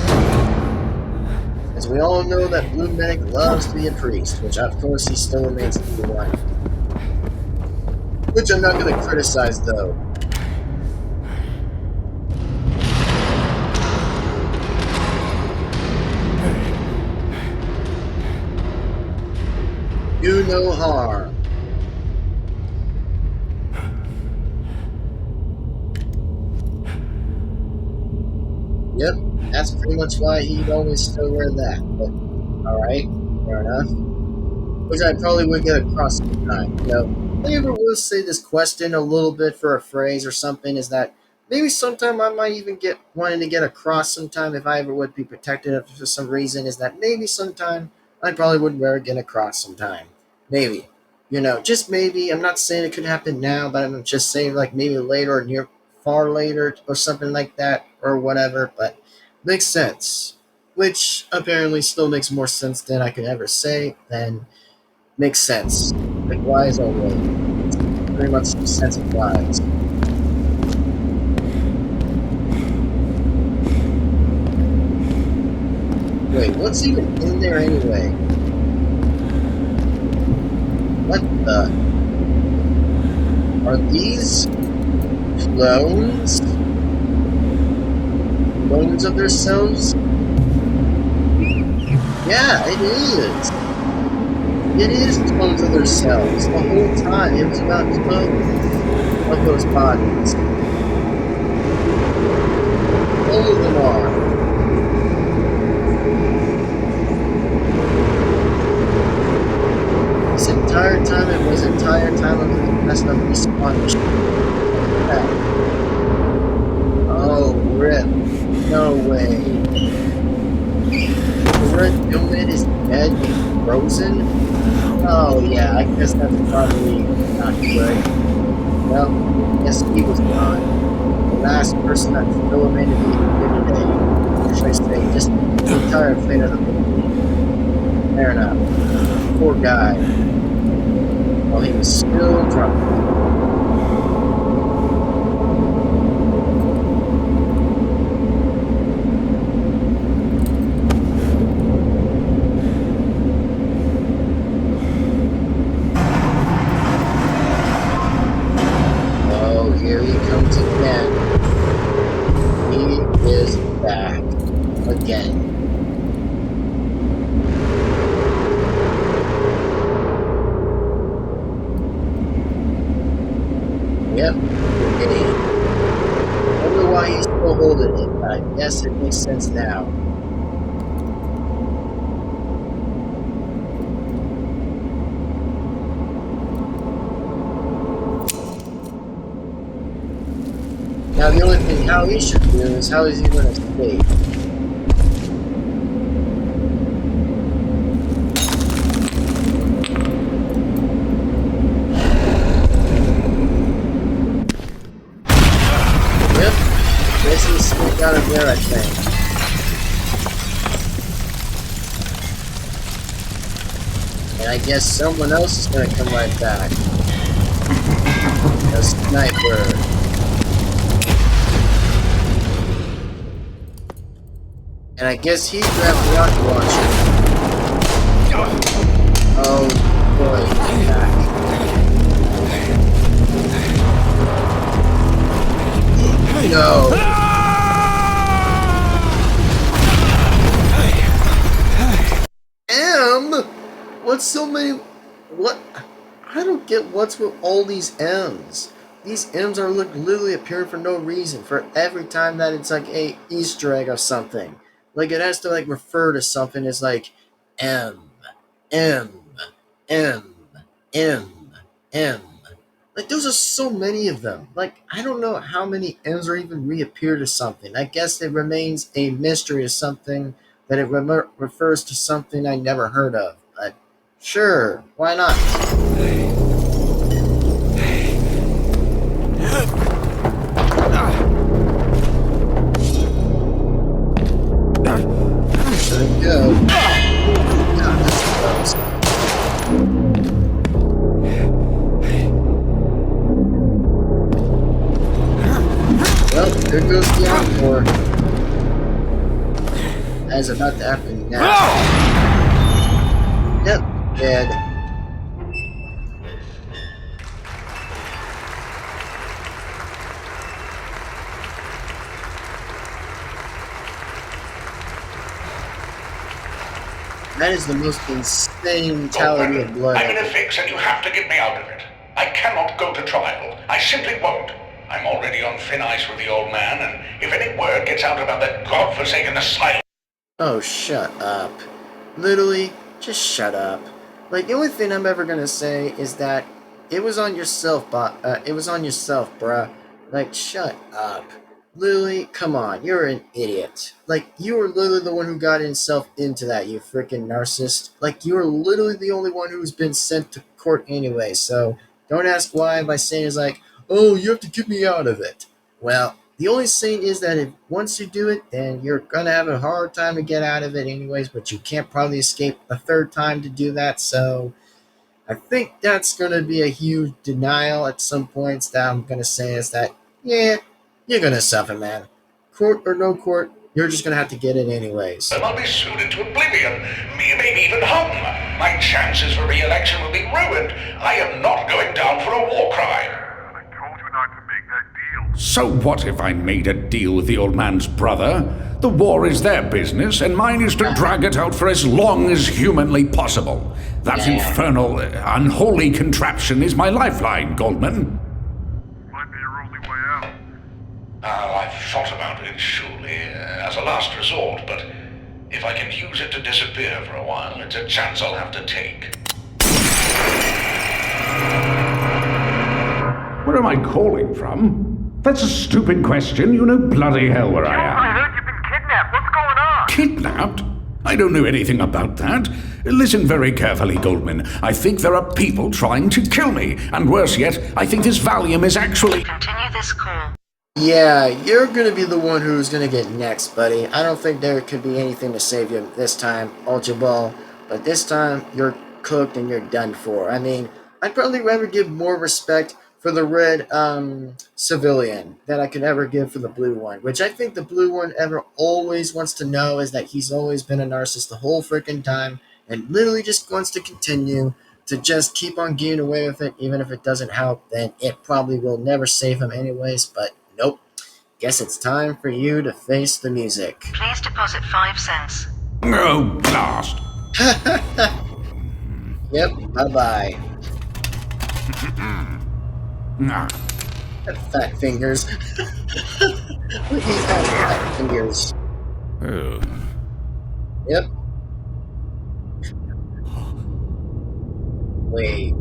As we all know that Blue Medic loves to be a priest, which of course he still remains to be one. Which I'm not going to criticize though. Do no harm. Yep, that's pretty much why he'd always still wear that. But, alright, fair enough. Which I probably would get across sometime. You know, I ever will say this question a little bit for a phrase or something is that maybe sometime I might even get wanting to get across sometime if I ever would be protected for some reason is that maybe sometime I probably would wear get across sometime. Maybe. You know, just maybe. I'm not saying it could happen now, but I'm just saying like maybe later or far later or something like that or whatever, but makes sense. Which apparently still makes more sense than I could ever say, than makes sense. Like wise always. It's pretty much the sense of wise. Wait, what's even in there anyway? What the? Are these clones? Clones of themselves? Yeah, it is. It is clones of themselves. The whole time it was about clones of those bodies. All of them are. This entire time it was entire time of the rest of the sponge. Oh, rip. No way. The red helmet is dead and frozen? Oh yeah, I guess that's probably not good. Well, I guess he was gone. The last person that still remained to be here today. Or should I say, just the entire fate of the whole team. Fair enough. Poor guy. While he was still drunk. Here he comes again. He is back again. Yep, okay. I wonder why he's still holding it, but I guess it makes sense now. Now the only thing how he should do is how is he going to escape? Yep, guess he'll sneak out of there, I think. And I guess someone else is going to come right back. A sniper. And I guess he grabbed the rocket launcher. Oh boy, he's back. No. What's so many? What? I don't get what's with all these M's. These M's are literally appearing for no reason. For every time that it's like a Easter egg of something. Like it has to like refer to something as like M, M, M, M, M. Like those are so many of them. Like I don't know how many M's are even reappear to something. I guess it remains a mystery of something that it refers to something I never heard of. But sure, why not? There we go. God, that's close. Well, there goes the encore. That is about to happen now. Yep, dead. That is the most insane tally of blood. I'm in a fix and you have to get me out of it. I cannot go to trial. I simply won't. I'm already on thin ice with the old man, and if any word gets out about that godforsaken asylum... Oh, shut up. Literally, just shut up. Like, the only thing I'm ever gonna say is that it was on yourself, bruh. Like, shut up. Literally, come on, you're an idiot. Like, you were literally the one who got himself into that, you freaking narcissist. Like, you were literally the only one who's been sent to court anyway, so don't ask why by saying it's like, oh, you have to get me out of it. Well, the only saying is that if once you do it, then you're gonna have a hard time to get out of it anyways, but you can't probably escape a third time to do that, so I think that's gonna be a huge denial at some points that I'm gonna say is that, yeah, you're gonna suffer, man. Court or no court, you're just gonna have to get it anyways. I'll be sued into oblivion, maybe even hung. My chances for re-election will be ruined. I am not going down for a war crime. I told you not to make that deal. So what if I made a deal with the old man's brother? The war is their business, and mine is to drag it out for as long as humanly possible. That infernal, unholy contraption is my lifeline, Goldman. Might be your only way out. I've thought about it, surely, as a last resort, but if I can use it to disappear for a while, it's a chance I'll have to take. Where am I calling from? That's a stupid question. You know bloody hell where I am. I heard you've been kidnapped. What's going on? Kidnapped? I don't know anything about that. Listen very carefully, Goldman. I think there are people trying to kill me. And worse yet, I think this Valium is actually... Continue this call. Yeah, you're gonna be the one who's gonna get next, buddy. I don't think there could be anything to save you this time, Ultra Ball. But this time, you're cooked and you're done for. I mean, I'd probably rather give more respect for the red civilian than I could ever give for the blue one. Which I think the blue one ever always wants to know is that he's always been a narcissist the whole freaking time and literally just wants to continue to just keep on getting away with it. Even if it doesn't help, then it probably will never save him anyways. But nope. Guess it's time for you to face the music. Please deposit 5 cents. Oh, blast. Yep, bye-bye. Fat fingers. Look at these fat fingers. Yep. Wait.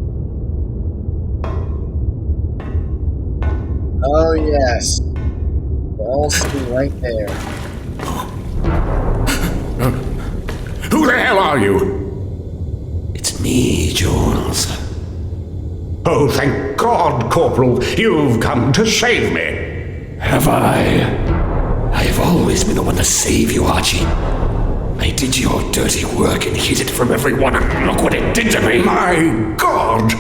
Oh, yes. All sitting right there. Who the hell are you? It's me, Jules. Oh, thank God, Corporal, you've come to save me. Have I? I've always been the one to save you, Archie. I did your dirty work and hid it from everyone, and look what it did to me. My God!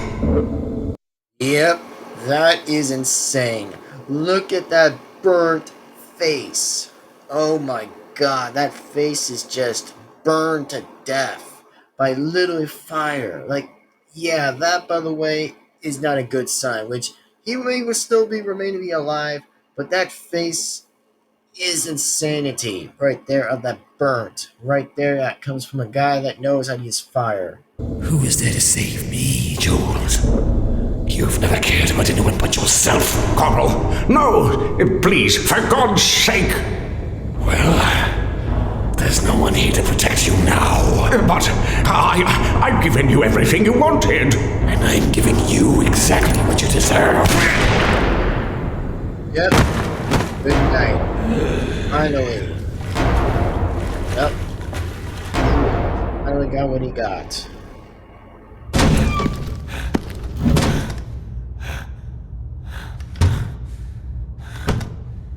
Yep, that is insane. Look at that burnt face. Oh my God, that face is just burned to death by literally fire. Like, yeah, that, by the way, is not a good sign, which he may still remain to be alive, but that face is insanity right there of that burnt. Right there, that comes from a guy that knows how to use fire. Who is there to save me, Jules? You've never cared about anyone but yourself. Corporal, no! Please, for God's sake! Well, there's no one here to protect you now. But I've given you everything you wanted. And I'm giving you exactly what you deserve. Yep. Good night. Finally. Yep. Finally got what he got.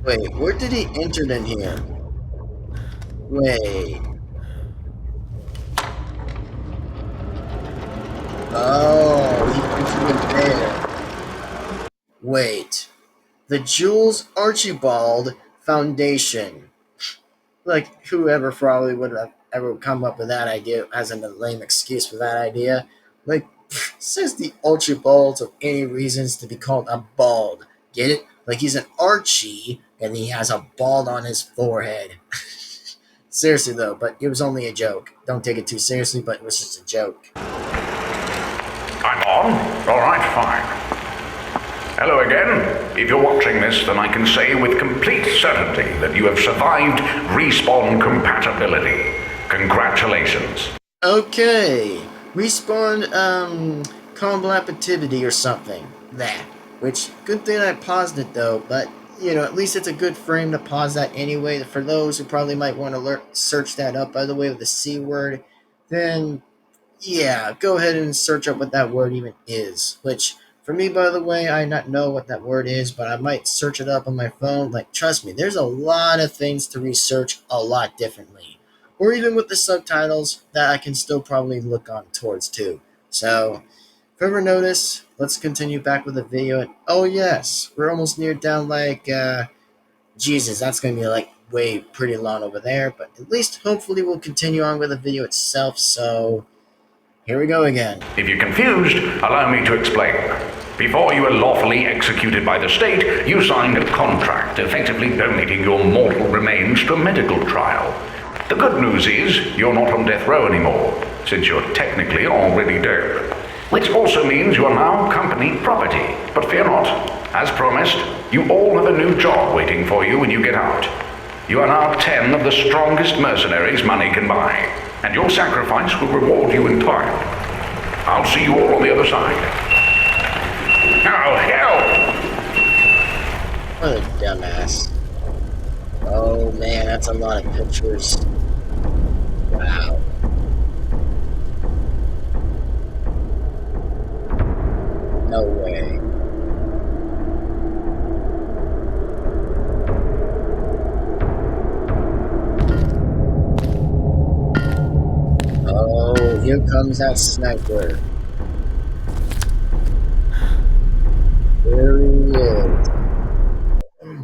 Wait, where did he enter in here? Wait. Oh, he entered in there. Wait. The Jules Archibald Foundation. Like, whoever probably would have ever come up with that idea as a lame excuse for that idea. Like, says the Archibalds of any reasons to be called a bald. Get it? Like he's an Archie and he has a bald on his forehead. Seriously though, but it was only a joke. Don't take it too seriously, but it was just a joke. I'm on? Alright, fine. Hello again. If you're watching this, then I can say with complete certainty that you have survived respawn compatibility. Congratulations. Okay. Respawn, compatibility or something. That. Which, good thing I paused it though, but, you know, at least it's a good frame to pause that anyway. For those who probably might want to search that up, by the way, with the C word, then, yeah, go ahead and search up what that word even is. Which, for me, by the way, I not know what that word is, but I might search it up on my phone. Like, trust me, there's a lot of things to research a lot differently. Or even with the subtitles that I can still probably look on towards too. So, if you ever notice, let's continue back with the video. And oh yes, we're almost near down like, Jesus, that's going to be like way pretty long over there. But at least hopefully we'll continue on with the video itself. So here we go again. If you're confused, allow me to explain. Before you were lawfully executed by the state, you signed a contract effectively donating your mortal remains to a medical trial. The good news is you're not on death row anymore, since you're technically already dead. Which also means you are now company property. But fear not. As promised, you all have a new job waiting for you when you get out. You are now 10 of the strongest mercenaries money can buy. And your sacrifice will reward you in time. I'll see you all on the other side. Oh, hell! What a dumbass. Oh man, that's a lot of pictures. Wow. No way. Oh, here comes that sniper. There he is.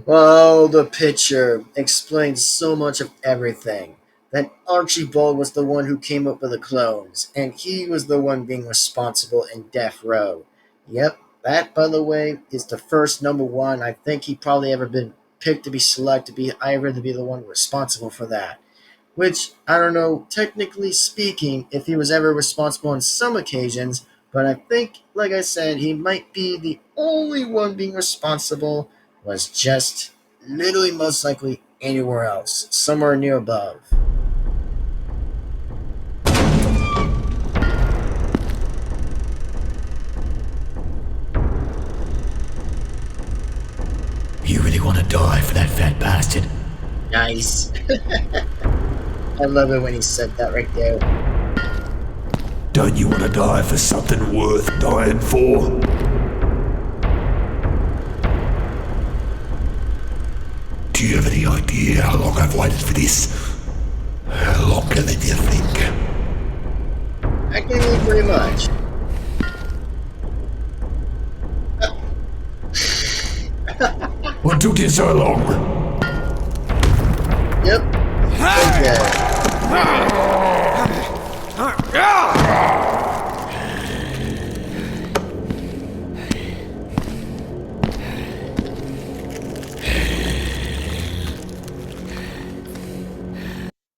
Oh, the picture explains so much of everything. That Archibald was the one who came up with the clones, and he was the one being responsible in Death Row. Yep, that, by the way, is the first number one I think he probably ever been picked to be selected to be either to be the one responsible for that. Which, I don't know, technically speaking, if he was ever responsible on some occasions, but I think, like I said, he might be the only one being responsible, was just literally most likely anywhere else, somewhere near above. You really want to die for that fat bastard? Nice. I love it when he said that right there. Don't you want to die for something worth dying for? Do you have any idea how long I've waited for this? Longer than you think. Actually, pretty much. What took you so long? Yep. Okay.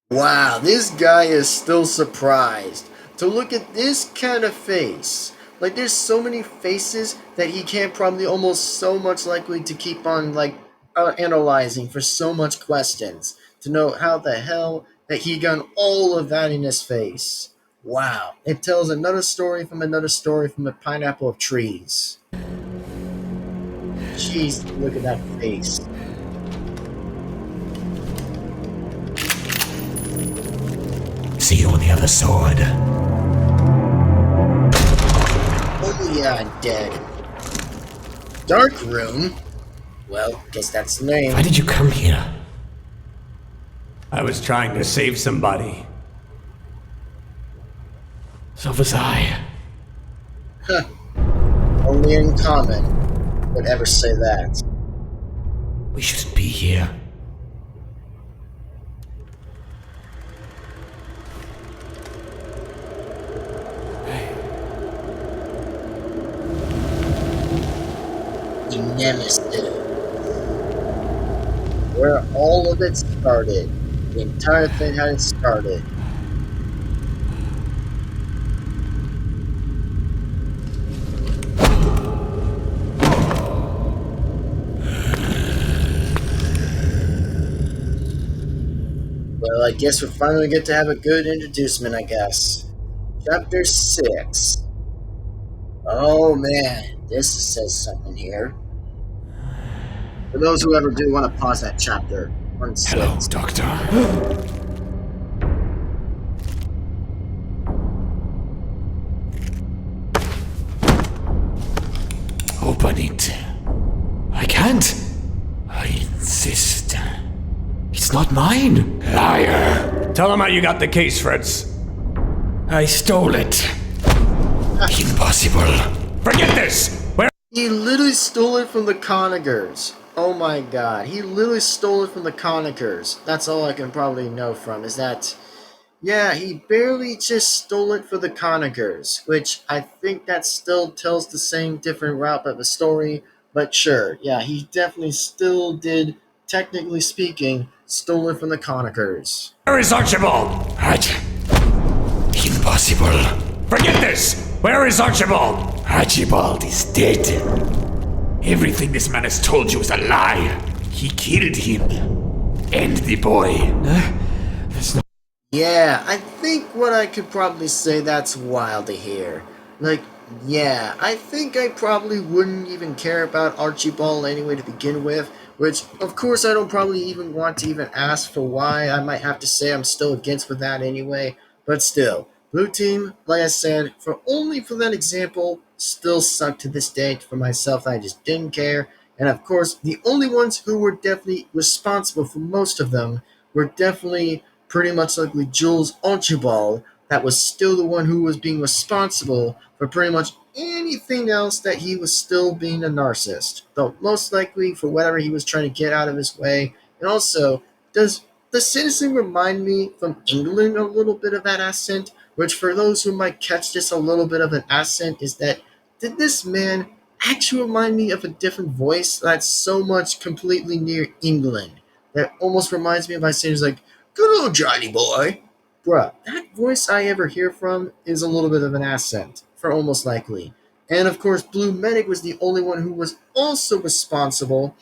Wow, this guy is still surprised to look at this kind of face. Like, there's so many faces that he can't probably almost so much likely to keep on, like, analyzing for so much questions to know how the hell that he got all of that in his face. Wow, it tells another story from a pineapple of trees. Jeez, look at that face. See you on the other side. Oh yeah, I'm dead. Dark room? Well, guess that's the name. Why did you come here? I was trying to save somebody. So was I. Huh. Only in common would ever say that. We shouldn't be here. Emesis. Where all of it started. The entire thing had it started. Well, I guess we finally get to have a good introducement, I guess. Chapter 6. Oh man, this says something here. For those who ever do want to pause that chapter. 1-6. Hello, Doctor. Open it. I can't. I insist. It's not mine. Liar. Tell him how you got the case, Fritz. I stole it. Impossible. Forget this! Where? He literally stole it from the Conagers. Oh my god. He literally stole it from the Conagers. That's all I can probably know from is that, yeah, he barely just stole it for the Conagers, which I think that still tells the same different route of the story, but sure, yeah, he definitely still did, technically speaking, stole it from the Conagers. Where is Archibald? What? Impossible. Forget this! Where is Archibald? Archibald is dead. Everything this man has told you is a lie. He killed him. And the boy. That's not. Yeah, I think what I could probably say that's wild to hear. Like, yeah, I think I probably wouldn't even care about Archibald anyway to begin with, which, of course, I don't probably even want to even ask for why. I might have to say I'm still against with that anyway, but still. Blue Team, like I said, for that example, still suck to this day for myself. I just didn't care. And of course, the only ones who were definitely responsible for most of them were definitely pretty much likely Jules Archibald, that was still the one who was being responsible for pretty much anything else that he was still being a narcissist. Though most likely for whatever he was trying to get out of his way. And also, does the citizen remind me from England a little bit of that accent? Which for those who might catch this a little bit of an accent is that did this man actually remind me of a different voice that's so much completely near England? That almost reminds me of my saying like, good old Johnny boy. Bruh, that voice I ever hear from is a little bit of an accent, for almost likely. And of course, Blue Medic was the only one who was also responsible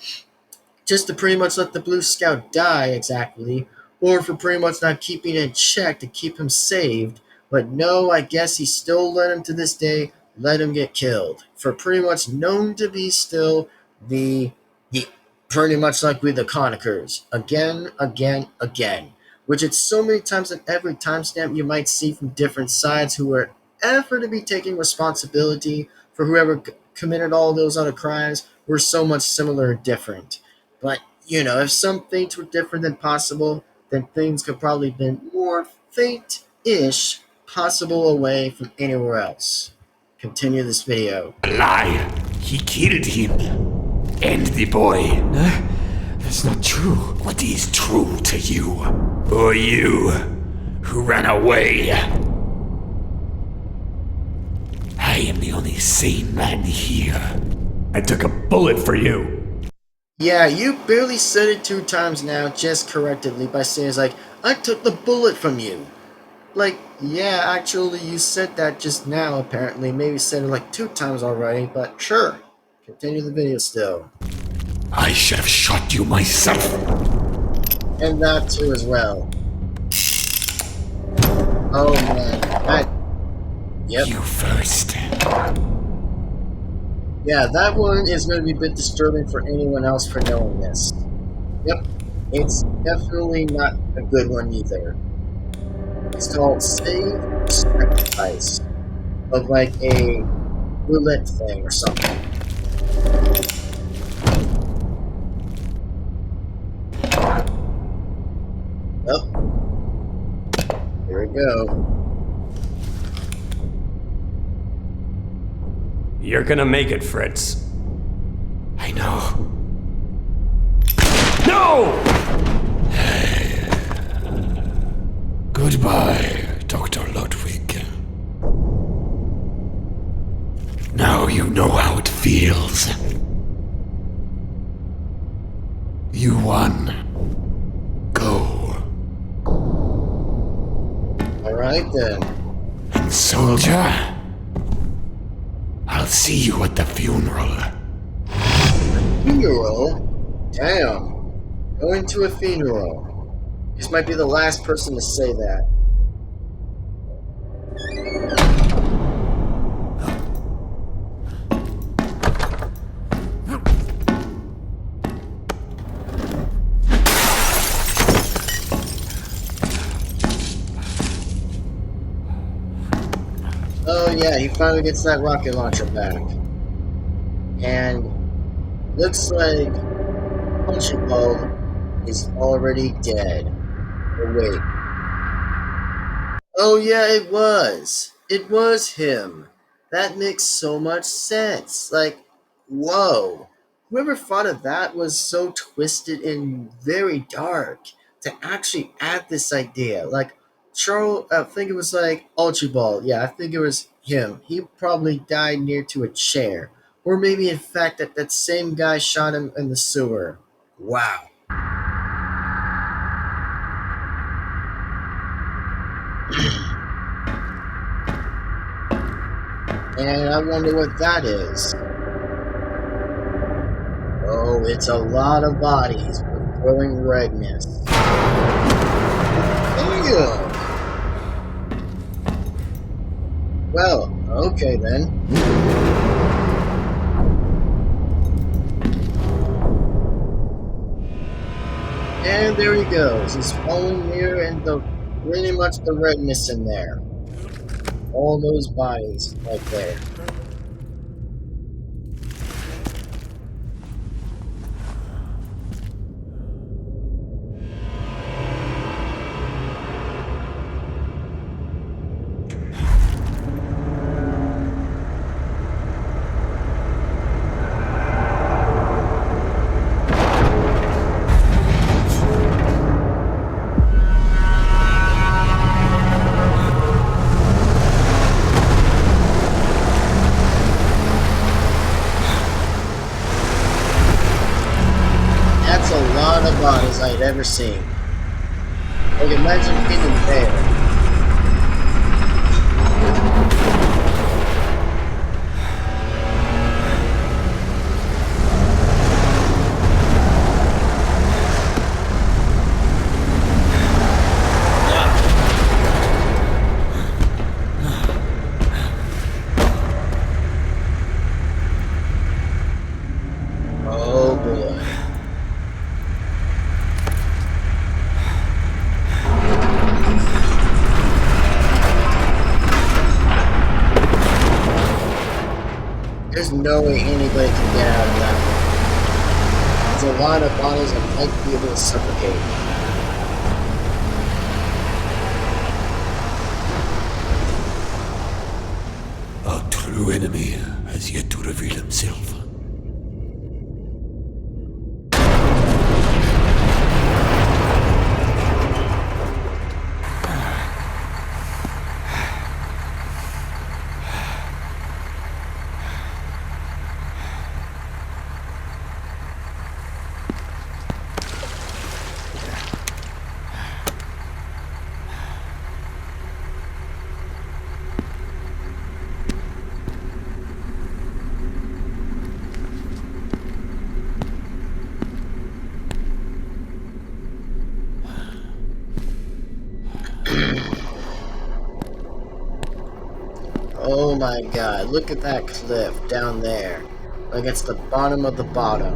just to pretty much let the Blue Scout die exactly, or for pretty much not keeping it in check to keep him saved. But no, I guess he still let him to this day, let him get killed. For pretty much known to be still the pretty much like we the Conquerors. Again, again, again. Which it's so many times in every timestamp you might see from different sides who are ever to be taking responsibility for whoever committed all those other crimes were so much similar and different. But, if some things were different than possible, then things could probably have been more fate-ish possible away from anywhere else. Continue this video. A lie. He killed him. And the boy. That's not true. What is true to you? Or you, who ran away? I am the only sane man here. I took a bullet for you. Yeah, you barely said it 2 times now, just correctly by saying like, I took the bullet from you. Like, yeah, actually you said that just now apparently. Maybe said it like 2 times already, but sure. Continue the video still. I should have shot you myself. And that too as well. Oh man, yep. You first. Yeah, that one is going to be a bit disturbing for anyone else for knowing this. Yep, it's definitely not a good one either. It's called Save Sacrifice of like a roulette thing or something. Oh, here we go. You're gonna make it, Fritz. I know. No! Goodbye, Dr. Ludwig. Now you know how it feels. You won. Go. Alright then. And soldier, I'll see you at the funeral. Funeral? Damn. Going to a funeral. This might be the last person to say that. Oh yeah, he finally gets that rocket launcher back. And looks like Archibald is already dead. Oh wait. Oh yeah, it was. It was him. That makes so much sense. Like, whoa. Whoever thought of that was so twisted and very dark to actually add this idea. Like, Charles, I think it was like Archibald. Yeah, I think it was him. He probably died near to a chair. Or maybe, in fact, that same guy shot him in the sewer. Wow. And I wonder what that is. Oh, it's a lot of bodies with growing redness. Ew. Well, Okay then. And there he goes. He's falling near and pretty much the redness in there. All those bodies right there. That's a lot of bodies I'd ever seen. Like, imagine being in there. Oh boy. There's no way anybody can get out of that one. There's a lot of bodies that might be able to suffocate. Our true enemy has yet to reveal himself. Oh my god, look at that cliff down there. Like it's the bottom of the bottom.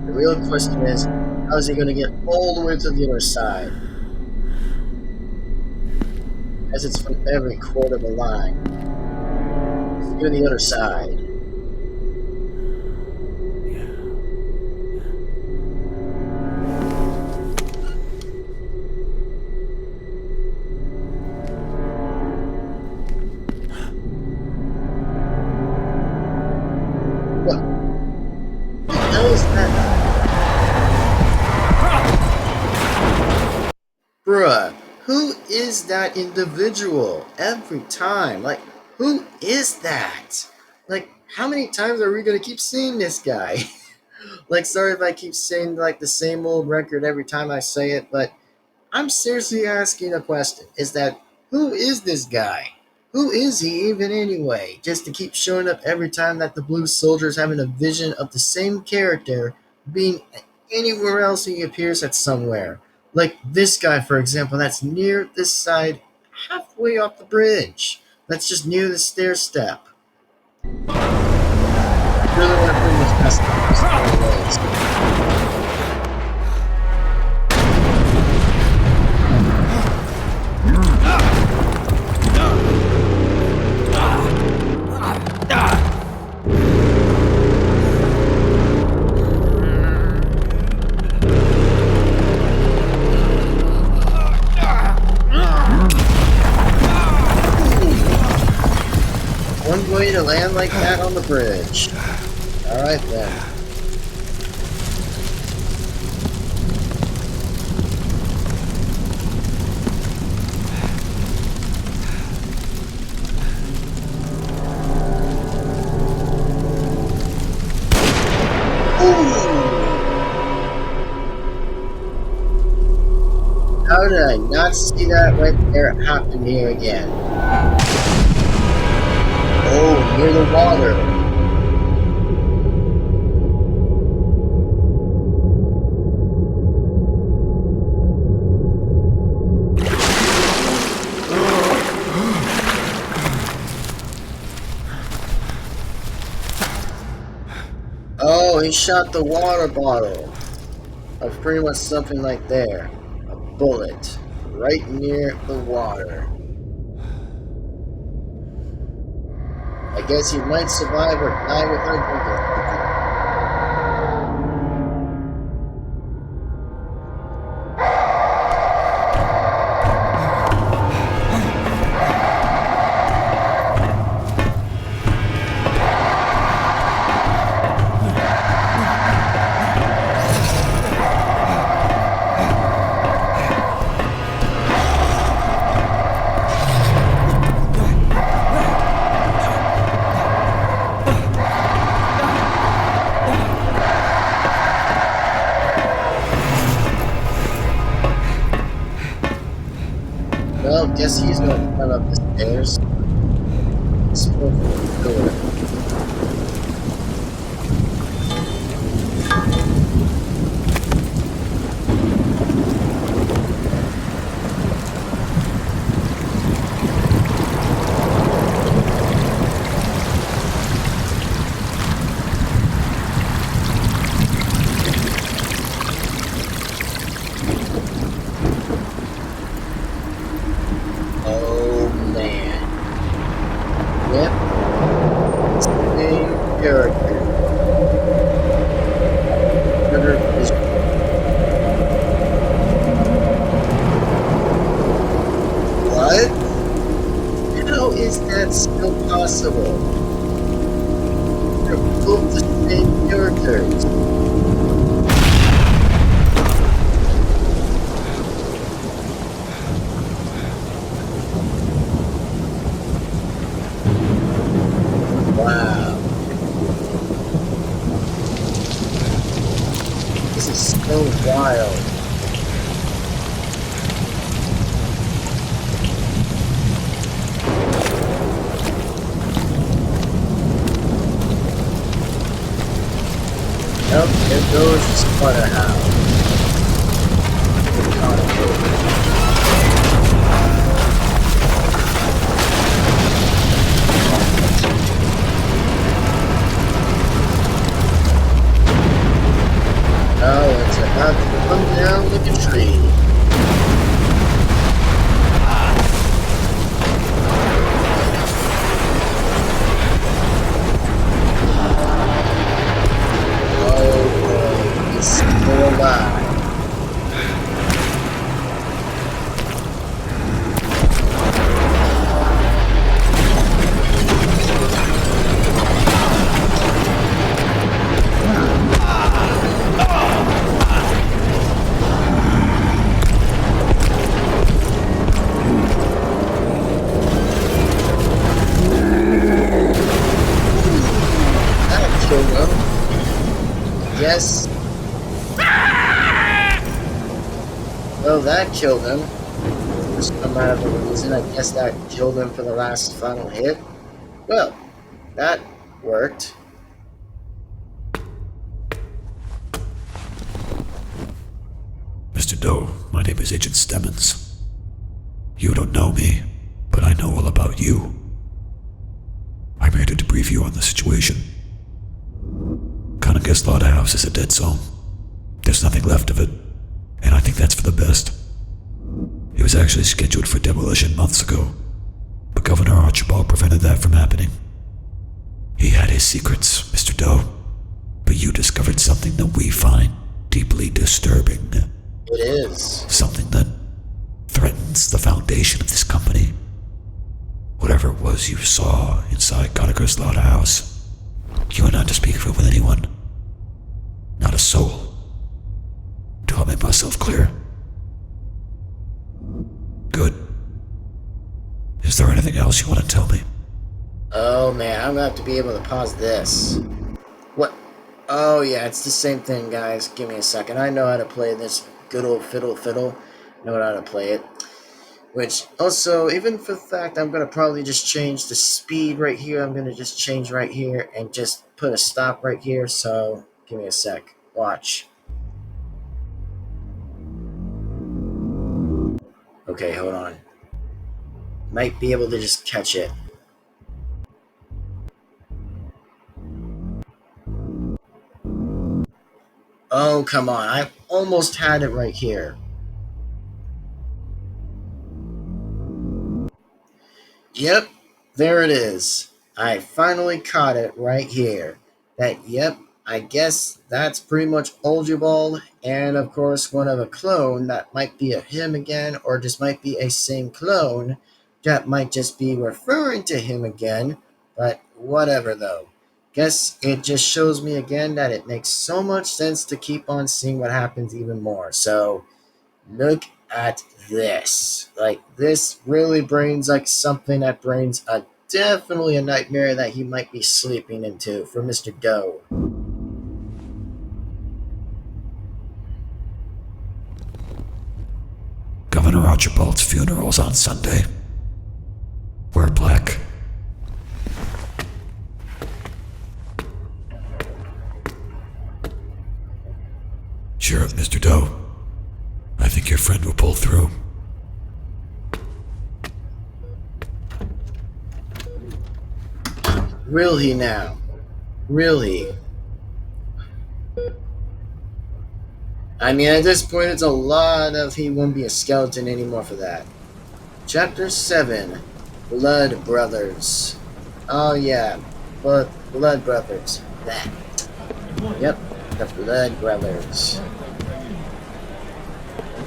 The real question is, how is he going to get all the way to the other side? As it's from every quarter of the line. Let's go to the other side. Bruh, who is that individual? Every time. Like, who is that? Like, how many times are we gonna keep seeing this guy? Like, sorry if I keep saying, like, the same old record every time I say it, but I'm seriously asking a question. Is that, who is this guy? Who is he even anyway? Just to keep showing up every time that the Blue Soldier is having a vision of the same character being anywhere else he appears at somewhere. Like this guy, for example, that's near this side, halfway off the bridge. That's just near the stair step. I really want to bring this best one way to land like that on the bridge. Alright then. How did I not see that right there happen here again? Oh, near the water. Oh, he shot the water bottle. Of pretty much something like there. A bullet. Right near the water. I guess he might survive or die without drinking. Well, guess he's going to climb up the stairs. Oh man. Yep. Same character. Another is what? How is that still possible? They're both the same characters. Wow. This is so wild. Yep, there goes the slaughterhouse. Now it's about to come down like a tree. Oh boy, he's still alive. That killed him. Yes. Well, that killed him. For some random reason, I guess that killed him for the last final hit. Well, that worked. Mr. Doe, my name is Agent Stemmons. You don't know me, but I know all about you. I'm here to debrief you on the situation. Conaga Slaughterhouse is a dead zone. There's nothing left of it, and I think that's for the best. It was actually scheduled for demolition months ago, but Governor Archibald prevented that from happening. He had his secrets, Mr. Doe, but you discovered something that we find deeply disturbing. It is. Something that threatens the foundation of this company. Whatever it was you saw inside Conaga Slaughterhouse, you are not to speak of it with anyone. Not a soul. Do I make myself clear? Good. Is there anything else you want to tell me? Oh man, I'm gonna have to be able to pause this. What? Oh yeah, it's the same thing, guys. Give me a second. I know how to play this good old fiddle. I know how to play it. Which also, even for the fact I'm gonna probably just change the speed right here. I'm gonna just change right here and just put a stop right here. So give me a sec. Watch. Okay, hold on. Might be able to just catch it. Oh, come on. I almost had it right here. Yep, there it is. I finally caught it right here. Yep, I guess that's pretty much Oljubal, and of course one of a clone that might be a him again, or just might be a same clone that might just be referring to him again, but whatever though. Guess it just shows me again that it makes so much sense to keep on seeing what happens even more. So, look at this. Like, this really brings like something that brings definitely a nightmare that he might be sleeping into for Mr. Doe. Governor Archibald's funeral's on Sunday. Wear black. Cheer up, Mr. Doe. I think your friend will pull through. Will he now? Will he? I mean, at this point, it's a lot of he won't be a skeleton anymore for that. Chapter 7, Blood Brothers. Oh yeah, Blood Brothers. That. Yep, the Blood Brothers.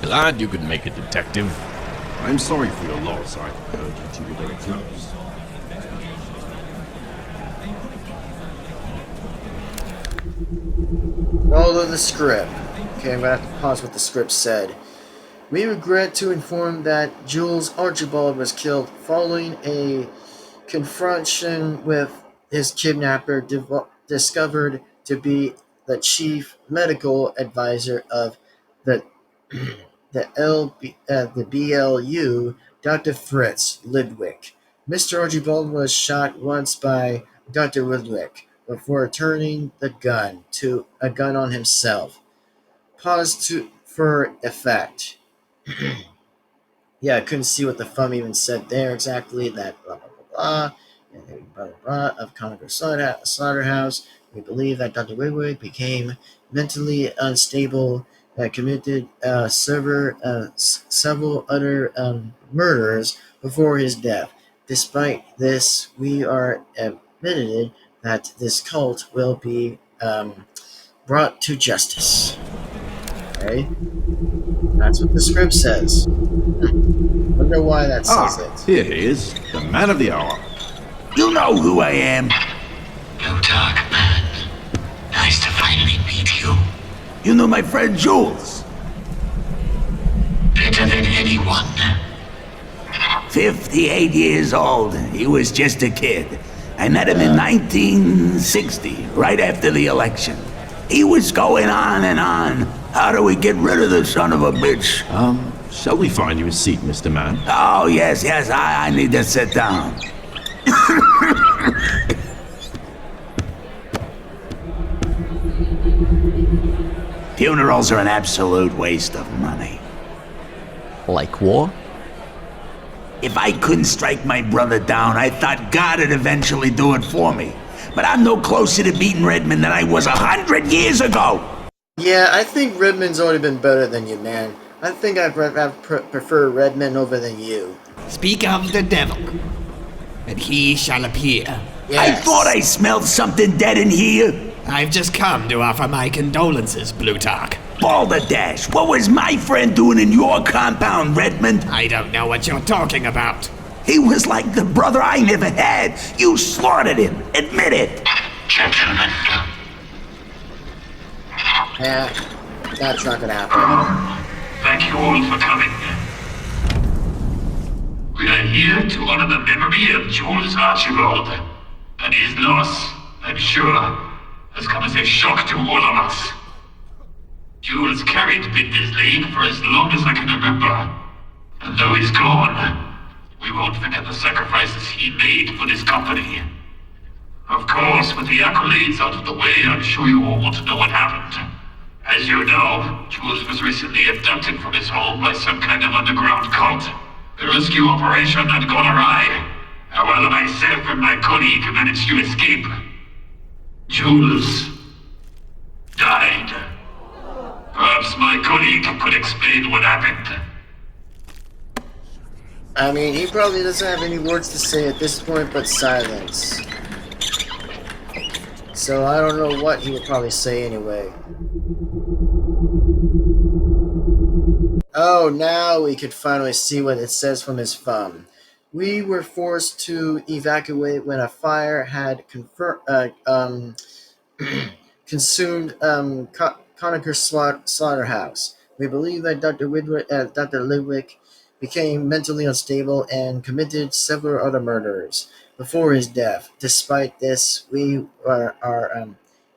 Glad you could make it, Detective. I'm sorry for your loss. I heard you two were very close. All of the script. Okay, I'm gonna have to pause what the script said. We regret to inform that Jules Archibald was killed following a confrontation with his kidnapper, discovered to be the chief medical advisor of the the BLU, Dr. Fritz Lidwick. Mr. Archibald was shot once by Dr. Lidwick before turning the gun on himself. Pause for effect. Yeah, I couldn't see what the thumb even said there exactly. That blah blah blah blah of Congress Slaughterhouse. We believe that Dr. Lidwick became mentally unstable, committed several other murders before his death. Despite this, we are admitted that this cult will be brought to justice. Okay? That's what the script says. Wonder why that says it. Here he is, the man of the hour. You know who I am. You dark man. Nice to finally meet you. You know my friend Jules. Better than anyone. 58 years old. He was just a kid. I met him in 1960, right after the election. He was going on and on. How do we get rid of this son of a bitch? Shall we find you a seat, Mr. Man? Oh, yes, I need to sit down. Funerals are an absolute waste of money. Like war? If I couldn't strike my brother down, I thought God would eventually do it for me. But I'm no closer to beating Redmond than I was 100 years ago. Yeah, I think Redmond's already been better than you, man. I think I prefer Redmond over than you. Speak of the devil, and he shall appear. Yes. I thought I smelled something dead in here. I've just come to offer my condolences, Plutarch. Balderdash, what was my friend doing in your compound, Redmond? I don't know what you're talking about. He was like the brother I never had. You slaughtered him. Admit it. Gentlemen. Yeah, that's not gonna happen. Thank you all for coming. We are here to honor the memory of Jules Archibald, and his loss, I'm sure, has come as a shock to all of us. Jules carried Binders League for as long as I can remember, and though he's gone, we won't forget the sacrifices he made for this company. Of course, with the accolades out of the way, I'm sure you all want to know what happened. As you know, Jules was recently abducted from his home by some kind of underground cult. The rescue operation had gone awry. However, myself and my colleague managed to escape. Jules died. my colleague could explain what happened. I mean, he probably doesn't have any words to say at this point but silence. So I don't know what he would probably say anyway. Oh, now we could finally see what it says from his thumb. We were forced to evacuate when a fire had consumed Conacher slaughterhouse. We believe that Dr. Lidwick became mentally unstable and committed several other murders before his death. Despite this, we are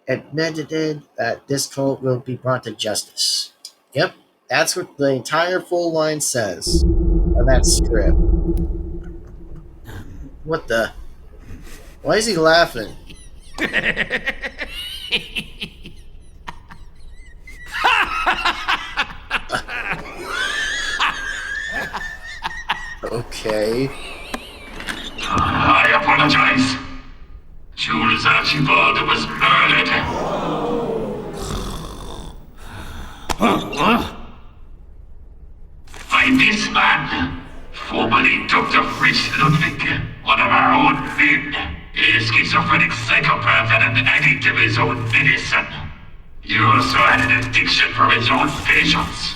admitted that this cult will be brought to justice. Yep, that's what the entire full line says on that script. What the? Why is he laughing? Okay. I apologize. Jules Archibald was murdered. By this man, formerly Dr. Fritz Ludwig, one of our own men, a schizophrenic psychopath and an addict of his own medicine. He also had an addiction for his own patients.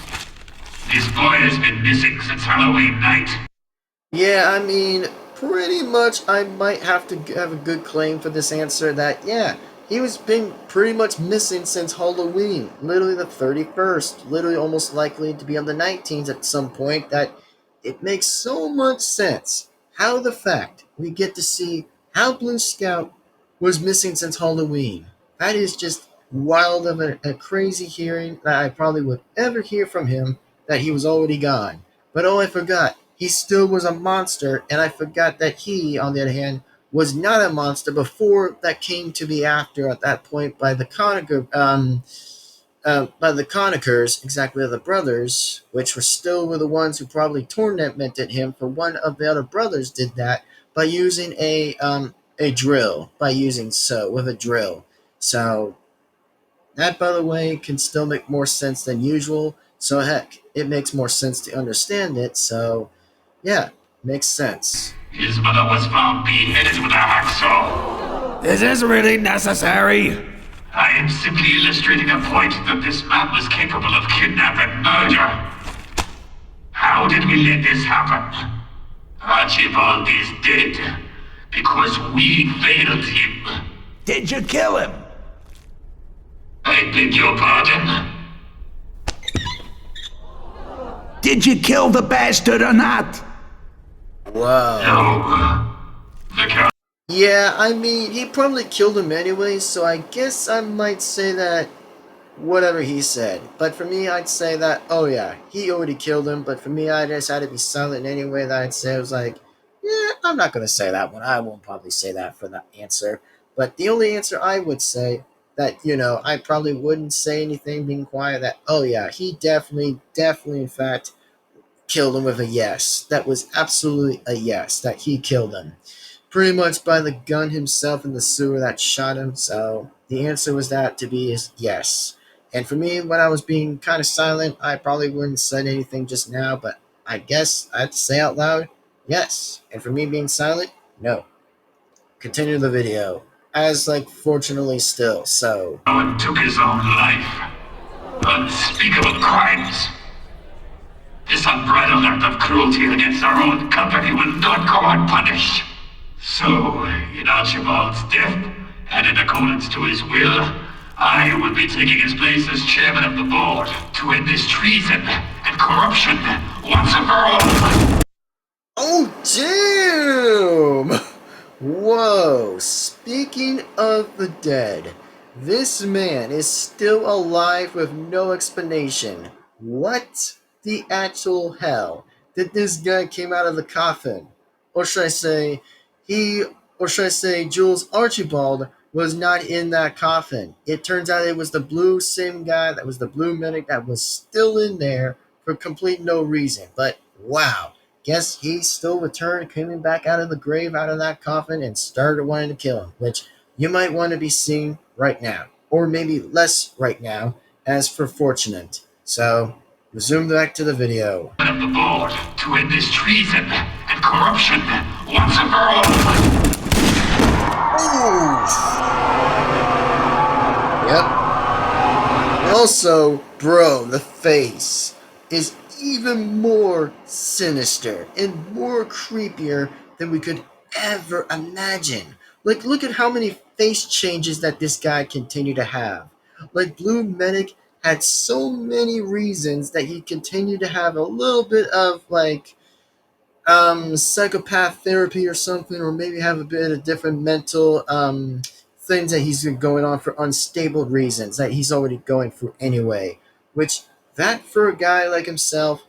This boy has been missing since Halloween night. Yeah, I mean, pretty much I might have to have a good claim for this answer that, yeah, he was been pretty much missing since Halloween, literally the 31st, literally almost likely to be on the 19th at some point. That it makes so much sense how the fact we get to see how Blue Scout was missing since Halloween. That is just wild of a crazy hearing that I probably would ever hear from him, that he was already gone. But oh, I forgot, he still was a monster, and I forgot that he, on the other hand, was not a monster before that came to be after at that point by the Conachers, exactly the brothers, which were the ones who probably tormented him. For one of the other brothers did that by using a drill, with a drill. So that, by the way, can still make more sense than usual. So heck, it makes more sense to understand it. So yeah, makes sense. His mother was found beheaded with a hacksaw. Is this really necessary? I am simply illustrating a point that this man was capable of kidnap and murder. How did we let this happen? Archibald is dead because we failed him. Did you kill him? I beg your pardon? Did you kill the bastard or not? Wow. Yeah, I mean, he probably killed him anyway, so I guess I might say that whatever he said. But for me, I'd say that, oh yeah, he already killed him, but for me, I just had to be silent anyway. That I'd say, I was like, yeah, I'm not going to say that one. I won't probably say that for that answer. But the only answer I would say that, I probably wouldn't say anything being quiet, that, oh yeah, he definitely, in fact, killed him with a yes. That was absolutely a yes, that he killed him. Pretty much by the gun himself in the sewer that shot him. So the answer was that to be is yes. And for me, when I was being kind of silent, I probably wouldn't have said anything just now, but I guess I have to say out loud, yes. And for me being silent, no. Continue the video. As fortunately still, so. No one took his own life. Unspeakable crimes. This unbridled act of cruelty against our own company will not go unpunished. So, in Archibald's death, and in accordance to his will, I will be taking his place as chairman of the board to end this treason and corruption once and for all. Oh, damn! Whoa, speaking of the dead, this man is still alive with no explanation. What the actual hell did this guy came out of the coffin? Or should I say, Jules Archibald was not in that coffin. It turns out it was the blue sim guy, that was the blue medic that was still in there for complete no reason. But wow, guess he still returned, coming back out of the grave, out of that coffin, and started wanting to kill him, which you might want to be seeing right now. Or maybe less right now, as for fortunate. So, resume back to the video. Of the board to end this treason and corruption once and for all. Yep. Also, bro, the face is even more sinister and more creepier than we could ever imagine. Like, look at how many face changes that this guy continued to have. Like, Blue Medic had so many reasons that he continued to have a little bit of, like, psychopath therapy or something, or maybe have a bit of different mental things that he's been going on for unstable reasons that he's already going through anyway. Which, that for a guy like himself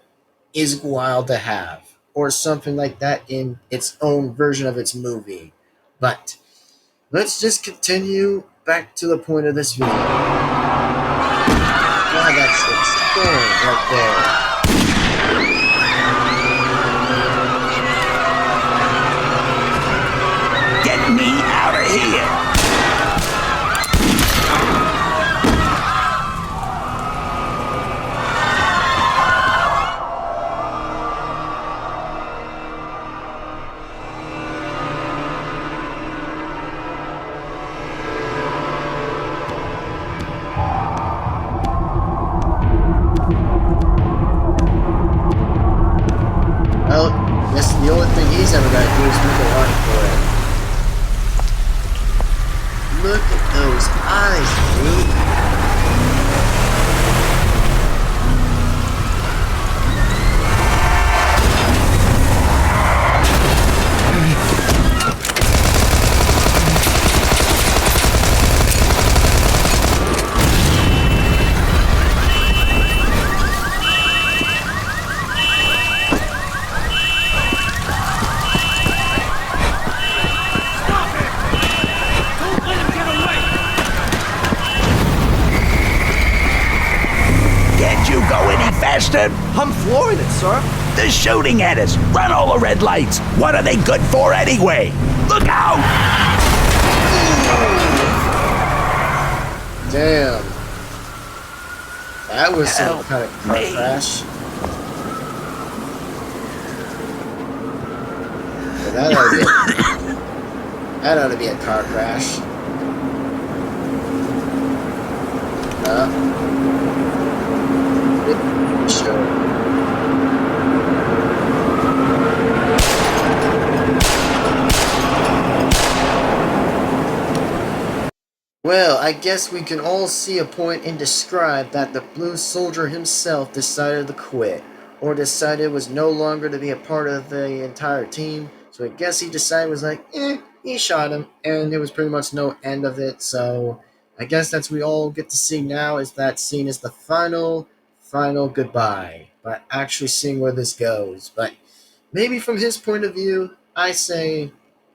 is wild to have, or something like that in its own version of its movie. But let's just continue back to the point of this video. Wow, that's insane right there. Get me out of here! Well, guess the only thing he's ever got to do is make a run for it. Look at those eyes, dude. Bastard! I'm flooring it, sir. They're shooting at us. Run all the red lights. What are they good for anyway? Look out! Damn. That was some kind of car crash. That ought to be a car crash. Sure. Well, I guess we can all see a point and describe that the Blue Soldier himself decided to quit, or decided was no longer to be a part of the entire team. So I guess he decided was like, he shot him, and there was pretty much no end of it. So I guess that's what we all get to see now, is that scene is the final goodbye, but actually seeing where this goes. But maybe from his point of view, I say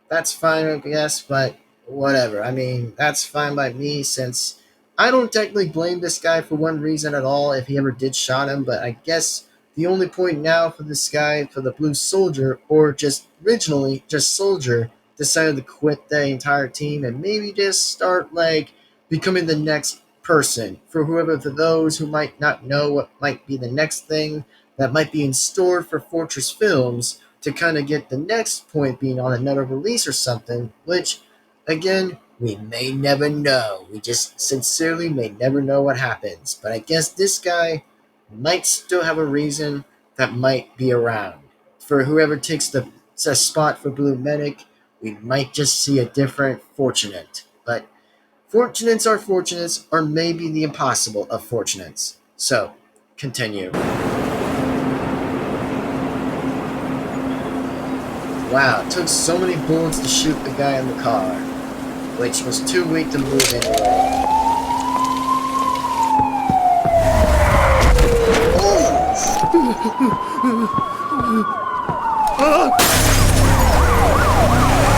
that's fine, I guess, but whatever. I mean, that's fine by me, since I don't technically blame this guy for one reason at all if he ever did shot him. But I guess the only point now for this guy, for the Blue Soldier, or just originally just Soldier, decided to quit the entire team and maybe just start like becoming the next person for those who might not know what might be the next thing that might be in store for Fortress Films, to kind of get the next point being on another release or something, which again, we may never know. We just sincerely may never know what happens. But I guess this guy might still have a reason that might be around. For whoever takes the spot for Blue Medic, we might just see a different Fortunate. But Fortunates are fortunates, or maybe the impossible of fortunates. So, continue. Wow, it took so many bullets to shoot the guy in the car, which was too weak to move anyway.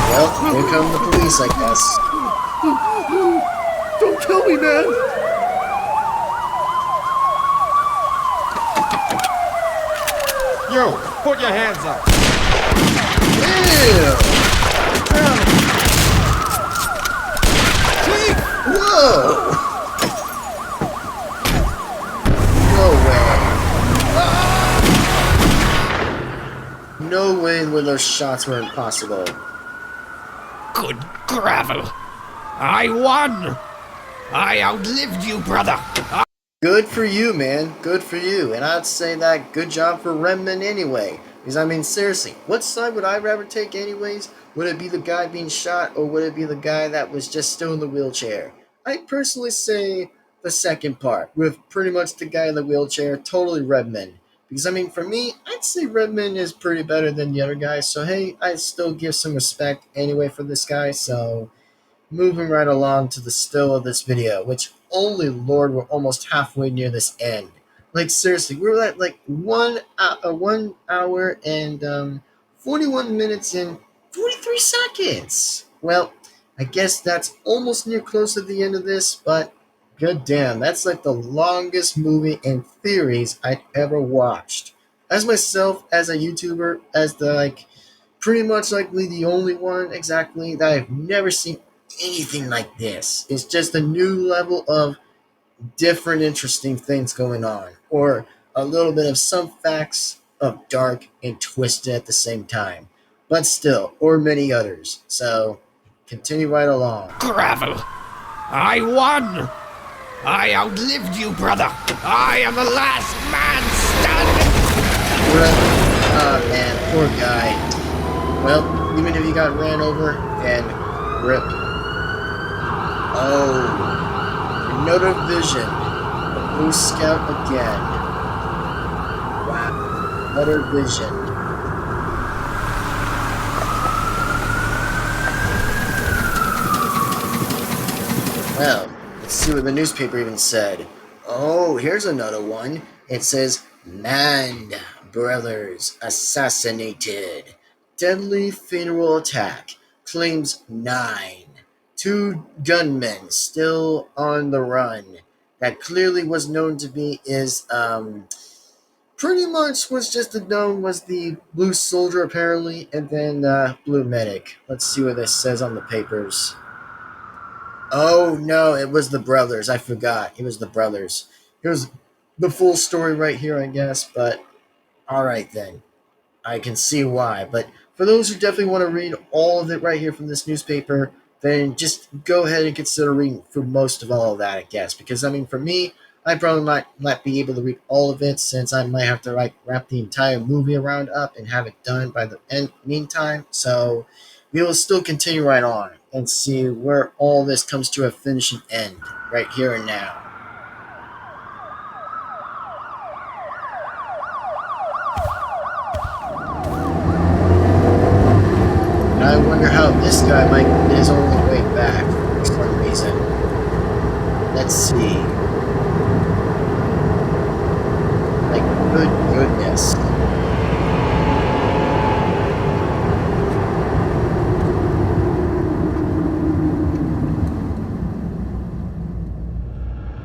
Well, here come the police, I guess. Don't kill me, man! You, put your hands up! Ew! Whoa! No way. where those shots were impossible. Good gravel! I won! I outlived you, brother! Good for you, man. Good for you. And I'd say that good job for Redmond anyway. Because, I mean, seriously, what side would I rather take anyways? Would it be the guy being shot, or would it be the guy that was just still in the wheelchair? I'd personally say the second part, with pretty much the guy in the wheelchair, totally Redmond. Because, I mean, for me, I'd say Redmond is pretty better than the other guy. So, hey, I'd still give some respect anyway for this guy. So, moving right along to the still of this video, which, holy lord, we're almost halfway near this end. Like, seriously, we're at like 1 hour and 41 minutes and 43 seconds. Well, I guess that's almost near close to the end of this, but good damn, that's like the longest movie in theories I'd ever watched. As myself, as a YouTuber, as the like pretty much likely the only one exactly that I've never seen anything like this. It's just a new level of different interesting things going on, or a little bit of some facts of dark and twisted at the same time, but still, or many others. So continue right along. Gravel! I won! I outlived you, brother! I am the last man standing! Man, poor guy. Well, even if he got ran over, then rip. Oh, another vision. A Blue Scout again. Wow, another vision. Well, let's see what the newspaper even said. Oh, here's another one. It says, "Man brothers assassinated. Deadly funeral attack. Claims 9. 2 gunmen still on the run." That clearly was known to be pretty much was just known was the blue soldier apparently, and then blue medic. Let's see what this says on the papers. Oh no, it was the brothers. I forgot. It was the brothers. Here's the full story right here, I guess, but alright then. I can see why. But for those who definitely want to read all of it right here from this newspaper, then just go ahead and consider reading for most of all of that, I guess. Because, I mean, for me, I probably might not be able to read all of it, since I might have to like wrap the entire movie around up and have it done by the end meantime. So we will still continue right on and see where all this comes to a finishing end right here and now. I wonder how this guy might get his only way back for some reason. Let's see. Like, good goodness.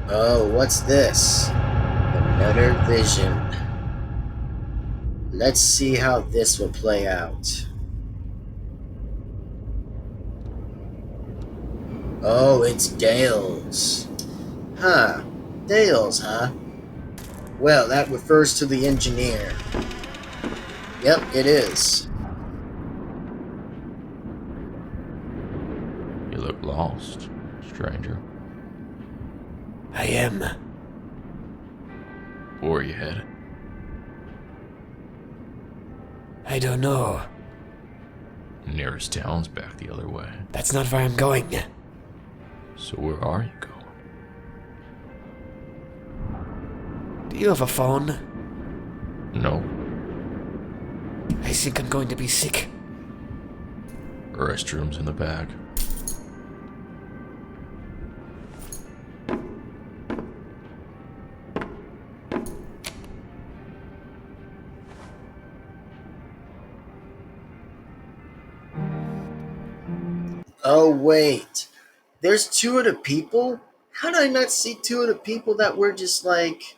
Oh, what's this? Another vision. Let's see how this will play out. Oh, it's Dale's. Huh. Dale's, huh? Well, that refers to the engineer. Yep, it is. You look lost, stranger. I am. Where are you headed? I don't know. Nearest town's back the other way. That's not where I'm going. So where are you going? Do you have a phone? No. I think I'm going to be sick. Restroom's in the back. Oh, wait. There's 2 other people? How did I not see 2 other people that were just like...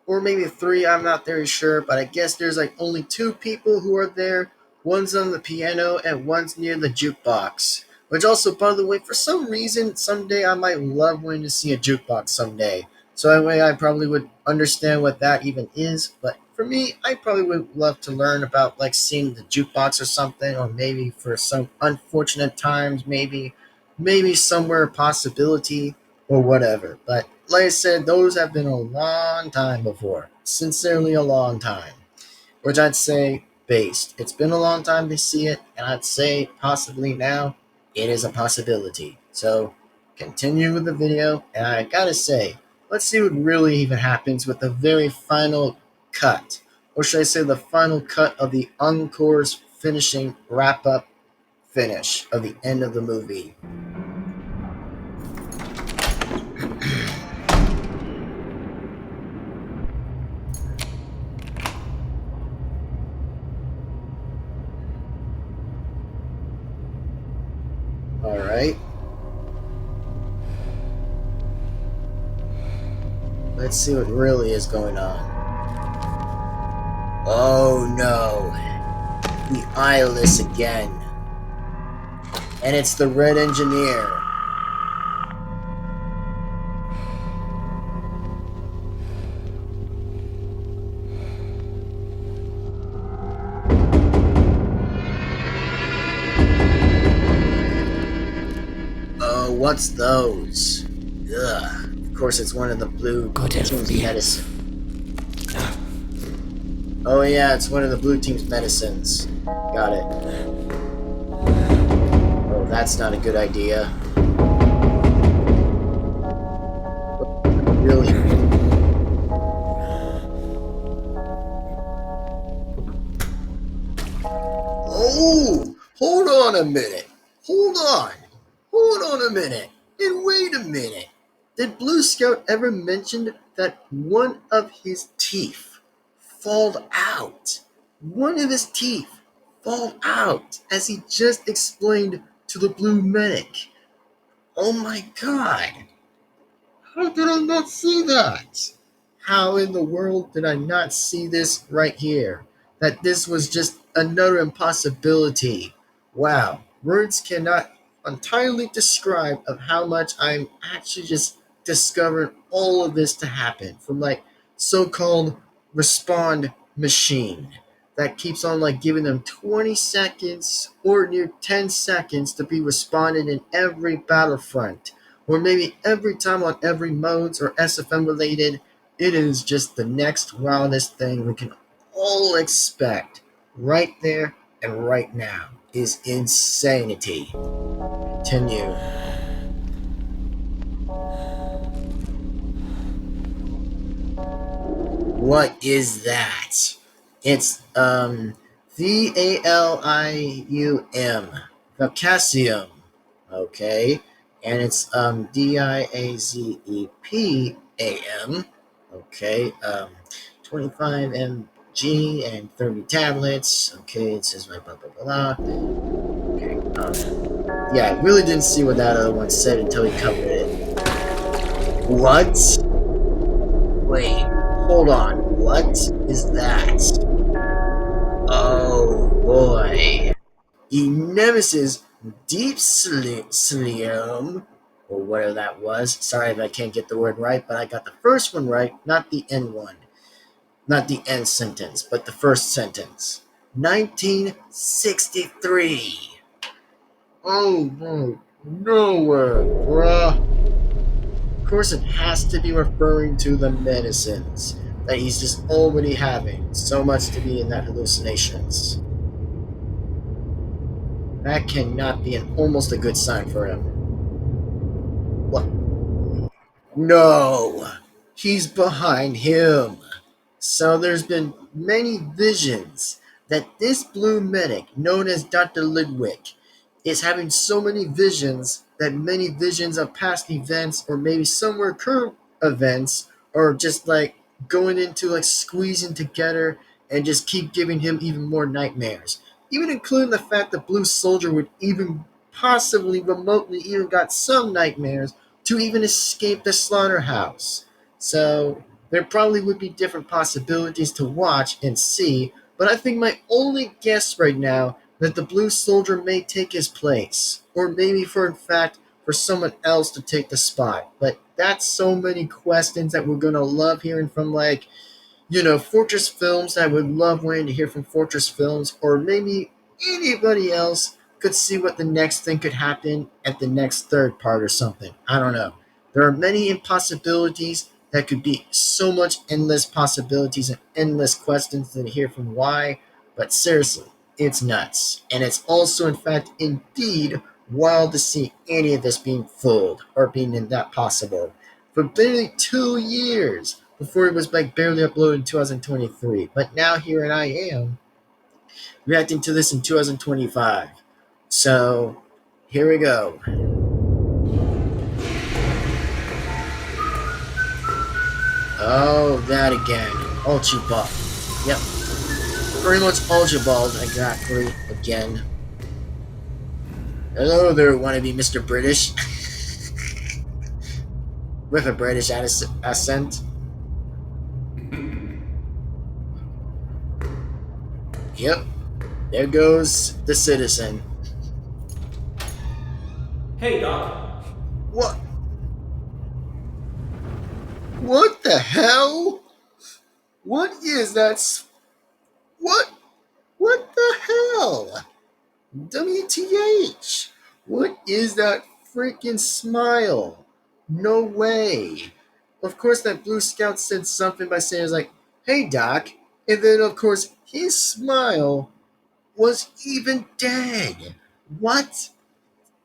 Or maybe 3, I'm not very sure, but I guess there's like only 2 people who are there. One's on the piano and one's near the jukebox. Which also, by the way, for some reason, someday I might love wanting to see a jukebox someday. So that way I probably would understand what that even is. But for me, I probably would love to learn about like seeing the jukebox or something, or maybe for some unfortunate times, maybe somewhere a possibility or whatever. But like I said, those have been a long time before, sincerely a long time. Which I'd say based. It's been a long time to see it, and I'd say possibly now it is a possibility. So continue with the video, and I gotta say, let's see what really even happens with the very final cut. Or should I say the final cut of the encore's finishing wrap up finish of the end of the movie. Alright. Let's see what really is going on. Oh no. The eyeless again. And it's the Red Engineer. Oh, what's those? Ugh. Of course, it's one of the blue team's medicine. Oh yeah, it's one of the blue team's medicines. Got it. Oh, that's not a good idea. Really? Oh! Hold on a minute. Hold on. Hold on a minute. And wait a minute. Did Blue Scout ever mention that one of his teeth fall out? One of his teeth fall out, as he just explained to the Blue Medic. Oh my god. How did I not see that? How in the world did I not see this right here? That this was just another impossibility. Wow, words cannot entirely describe of how much I'm actually just discovering all of this to happen from like so-called respond machine that keeps on like giving them 20 seconds or near 10 seconds to be responded in every battlefront, or maybe every time on every modes or SFM related. It is just the next wildest thing we can all expect right there and right now is insanity. Continue. What is that? It's VALIUM, Vacasium. Okay, and it's DIAZEPAM. Okay, 25 mg and 30 tablets. Okay, it says blah blah blah blah. Okay, yeah, I really didn't see what that other one said until he covered it. What? Wait, hold on. What is that? Oh boy. Emesis Deep Slium, or whatever that was. Sorry if I can't get the word right, but I got the first one right, not the end one. Not the end sentence, but the first sentence. 1963. Oh no, nowhere, bruh. Of course, it has to be referring to the medicines that he's just already having. So much to be in that hallucinations. That cannot be almost a good sign for him. What? No! He's behind him. So there's been many visions that this blue medic, known as Dr. Lidwick, is having so many visions that many visions of past events or maybe somewhere current events are just like going into like squeezing together and just keep giving him even more nightmares. Even including the fact that Blue Soldier would even possibly remotely even got some nightmares to even escape the slaughterhouse. So there probably would be different possibilities to watch and see, but I think my only guess right now that the Blue Soldier may take his place, or maybe for in fact for someone else to take the spot. But that's so many questions that we're gonna love hearing from like Fortress Films. I would love wanting to hear from Fortress Films, or maybe anybody else could see what the next thing could happen at the next third part or something. I don't know. There are many impossibilities that could be so much endless possibilities and endless questions to hear from why, but seriously, it's nuts. And it's also, in fact, indeed wild to see any of this being fooled or being in that possible. For barely 2 years before it was like barely uploaded in 2023. But now here and I am reacting to this in 2025. So here we go. Oh, that again. Ultra Ball. Yep. Pretty much Ultra Ball exactly again. Hello there, wannabe Mr. British. With a British accent. Yep. There goes the citizen. Hey, Doc. What? What the hell? What is that? What? What the hell? WTH? What is that freaking smile? No way. Of course, that Blue Scout said something by saying, like, hey, Doc. And then, of course, his smile was even dead. What?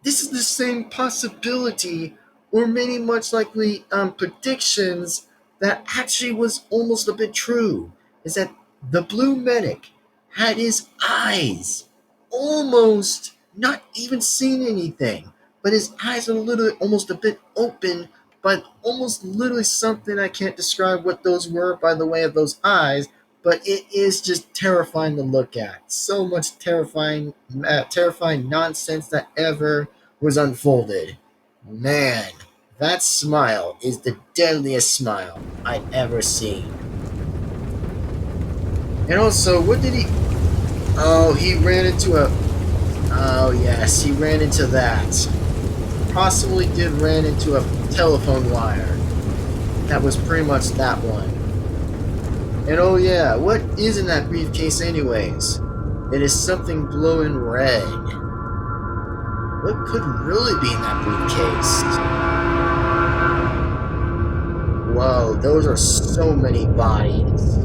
This is the same possibility, or many much likely predictions that actually was almost a bit true. Is that the blue medic had his eyes almost not even seeing anything, but his eyes are literally almost a bit open, but almost literally something I can't describe what those were by the way of those eyes. But it is just terrifying to look at. So much terrifying nonsense that ever was unfolded. Man, that smile is the deadliest smile I've ever seen. And also, what did he... Oh, he ran into a... Oh, yes, he ran into that. Possibly did ran into a telephone wire. That was pretty much that one. And oh yeah, what is in that briefcase anyways? It is something glowing red. What could really be in that briefcase? Whoa, those are so many bodies.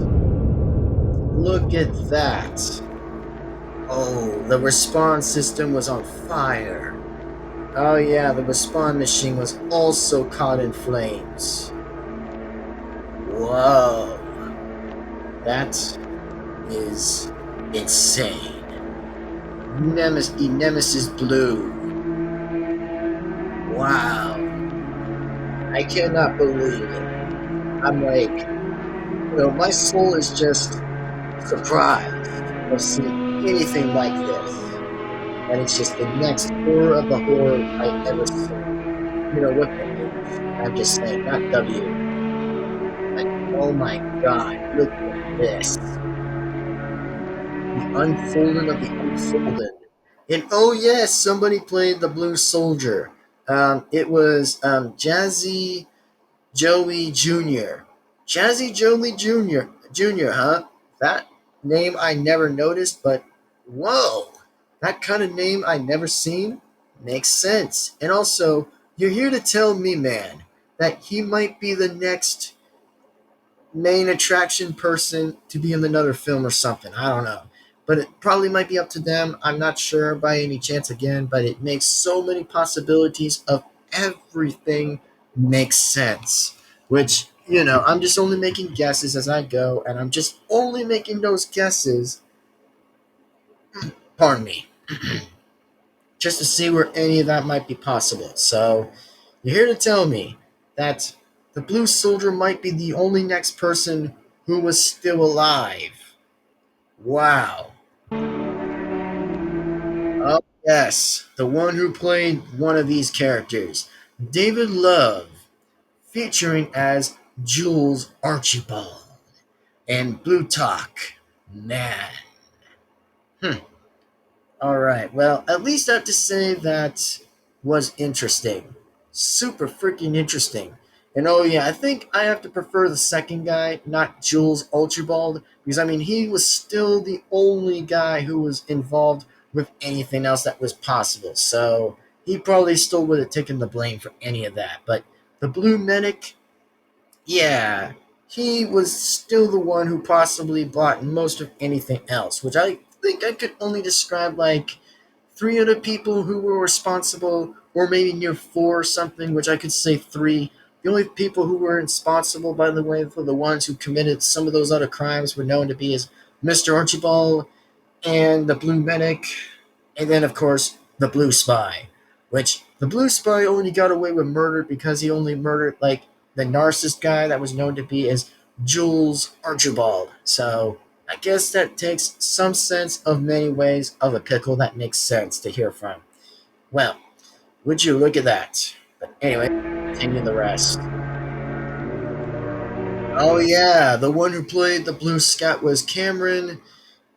Look at that. Oh, the respawn system was on fire. Oh yeah, the respawn machine was also caught in flames. Whoa. That is insane. Nemesis Blue. Wow. I cannot believe it. I'm like, my soul is just surprised of seeing anything like this. And it's just the next horror of the horror I ever saw. With the H. I'm just saying, not W. Like, oh my god, look at this. The unfolding of the unfolded. And oh yes, somebody played the Blue Soldier. It was Jazzy Joey Jr. Jazzy Joey Jr., huh? That name I never noticed, but whoa, that kind of name I never seen makes sense. And also, you're here to tell me, man, that he might be the next main attraction person to be in another film or something. I don't know. But it probably might be up to them. I'm not sure by any chance again, but it makes so many possibilities of everything makes sense. Which, I'm just only making guesses as I go, and I'm just only making those guesses, pardon me, just to see where any of that might be possible. So, you're here to tell me that the Blue Soldier might be the only next person who was still alive. Wow. Oh, yes, the one who played one of these characters, David Love, featuring as Jules Archibald and Blue Talk. Man. Alright, well, at least I have to say that was interesting. Super freaking interesting. And oh yeah, I think I have to prefer the second guy, not Jules Ultrabald, because I mean he was still the only guy who was involved with anything else that was possible. So he probably still would have taken the blame for any of that. But the Blue Medic, yeah, he was still the one who possibly bought most of anything else, which I think I could only describe like three other people who were responsible, or maybe near four or something, which I could say three. The only people who were responsible, by the way, for the ones who committed some of those other crimes were known to be as Mr. Archibald and the Blue Medic, and then, of course, the Blue Spy, which the Blue Spy only got away with murder because he only murdered, like, the narcissist guy that was known to be as Jules Archibald. So, I guess that takes some sense of many ways of a pickle that makes sense to hear from. Well, would you look at that? But anyway, continue the rest. Oh yeah, the one who played the Blue Scout was Cameron.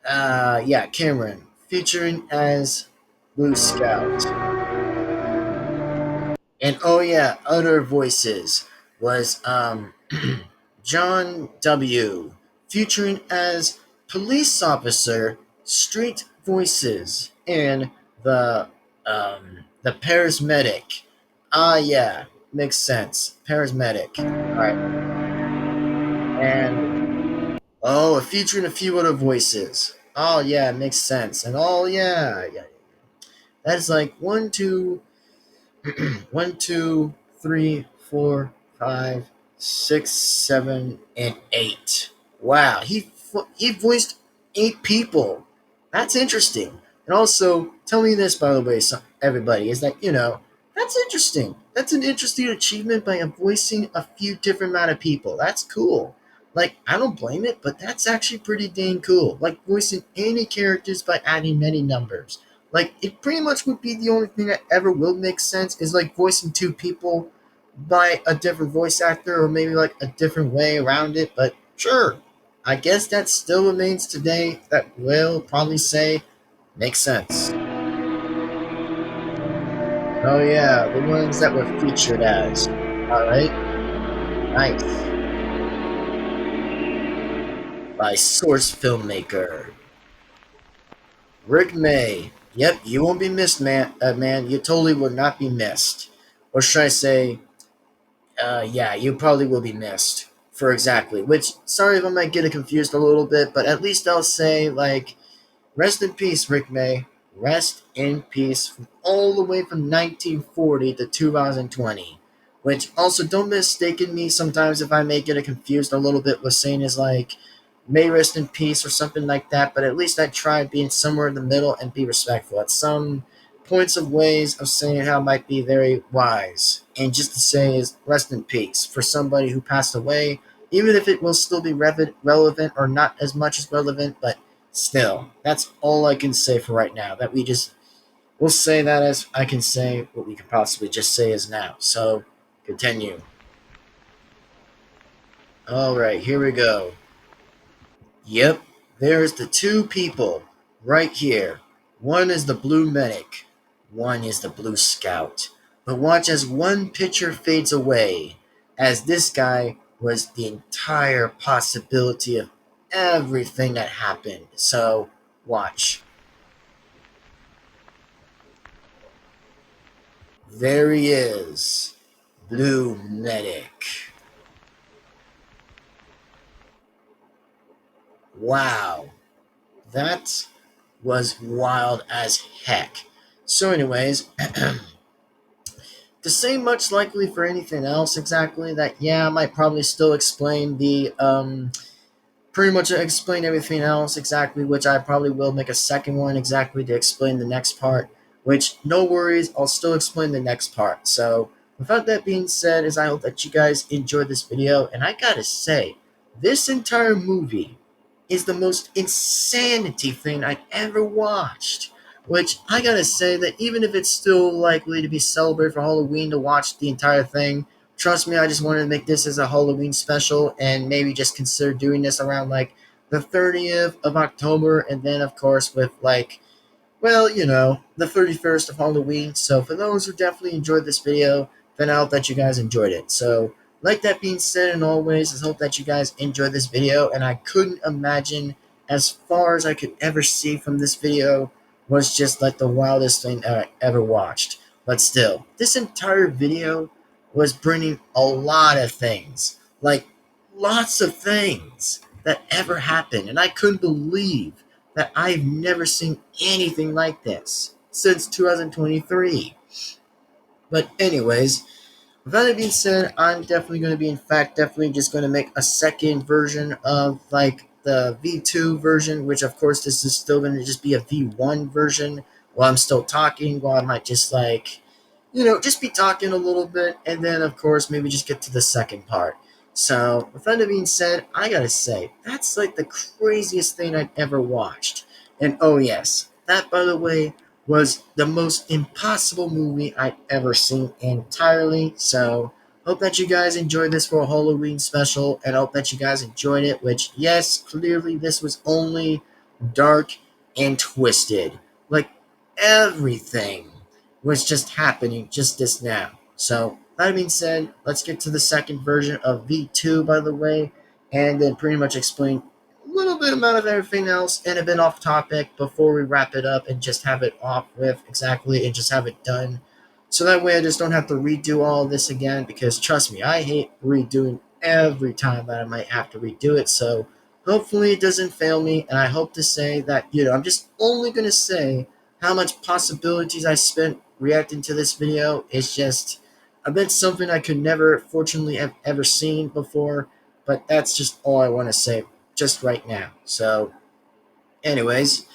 Yeah, Cameron, featuring as Blue Scout. And oh yeah, other voices was John W. featuring as police officer Street Voices and the paramedic. Ah yeah, makes sense. Paramedic. Alright. And featuring a few other voices. Oh yeah, makes sense. And oh yeah. That's like one, two, 1, 2, 3, 4, 5, 6, 7, and 8. Wow, he voiced 8 people. That's interesting. And also, tell me this, by the way, everybody, is that that's interesting. That's an interesting achievement by voicing a few different amount of people. That's cool. Like, I don't blame it, but that's actually pretty dang cool. Like voicing any characters by adding many numbers. Like, it pretty much would be the only thing that ever will make sense is like voicing 2 people by a different voice actor, or maybe like a different way around it. But sure, I guess that still remains today that will probably say makes sense. Oh yeah, the ones that were featured as. Alright. Nice. By Source Filmmaker. Rick May. Yep, you won't be missed, man. Man, you totally will not be missed. Or should I say, yeah, you probably will be missed. For exactly. Which, sorry if I might get it confused a little bit, but at least I'll say, like, rest in peace, Rick May. Rest in peace from all the way from 1940 to 2020. Which, also, don't mistake me sometimes if I may get it confused a little bit with saying is like, may rest in peace or something like that, but at least I try being somewhere in the middle and be respectful. At some points of ways of saying how it might be very wise. And just to say is rest in peace for somebody who passed away, even if it will still be relevant or not as much as relevant, but still, that's all I can say for right now. That we'll say that as I can say what we could possibly just say is now. So, continue. Alright, here we go. Yep, there's the 2 people right here. One is the Blue Medic, one is the Blue Scout. But watch as one picture fades away, as this guy was the entire possibility of everything that happened. So, watch. There he is, Blue Medic. Wow, that was wild as heck. So anyways, to say much likely for anything else exactly, that yeah, I might probably still explain the pretty much explain everything else exactly, which I probably will make a second one exactly to explain the next part, which no worries, I'll still explain the next part. So without that being said, is I hope that you guys enjoyed this video, and I gotta say, this entire movie is the most insanity thing I've ever watched. Which I gotta say that even if it's still likely to be celebrated for Halloween to watch the entire thing, trust me, I just wanted to make this as a Halloween special and maybe just consider doing this around like the 30th of October, and then of course with like, well, the 31st of Halloween. So for those who definitely enjoyed this video, then I hope that you guys enjoyed it. So like that being said, and always, I hope that you guys enjoyed this video, and I couldn't imagine, as far as I could ever see from this video, was just like the wildest thing I ever watched. But still, this entire video was bringing a lot of things, like lots of things that ever happened, and I couldn't believe that I've never seen anything like this since 2023. But anyways, with that being said, I'm definitely going to be, in fact, definitely just going to make a second version of like the V2 version, which of course this is still going to just be a V1 version while I'm still talking, while I might just like, just be talking a little bit, and then of course maybe just get to the second part. So with that being said, I gotta say, that's like the craziest thing I've ever watched. And oh yes, that by the way was the most impossible movie I've ever seen entirely. So hope that you guys enjoyed this for a Halloween special, and hope that you guys enjoyed it, which yes, clearly this was only dark and twisted. Like everything was just happening just this now. So that being said, let's get to the second version of V2 by the way, and then pretty much explain a little bit amount of everything else and a bit off topic before we wrap it up and just have it off with exactly and just have it done. So that way I just don't have to redo all of this again, because trust me, I hate redoing every time that I might have to redo it. So hopefully it doesn't fail me, and I hope to say that, I'm just only going to say how much possibilities I spent reacting to this video. It's just a bit something I could never fortunately have ever seen before, but that's just all I want to say just right now. So anyways,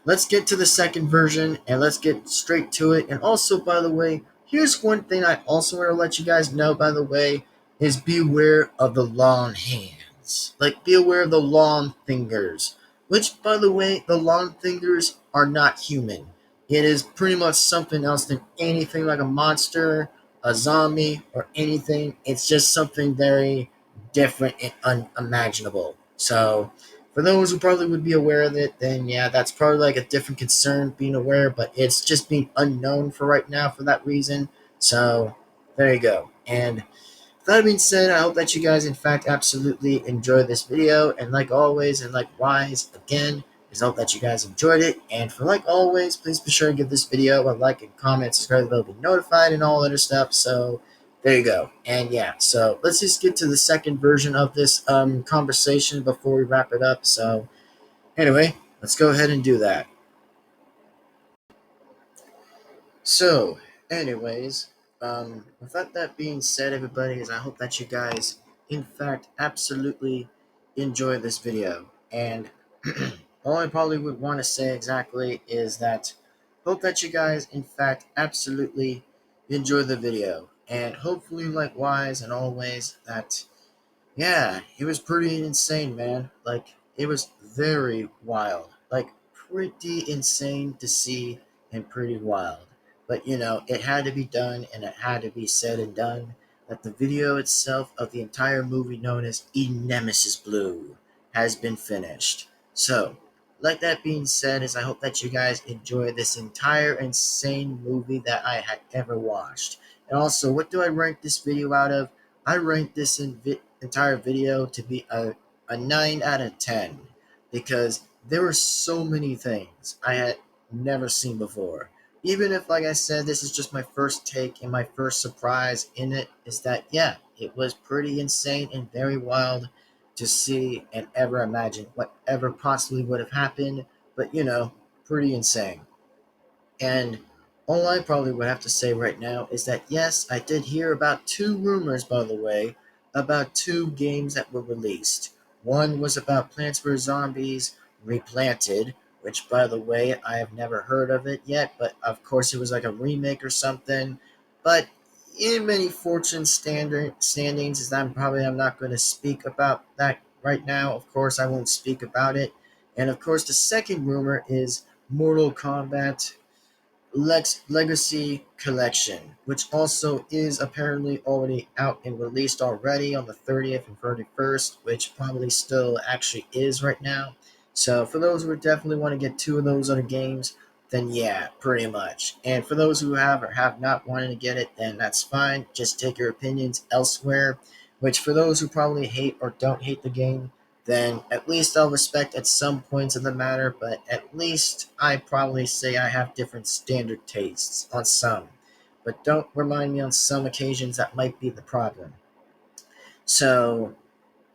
let's get to the second version and let's get straight to it. And also, by the way, here's one thing I also want to let you guys know, by the way, is beware of the long hands. Like, be aware of the long fingers. Which, by the way, the long fingers are not human. It is pretty much something else than anything like a monster, a zombie, or anything. It's just something very different and unimaginable. So, for those who probably would be aware of it, then yeah, that's probably like a different concern being aware, but it's just being unknown for right now for that reason. So there you go. And that being said, I hope that you guys, in fact, absolutely enjoyed this video. And like always, and likewise, again, I hope that you guys enjoyed it. And for like always, please be sure to give this video a like and comment, subscribe, to be notified, and all other stuff. So there you go. And yeah, so let's just get to the second version of this conversation before we wrap it up. So anyway, let's go ahead and do that. So, anyways, without that being said, everybody, is I hope that you guys, in fact, absolutely enjoy this video. And all I probably would want to say exactly is that hope that you guys, in fact, absolutely enjoy the video. And hopefully, likewise, and always, that yeah, it was pretty insane, man. Like, it was very wild. Like, pretty insane to see and pretty wild. But, it had to be done and it had to be said and done that the video itself of the entire movie known as Emesis Blue has been finished. So, like that being said, is I hope that you guys enjoy this entire insane movie that I had ever watched. And also, what do I rank this video out of? I rank this entire video to be a 9 out of 10 because there were so many things I had never seen before. Even if, like I said, this is just my first take and my first surprise in it, is that, yeah, it was pretty insane and very wild to see and ever imagine whatever possibly would have happened, but, pretty insane. And all I probably would have to say right now is that yes, I did hear about two rumors, by the way, about two games that were released. One was about Plants vs. Zombies Replanted, which, by the way, I have never heard of it yet, but of course it was like a remake or something. But in many fortune standings, is that I'm not going to speak about that right now. Of course, I won't speak about it. And of course, the second rumor is Mortal Kombat Legacy Collection, which also is apparently already out and released already on the 30th and 31st, which probably still actually is right now. So for those who definitely want to get two of those other games, then yeah, pretty much. And for those who have or have not wanted to get it, then that's fine. Just take your opinions elsewhere. which for those who probably hate or don't hate the game, then at least I'll respect at some points of the matter, but at least I probably say I have different standard tastes on some. But don't remind me on some occasions that might be the problem. So,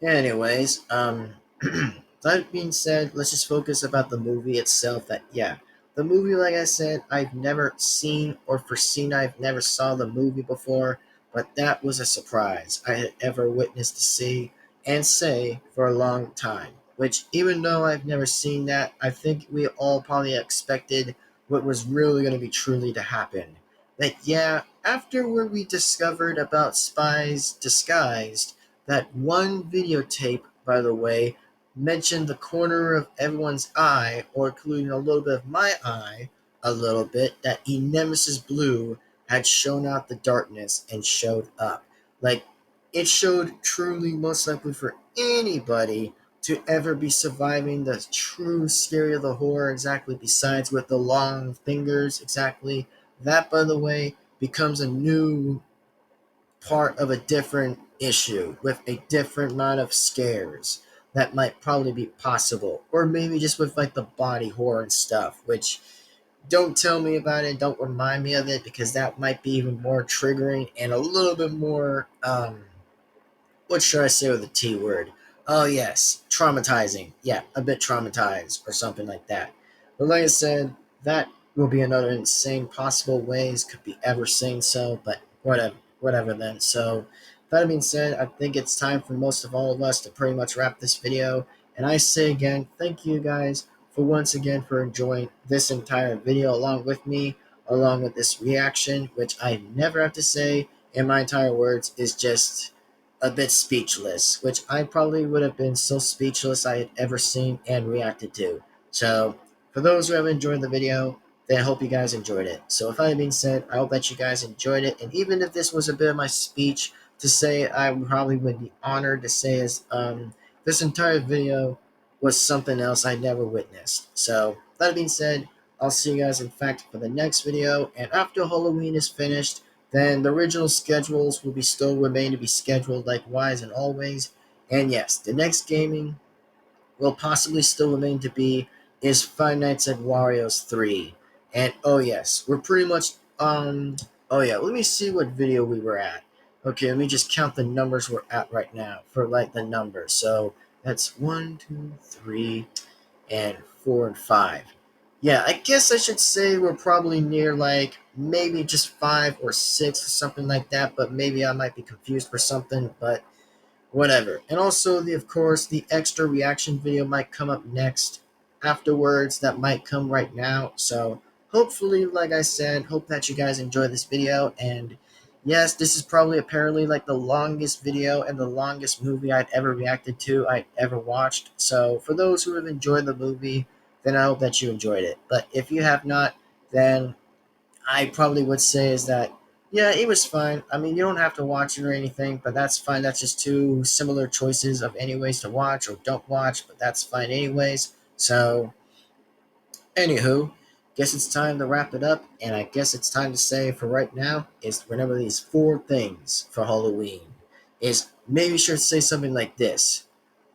anyways, that being said, let's just focus about the movie itself. That yeah, the movie, like I said, I've never seen or foreseen. I've never saw the movie before, but that was a surprise I had ever witnessed to see and say for a long time. Which, even though I've never seen that, I think we all probably expected what was really going to be truly to happen. That yeah, after where we discovered about spies disguised, that one videotape, by the way, mentioned the corner of everyone's eye, or including a little bit of my eye, a little bit, that Emesis Blue had shown out the darkness and showed up. Like, it showed truly, most likely for anybody to ever be surviving the true scary of the horror, exactly, besides with the long fingers, exactly. That, by the way, becomes a new part of a different issue with a different amount of scares that might probably be possible, or maybe just with like the body horror and stuff, which don't tell me about it, don't remind me of it, because that might be even more triggering and a little bit more what should I say with the T word? Oh yes, traumatizing. Yeah, a bit traumatized or something like that. But like I said, that will be another insane possible ways could be ever saying so, but whatever then. So that being said, I think it's time for most of all of us to pretty much wrap this video. And I say again, thank you guys for once again for enjoying this entire video along with me, along with this reaction, which I never have to say in my entire words is just a bit speechless, which I probably would have been so speechless I had ever seen and reacted to. So, for those who have enjoyed the video, then I hope you guys enjoyed it. So, with that being said, I hope that you guys enjoyed it. And even if this was a bit of my speech to say, I probably would be honored to say is this entire video was something else I never witnessed. So, that being said, I'll see you guys in fact for the next video. And after Halloween is finished, then the original schedules will be still remain to be scheduled likewise and always. And yes, the next gaming will possibly still remain to be is Five Nights at Wario's 3. And oh yes, we're pretty much oh yeah, let me see what video we were at. Okay, let me just count the numbers we're at right now for like the numbers. So that's 1, 2, 3, and 4 and 5. Yeah, I guess I should say we're probably near like maybe just 5 or 6 or something like that, but maybe I might be confused for something, but whatever. And also, of course, the extra reaction video might come up next afterwards that might come right now. So hopefully, like I said, hope that you guys enjoy this video. And yes, this is probably apparently like the longest video and the longest movie I'd ever reacted to, I'd ever watched. So for those who have enjoyed the movie, then I hope that you enjoyed it. But if you have not, then I probably would say is that, yeah, it was fine. I mean, you don't have to watch it or anything, but that's fine. That's just two similar choices of any ways to watch or don't watch, but that's fine anyways. So, anywho, guess it's time to wrap it up, and I guess it's time to say for right now is remember these 4 things for Halloween. Is maybe sure to say something like this: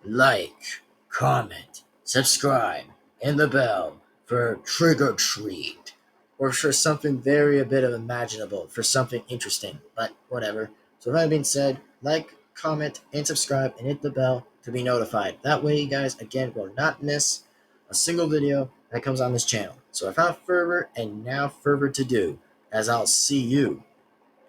like, comment, subscribe, and the bell for trick or treat, or for something very a bit of imaginable, for something interesting, but whatever. So with that being said, like, comment, and subscribe, and hit the bell to be notified. That way you guys, again, will not miss a single video that comes on this channel. So without further and now further to do, as I'll see you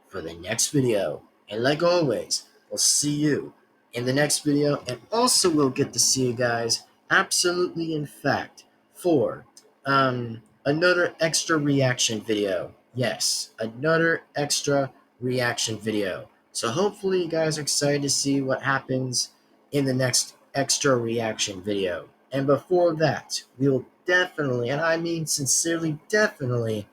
for the next video. And like always, we'll see you in the next video, and also we'll get to see you guys absolutely in fact for another extra reaction video. Yes, another extra reaction video. So hopefully you guys are excited to see what happens in the next extra reaction video. And before that, we'll definitely, and I mean sincerely definitely,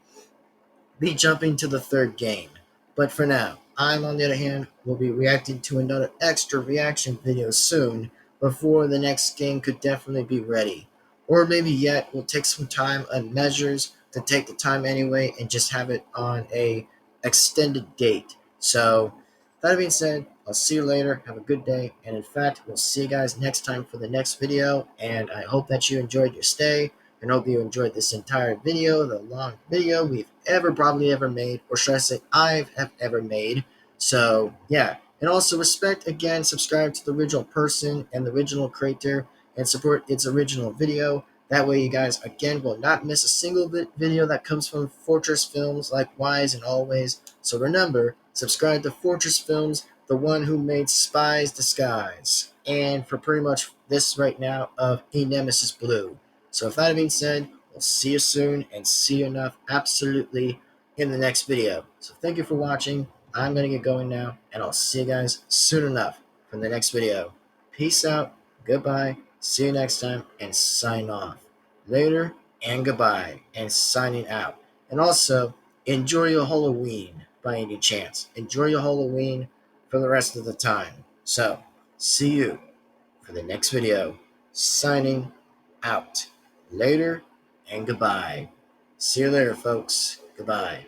be jumping to the 3rd game. But for now, I, on the other hand, will be reacting to another extra reaction video soon before the next game could definitely be ready. Or maybe yet we'll take some time and measures to take the time anyway and just have it on a extended date. So, that being said, I'll see you later. Have a good day. And in fact, we'll see you guys next time for the next video. And I hope that you enjoyed your stay. And hope you enjoyed this entire video, the long video we've probably ever made, or should I say I have ever made. So yeah, and also respect again, subscribe to the original person and the original creator, and support its original video. That way you guys again will not miss a single video that comes from Fortress Films, likewise and always. So remember, subscribe to Fortress Films, the one who made Spy's Disguise, and for pretty much this right now of Emesis Blue. So with that being said, we'll see you soon, and see you enough absolutely in the next video. So thank you for watching. I'm going to get going now, and I'll see you guys soon enough for the next video. Peace out, goodbye, see you next time, and sign off. Later, and goodbye, and signing out. And also, enjoy your Halloween by any chance. Enjoy your Halloween for the rest of the time. So, see you for the next video. Signing out. Later and goodbye. See you later, folks. Goodbye.